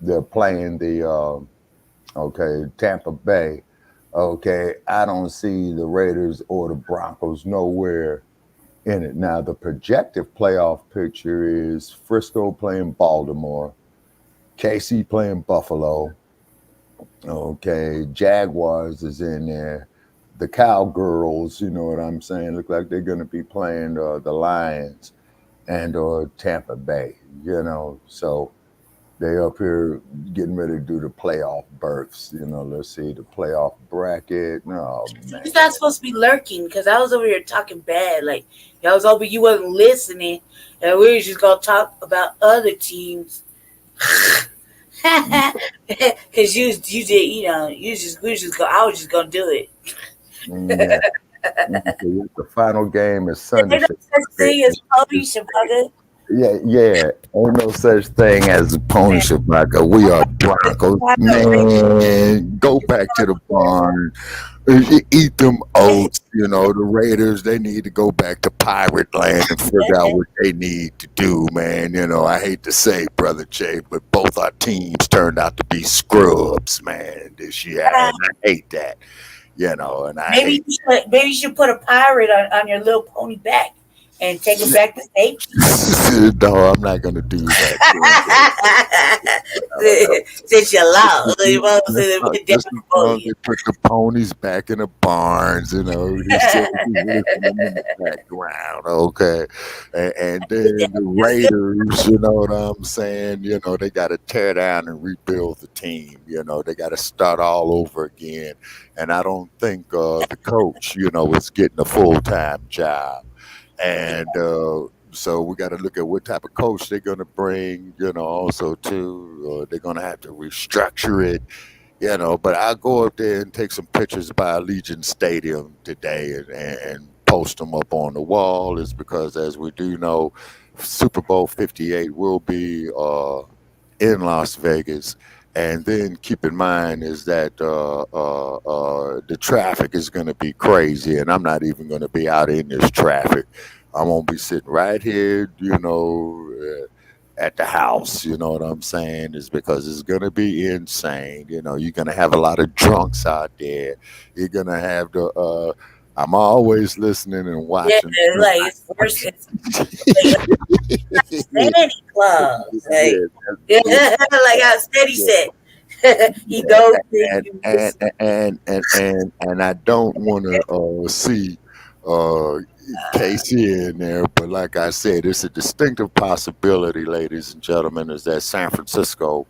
they're playing the Tampa Bay. Okay, I don't see the Raiders or the Broncos nowhere in it. Now the projected playoff picture is Frisco playing Baltimore, KC playing Buffalo. Okay, Jaguars is in there. The Cowgirls, you know what I'm saying, look like they're going to be playing the Lions and Tampa Bay. So they up here getting ready to do the playoff berths. Let's see the playoff bracket. Oh man, he's not supposed to be lurking because I was over here talking bad. Like y'all was hoping you wasn't listening, and we were just gonna talk about other teams. Because you did, we was just go. I was just gonna do it. yeah. The final game is Sunday. There's no such thing as Kobe Shabaka. Yeah. Ain't no such thing as a pony Shabaka. We are Broncos. Man, go back to the barn. Eat them oats. The Raiders, they need to go back to pirate land and figure out what they need to do, man. I hate to say, Brother Jay, but both our teams turned out to be scrubs, man, this year. And I hate that. And I Maybe you should put a pirate on your little pony back and take it back to safety. No, I'm not gonna do that. Since you're loud, They put the ponies back in the barns. He's listening in the background. Okay, and then the Raiders. You know what I'm saying? They got to tear down and rebuild the team. They got to start all over again. And I don't think the coach, is getting a full-time job. And so we got to look at what type of coach they're going to bring, also too. They're going to have to restructure it, but I'll go up there and take some pictures by Allegiant Stadium today and post them up on the wall is because, as we do know, Super Bowl 58 will be in Las Vegas. And then keep in mind is that the traffic is going to be crazy, and I'm not even going to be out in this traffic. I'm going to be sitting right here, at the house. You know what I'm saying? Is because it's going to be insane. You're going to have a lot of drunks out there. You're going to have the. I'm always listening and watching. Yeah, like it's worse. It's like Sandy Claus. Like, like how Steady said. He goes and I don't want to see Casey in there, but like I said, it's a distinctive possibility, ladies and gentlemen, is that San Francisco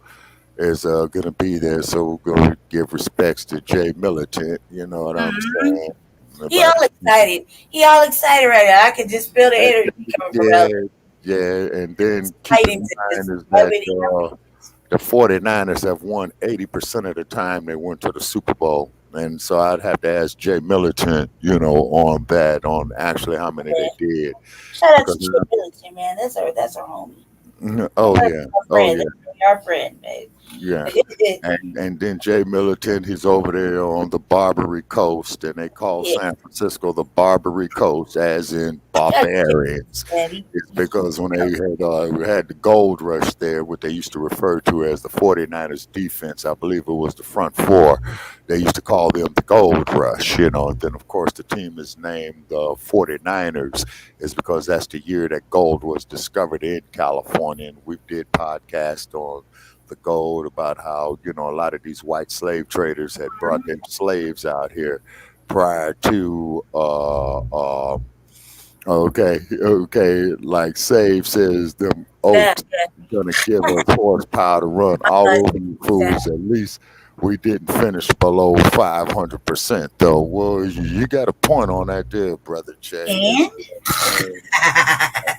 is going to be there. So we're going to give respects to Jay Militant. You know what I'm saying? He all excited. He all excited right now. I can just feel the energy coming from him. Yeah, and then keep in mind is that the 49ers have won 80% of the time they went to the Super Bowl. And so I'd have to ask Jay Militant, on that, on actually how many they did. Shout out to Jay Militant, man. That's our homie. Oh, yeah. Oh, yeah. Our friend, babe. Yeah. And then Jay Militant, he's over there on the Barbary Coast, and they call San Francisco the Barbary Coast, as in barbarians. It's because when they had the gold rush there, what they used to refer to as the 49ers defense, I believe it was the front four, they used to call them the gold rush, and then of course the team is named the 49ers is because that's the year that gold was discovered in California, and we did podcast on the gold about how a lot of these white slave traders had brought their slaves out here prior to like Save says them oaks gonna give us horsepower to run all over you fools. At least we didn't finish below 500% though. Well, you got a point on that there, brother Jay.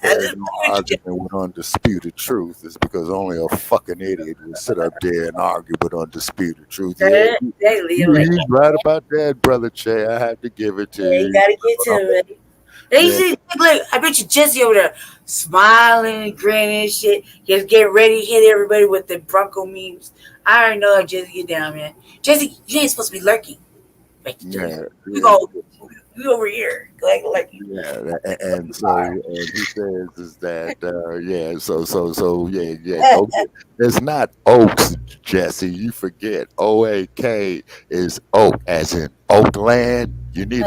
There's no argument with undisputed truth. It's because only a fucking idiot would sit up there and argue with undisputed truth. Yeah, he's right about that, brother Jay. I have to give it to you. You gotta get to it. Look, I bet you Jesse over there smiling and grinning and shit. Just get ready to hit everybody with the Bronco memes. I already know how Jesse get down, man. Jesse, you ain't supposed to be lurking. You over here. Like and so and he says is that okay. It's not Oaks, Jesse. You forget OAK is Oak, as in Oakland. You need to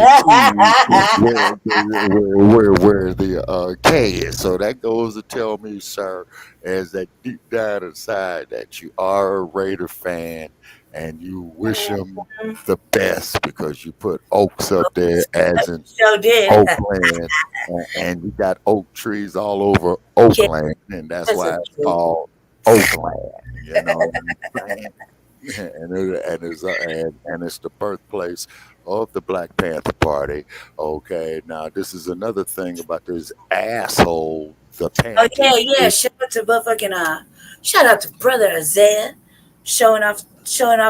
where the K is. So that goes to tell me, sir, as that deep down inside that you are a Raider fan and you wish them the best because you put oaks up there as in Oakland, and you got oak trees all over Oakland, and that's why it's called Oakland. You know what I'm saying? And it's the birthplace of the Black Panther Party. Okay, now this is another thing about this asshole, the Panther. Oh yeah. Shout out to brother Isaiah, showing off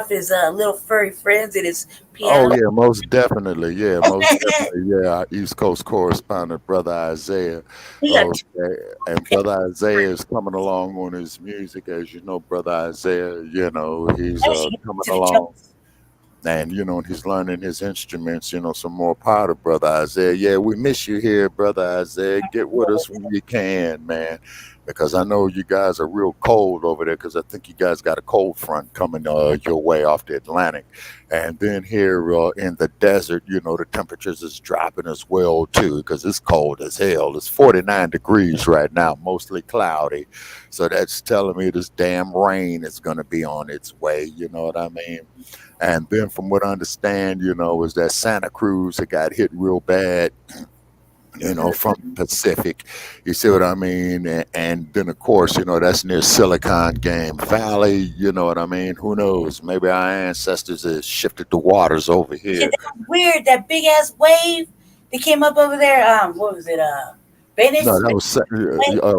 his little furry friends and his piano. Oh yeah, most definitely. Yeah, Our East Coast correspondent, brother Isaiah. Okay. And brother Isaiah is coming along on his music, as you know, brother Isaiah. He's coming along. And, he's learning his instruments, some more powder, brother Isaiah. Yeah, we miss you here, brother Isaiah. Get with us when you can, man. Because I know you guys are real cold over there because I think you guys got a cold front coming your way off the Atlantic. And then here in the desert, the temperatures is dropping as well, too, because it's cold as hell. It's 49 degrees right now, mostly cloudy. So that's telling me this damn rain is going to be on its way. You know what I mean? And then from what I understand, is that Santa Cruz, it got hit real bad, from the Pacific. You see what I mean? And then, of course, that's near Silicon Game Valley. You know what I mean? Who knows? Maybe our ancestors have shifted the waters over here. Yeah, that was weird. That big-ass wave that came up over there. What was it? Venice? No, that was,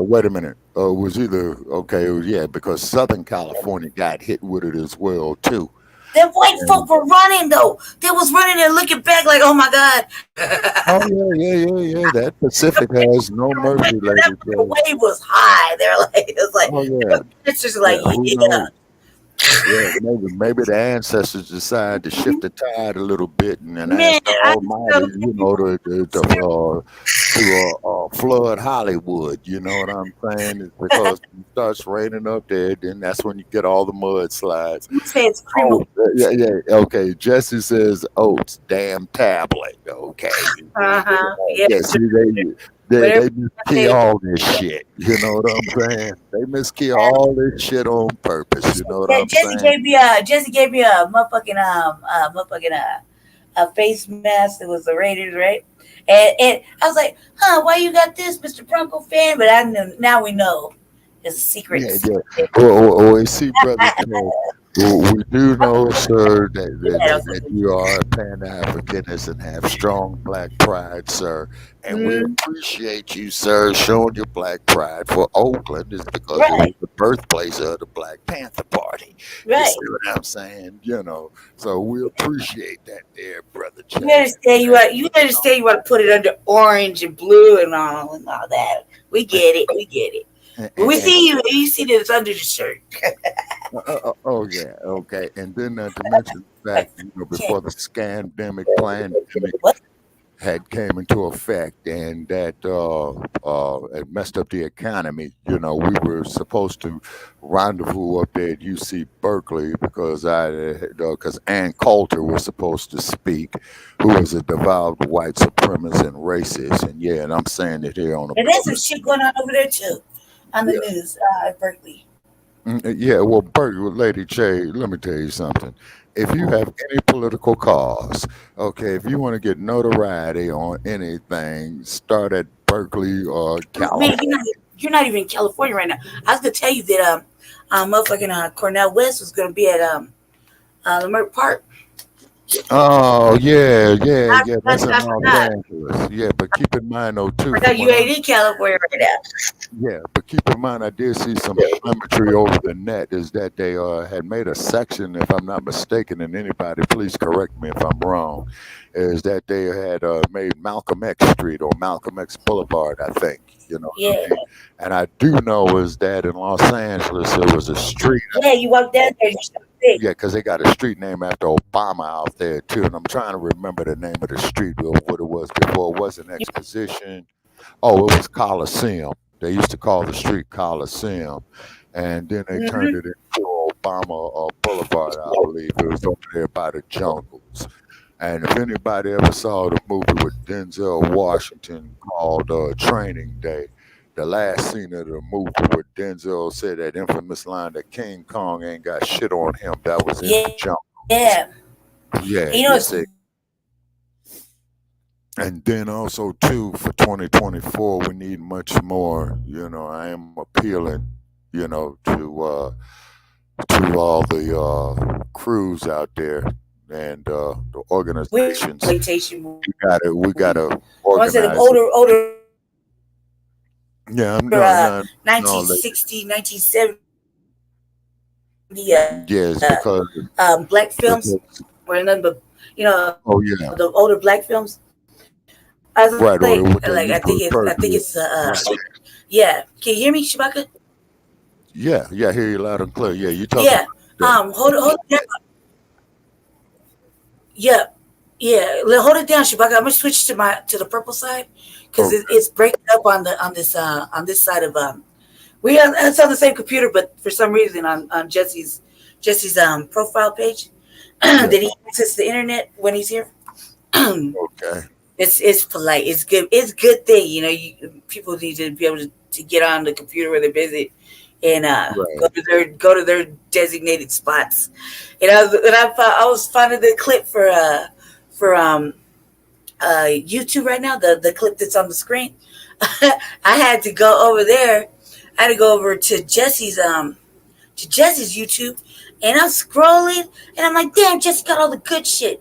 wait a minute. It was either, because Southern California got hit with it as well, too. Them white folk were running though. They was running and looking back like, oh my God. Oh yeah. That Pacific has no mercy, lady. The wave was high. They're like, it's like, Oh yeah. it's just like, Who knows? Yeah, maybe the ancestors decide to shift the tide a little bit and then Man, ask the Almighty, to flood Hollywood. You know what I'm saying? It's because it starts raining up there, then that's when you get all the mudslides. You say it's criminal. Oh, yeah. Okay, Jesse says oats, damn tablet. Okay. Yeah. Yeah, see, they miskey all this shit. You know what I'm saying? They miskey all this shit on purpose. You know what I'm Jesse saying? gave me a motherfucking a face mask that was the Raiders, right? And I was like, why you got this, Mr. Bronco fan? But I knew, now we know it's a secret. Yeah. Well, see, brother, we do know, sir, that you are a Pan-Africanist and have strong black pride, sir. And we appreciate you, sir, showing your black pride for Oakland is because it was the birthplace of the Black Panther Party. Right. You see what I'm saying? So we appreciate that there, brother. You understand you want to put it under orange and blue and all that. We get it. We see you. You see that it's under the shirt. Oh yeah, okay. And then to mention the fact, before the scandemic pandemic had came into effect, and that it messed up the economy. We were supposed to rendezvous up there at UC Berkeley because Ann Coulter was supposed to speak, who was a devout white supremacist and racist. And I'm saying it here on. And there's some shit going on over there too, on the news at Berkeley. Yeah, well, Berkeley, Lady J, let me tell you something. If you have any political cause, okay, if you want to get notoriety on anything, start at Berkeley or California. Man, you're not even in California right now. I was gonna tell you that motherfucking Cornell West was gonna be at Leimert Park. Oh yeah. That's in Los Angeles. Yeah, but keep in mind though too. You ain't in California right now. Yeah, but keep in mind I did see some telemetry over the net is that they had made a section, if I'm not mistaken, and anybody please correct me if I'm wrong, is that they had made Malcolm X Street or Malcolm X Boulevard, I think. Yeah. What I mean? And I do know is that in Los Angeles there was a street. Yeah, you walk down there. Yeah, because they got a street named after Obama out there too, and I'm trying to remember the name of the street or what it was before. It wasn't Exposition. Oh, it was Coliseum. They used to call the street Coliseum, and then they turned it into Obama Boulevard, I believe. It was over there by the jungles. And if anybody ever saw the movie with Denzel Washington called Training Day, the last scene of the movie where Denzel said that infamous line that King Kong ain't got shit on him, that was in the jungle. Yeah. Yeah. You see. And then also too for 2024 we need much more. I am appealing, to all the crews out there and the organizations. We gotta organize. Older. Yeah, 1960, 1970. Yes, because black films were nothing but Oh yeah. the older black films. I was Right, I think it's yeah. Can you hear me, Shabaka? Yeah, I hear you loud and clear. Yeah, you talking. Yeah. Hold it down. Yeah. Hold it down, Shabaka. I'm gonna switch to the purple side because it's breaking up on this side of it's on the same computer, but for some reason on Jesse's profile page that he accesses the internet when he's here. Okay. It's polite. It's good. It's a good thing. People need to be able to get on the computer where they're busy and go to their designated spots. And I was finding the clip for YouTube right now. The clip that's on the screen. I had to go over there. I had to go over to Jesse's YouTube, and I'm scrolling, and I'm like, damn, Jesse got all the good shit.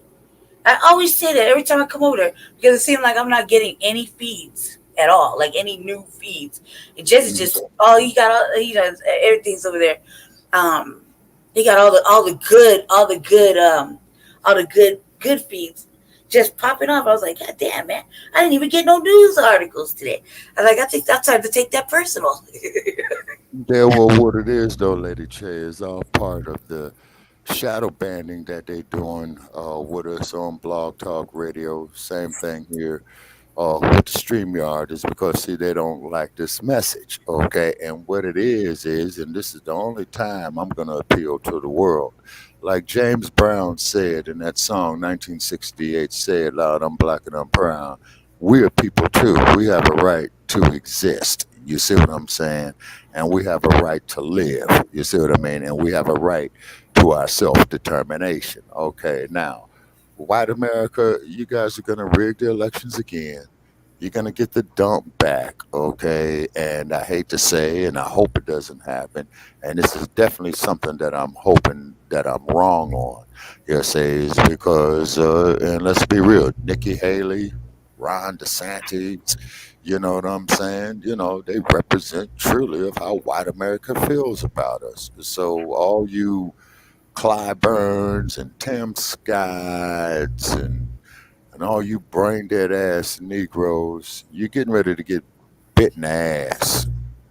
I always say that every time I come over there because it seems like I'm not getting any feeds at all, like any new feeds. And Jesse just he does everything's over there. He got all the good feeds just popping off. I was like, God damn, man, I didn't even get no news articles today. I was like, I think I started to take that personal. Yeah, well, what it is though, Lady Che, is all part of the shadow banning that they doing with us on Blog Talk Radio. Same thing here with the StreamYard is because see they don't like this message, okay? And what it is, and this is the only time I'm gonna appeal to the world. Like James Brown said in that song 1968, "Say it loud, I'm black and I'm proud." We're people too. We have a right to exist. You see what I'm saying? And we have a right to live. You see what I mean? And we have a right to our self determination. Okay, now white America, you guys are going to rig the elections again. You're going to get the dump back, okay? And I hate to say, and I hope it doesn't happen. And this is definitely something that I'm hoping that I'm wrong on. You say is because, and let's be real, Nikki Haley, Ron DeSantis, you know what I'm saying? You know, they represent truly of how white America feels about us. So all you Clyburns and Tim Scotts and all you brain dead ass Negroes, you're getting ready to get bitten ass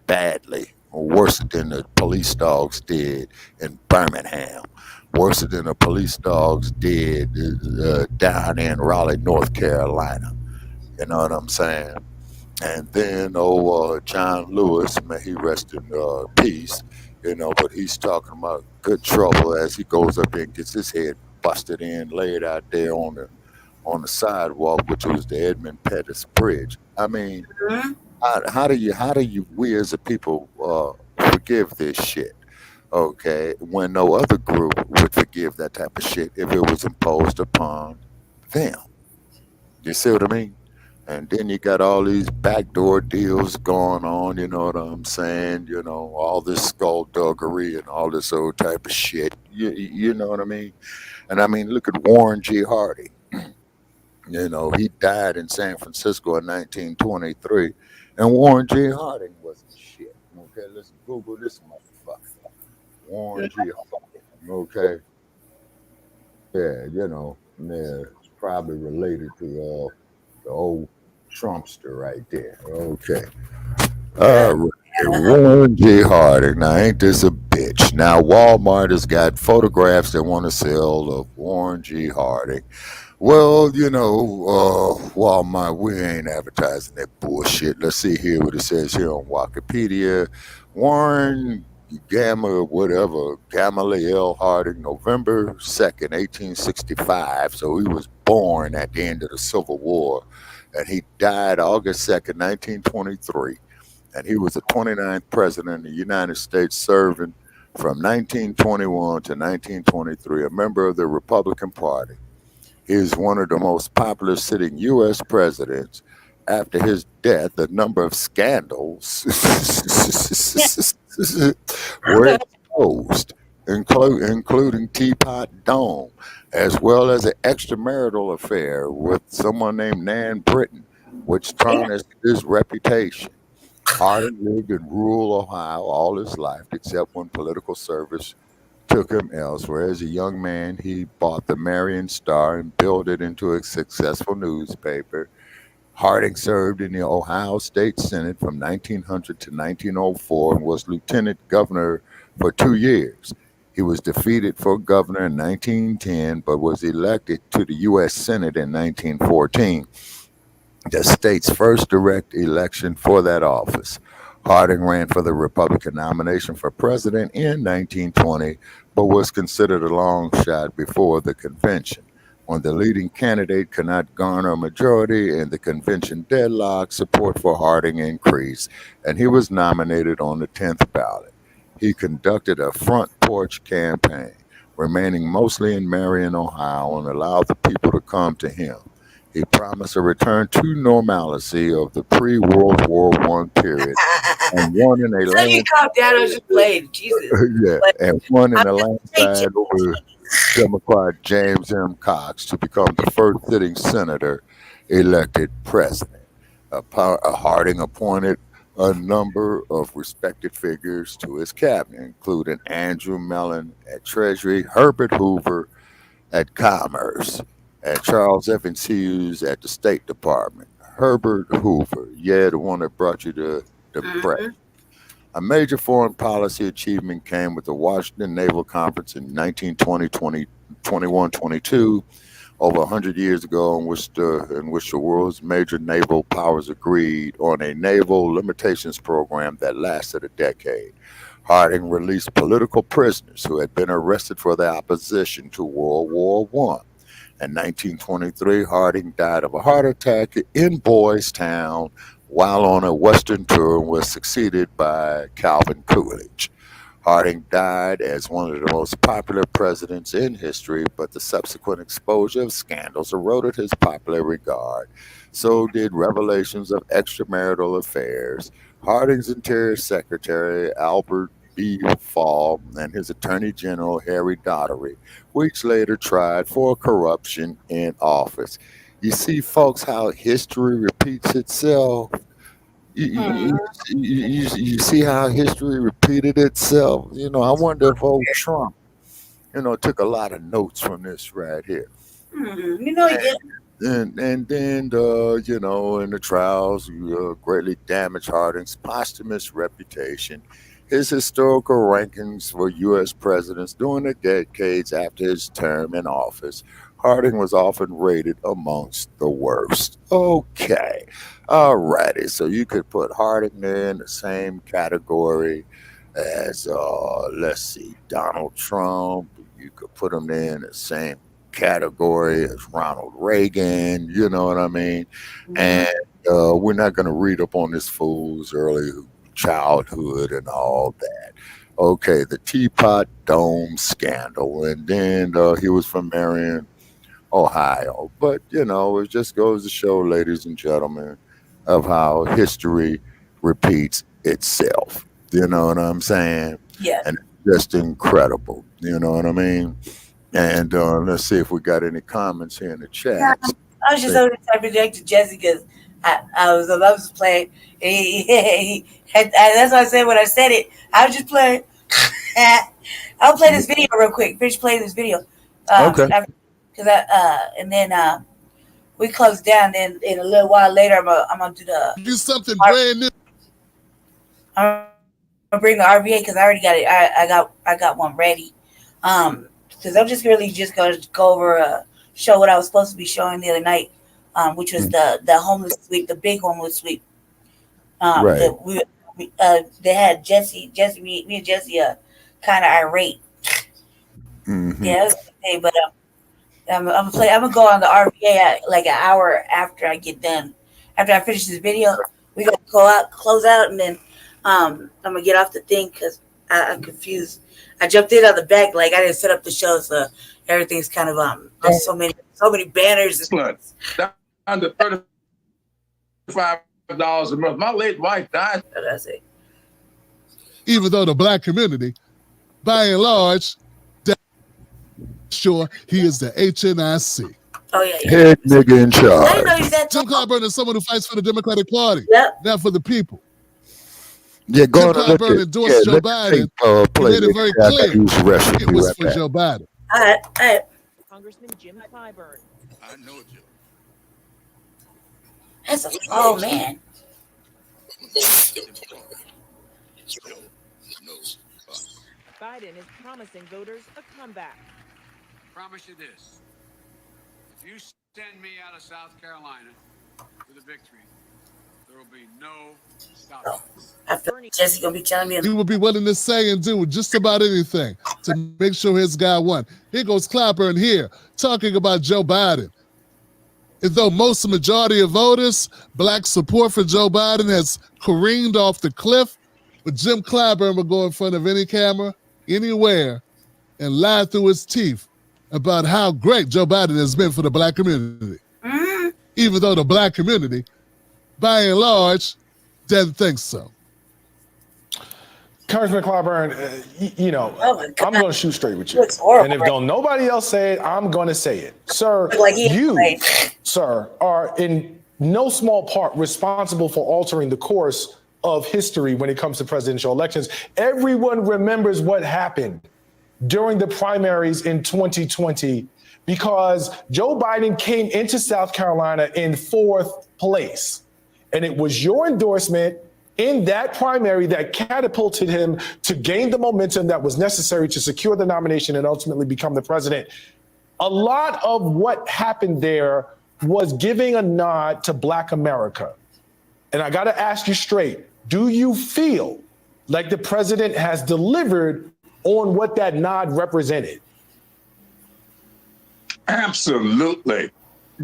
badly, or worse than the police dogs did in Birmingham, worse than the police dogs did down in Raleigh, North Carolina. You know what I'm saying? And then, John Lewis, may he rest in peace, you know, but he's talking about good trouble as he goes up there and gets his head busted in, laid out there on the sidewalk, which was the Edmund Pettus Bridge. I mean, how do you, we as a people, forgive this shit? Okay, when no other group would forgive that type of shit if it was imposed upon them. You see what I mean? And then you got all these backdoor deals going on, you know what I'm saying? You know, all this skullduggery and all this old type of shit. You know what I mean? And I mean, look at Warren G. Hardy. You know, he died in San Francisco in 1923, and Warren G. Harding wasn't shit. Okay, let's Google this motherfucker. Warren G. Harding. Okay, yeah, you know, yeah, probably related to the old Trumpster right there. Okay. Warren G. Harding. Now, ain't this a bitch? Now, Walmart has got photographs they want to sell of Warren G. Harding. Well, you know, Walmart, we ain't advertising that bullshit. Let's see here what it says here on Wikipedia. Warren Gamaliel Harding, November 2nd, 1865. So he was born at the end of the Civil War, and he died August 2nd, 1923. And he was the 29th president of the United States, serving from 1921 to 1923, a member of the Republican Party. He is one of the most popular sitting U.S. presidents. After his death, a number of scandals were exposed, including Teapot Dome, as well as an extramarital affair with someone named Nan Britton, which tarnished his reputation. Harding lived in rural Ohio all his life, except when political service took him elsewhere. As a young man, he bought the Marion Star and built it into a successful newspaper. Harding served in the Ohio State Senate from 1900 to 1904 and was lieutenant governor for 2 years. He was defeated for governor in 1910, but was elected to the U.S. Senate in 1914, the state's first direct election for that office. Harding ran for the Republican nomination for president in 1920, but was considered a long shot before the convention. When the leading candidate could not garner a majority in the convention deadlock, support for Harding increased, and he was nominated on the 10th ballot. He conducted a front porch campaign, remaining mostly in Marion, Ohio, and allowed the people to come to him. He promised a return to normalcy of the pre-World War I period, and won in a So you calm down, I was just playing. Jesus. yeah, and won in a landslide over Democrat James M. Cox to become the first sitting senator elected president. Harding appointed a number of respected figures to his cabinet, including Andrew Mellon at Treasury, Herbert Hoover at Commerce, and Charles Evans Hughes at the State Department. Herbert Hoover, yeah, the one that brought you the press. A major foreign policy achievement came with the Washington Naval Conference in 1920, 21, 22, over 100 years ago, in which the world's major naval powers agreed on a naval limitations program that lasted a decade. Harding released political prisoners who had been arrested for their opposition to World War I. In 1923, Harding died of a heart attack in Boys Town while on a Western tour and was succeeded by Calvin Coolidge. Harding died as one of the most popular presidents in history, but the subsequent exposure of scandals eroded his popular regard. So did revelations of extramarital affairs. Harding's Interior Secretary, Albert B. Fall, and his Attorney General, Harry Daugherty, weeks later tried for corruption in office. You see, folks, how history repeats itself. You see how history repeated itself. I wonder if old Trump, took a lot of notes from this right here. You know he did. And then, in the trials, greatly damaged Harding's posthumous reputation. His historical rankings for U.S. presidents during the decades after his term in office, Harding was often rated amongst the worst. Okay. Alrighty. So you could put Harding there in the same category as, let's see, Donald Trump. You could put him there in the same category as Ronald Reagan. You know what I mean? And we're not going to read up on this fool's early childhood and all that. Okay, the Teapot Dome scandal. And then he was from Marion, Ohio. But, it just goes to show, ladies and gentlemen, of how history repeats itself. You know what I'm saying? Yeah. And it's just incredible. You know what I mean? And let's see if we got any comments here in the chat. Yeah, I was just over typing back to Jesse because I was playing. That's what I said when I said it. I was just playing. I'll play this video real quick. Finish playing this video. Okay. And then we close down. Then in a little while later, I'm gonna do something brand new. I'm gonna bring the RVA because I already got it. I got one ready. Because I'm just really just gonna go over show what I was supposed to be showing the other night, which was the homeless sweep, the big homeless sweep. Right. They had me and Jesse kind of irate. Mm-hmm. Yeah, it was okay, but I'm gonna go on the RVA like an hour after I get done. After I finish this video, we gonna close out, and then I'm gonna get off the thing because I'm confused. I jumped in on the back, like I didn't set up the show, so everything's kind of there's so many banners. Down to $35 a month. My late wife died. That's it. Even though the black community, by and large, sure he is the HNIC. Oh yeah. Head nigga in I didn't know charge. he's that Jim Clyburn is someone who fights for the Democratic Party, Yep. not for the people. Yeah, go Jim on and look Clyburn at endorsed Joe Biden. He made it very clear it was for Joe Biden. All right. Congressman Jim Clyburn. I know Joe. That's oh man. Biden is promising voters a comeback. Promise you this. If you send me out of South Carolina with a victory, there will be no stopping. After Jesse gonna be telling me He would be willing to say and do just about anything to make sure his guy won. Here goes Clyburn here talking about Joe Biden. And though most majority of voters, black support for Joe Biden has careened off the cliff, but Jim Clyburn will go in front of any camera, anywhere, and lie through his teeth about how great Joe Biden has been for the black community. Mm-hmm. Even though the black community, by and large, doesn't think so. Congressman Clyburn, I'm going to shoot straight with you. Looks horrible. And if don't nobody else say it, I'm going to say it. Sir, Like you, sir, are in no small part responsible for altering the course of history when it comes to presidential elections. Everyone remembers what happened during the primaries in 2020 because Joe Biden came into South Carolina in 4th place. And it was your endorsement in that primary that catapulted him to gain the momentum that was necessary to secure the nomination and ultimately become the president. A lot of what happened there was giving a nod to Black America. And I got to ask you straight, do you feel like the president has delivered on what that nod represented? Absolutely.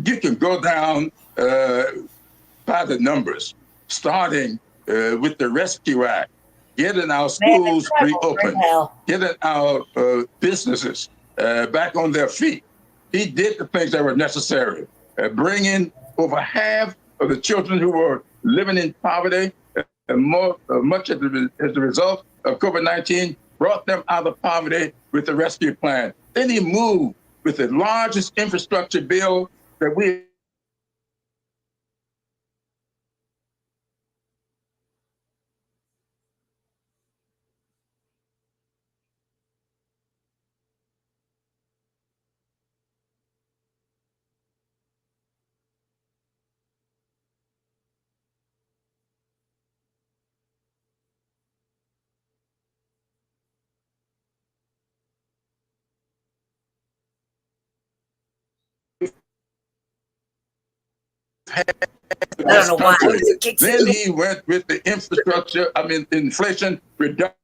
You can go down by the numbers, starting with the Rescue Act, getting our schools reopened, getting our businesses back on their feet. He did the things that were necessary, bringing over half of the children who were living in poverty, much as a result of COVID-19, brought them out of poverty with the rescue plan. Then he moved with the largest infrastructure bill that we I don't know why. Then he went with the inflation reduction.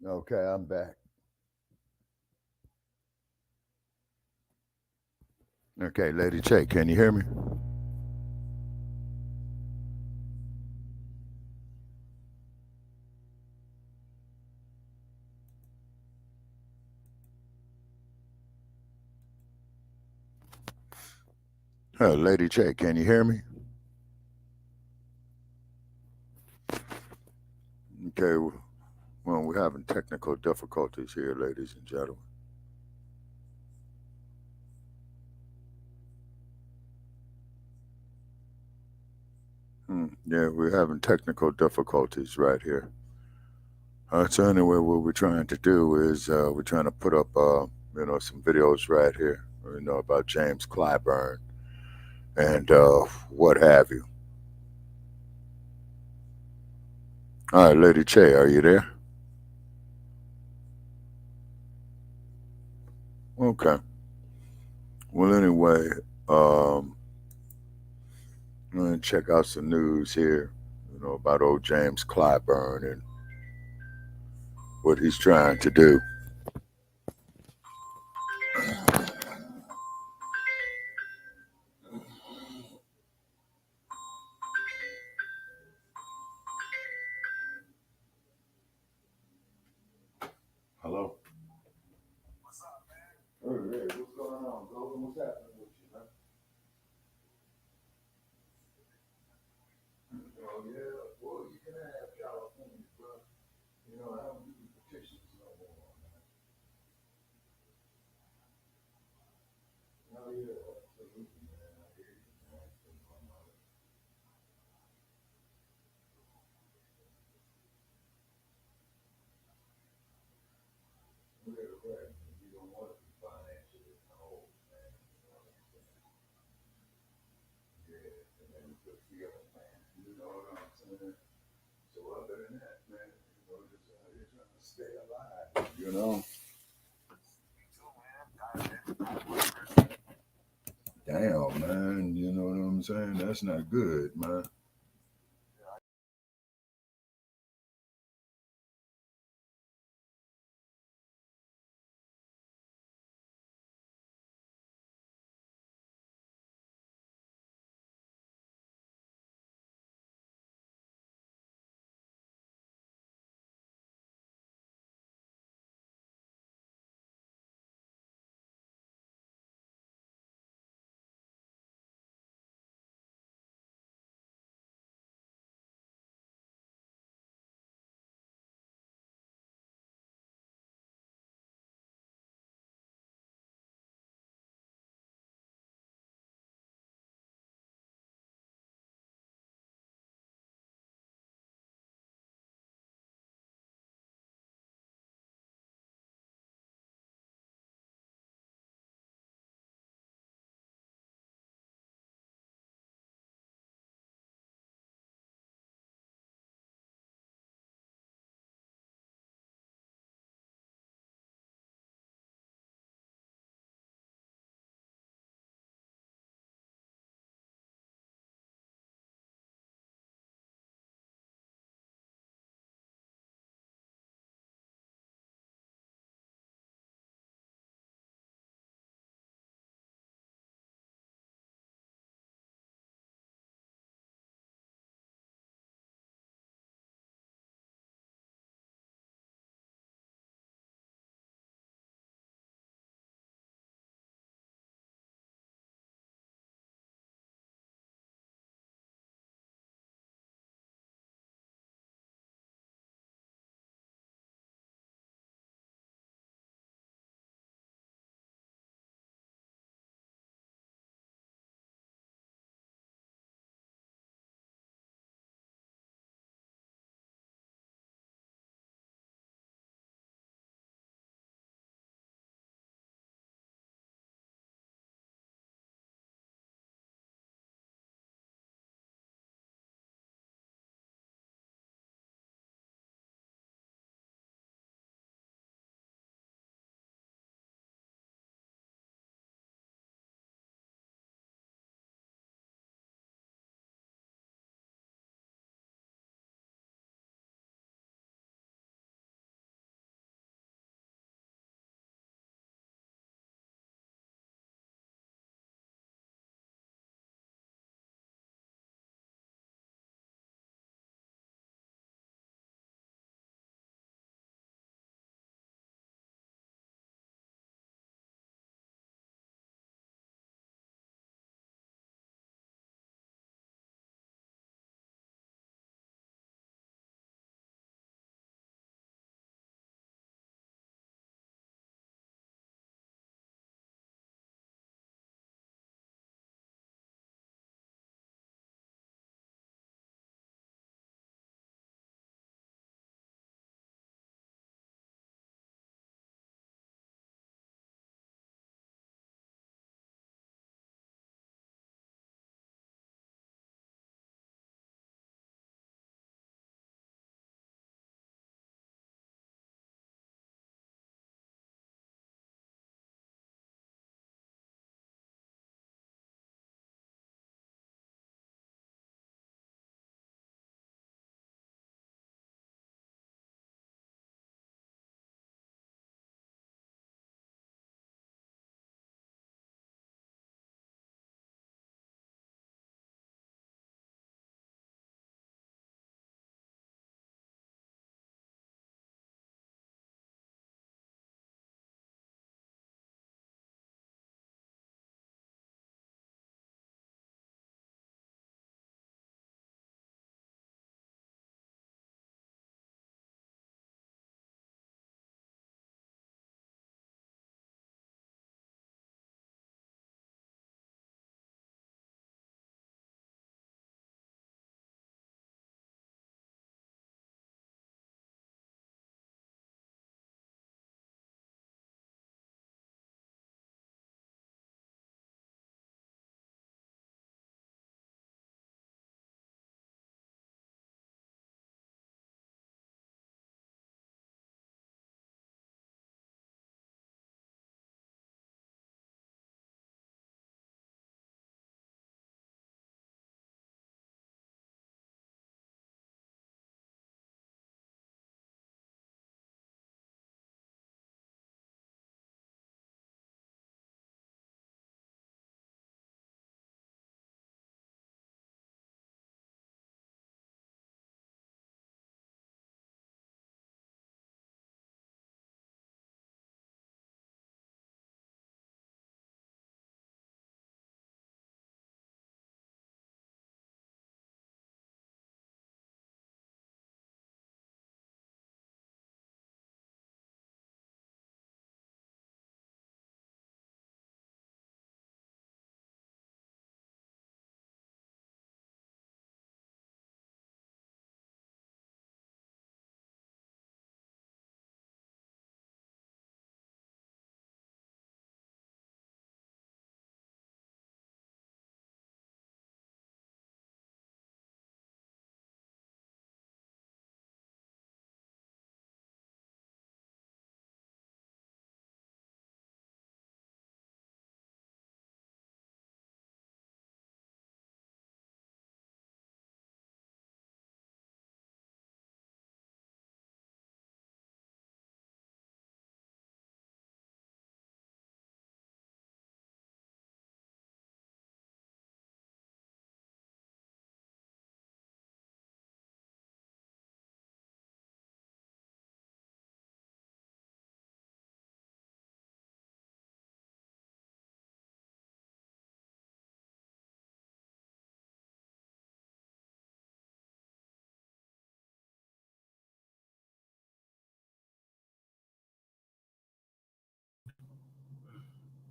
Okay, I'm back. Okay, Lady Che, can you hear me? Lady Che, can you hear me? Okay, well, we're having technical difficulties here, ladies and gentlemen. Yeah, we're having technical difficulties right here. So anyway, what we're trying to do is we're trying to put up, some videos right here, about James Clyburn and what have you. All right, Lady Che, are you there? Okay. Well, anyway, I'm going to check out some news here, about old James Clyburn and what he's trying to do. Hello? What's up, man? Hey, what's going on, Golden? What's happening with you, man? Oh, yeah. Well, you can have California, bro. I don't do the petitions no more, man. Oh, yeah. Absolutely, man. I hear you, man. Yeah, right. You don't want to be financially in the hole. You know. Damn, man. You know what I'm saying? That's not good, man.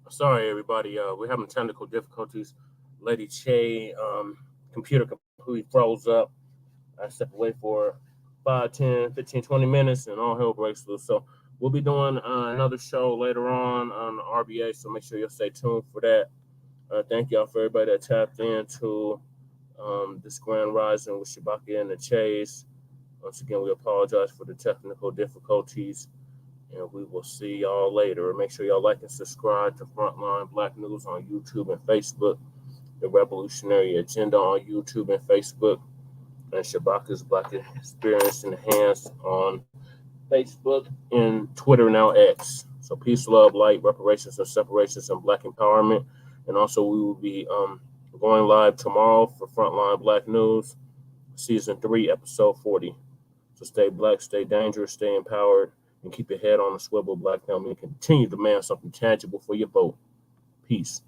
Sorry, everybody. We're having technical difficulties. Lady Che, computer completely froze up. I step away for 5, 10, 15, 20 minutes, and all hell breaks loose. So we'll be doing another show later on RBA, so make sure you'll stay tuned for that. Thank y'all for everybody that tapped into this Grand Rising with Shabaka and the Chase. Once again, we apologize for the technical difficulties, and we will see y'all later. Make sure y'all like and subscribe to Frontline Black News on YouTube and Facebook, The Revolutionary Agenda on YouTube and Facebook, and Shabaka's Black Experience Enhanced on Facebook and Twitter, now X. So peace, love, light, reparations, and separations, and Black empowerment. And also, we will be going live tomorrow for Frontline Black News, Season 3, Episode 40. So stay black, stay dangerous, stay empowered, and keep your head on the swivel, Black family, and continue to demand something tangible for your vote. Peace.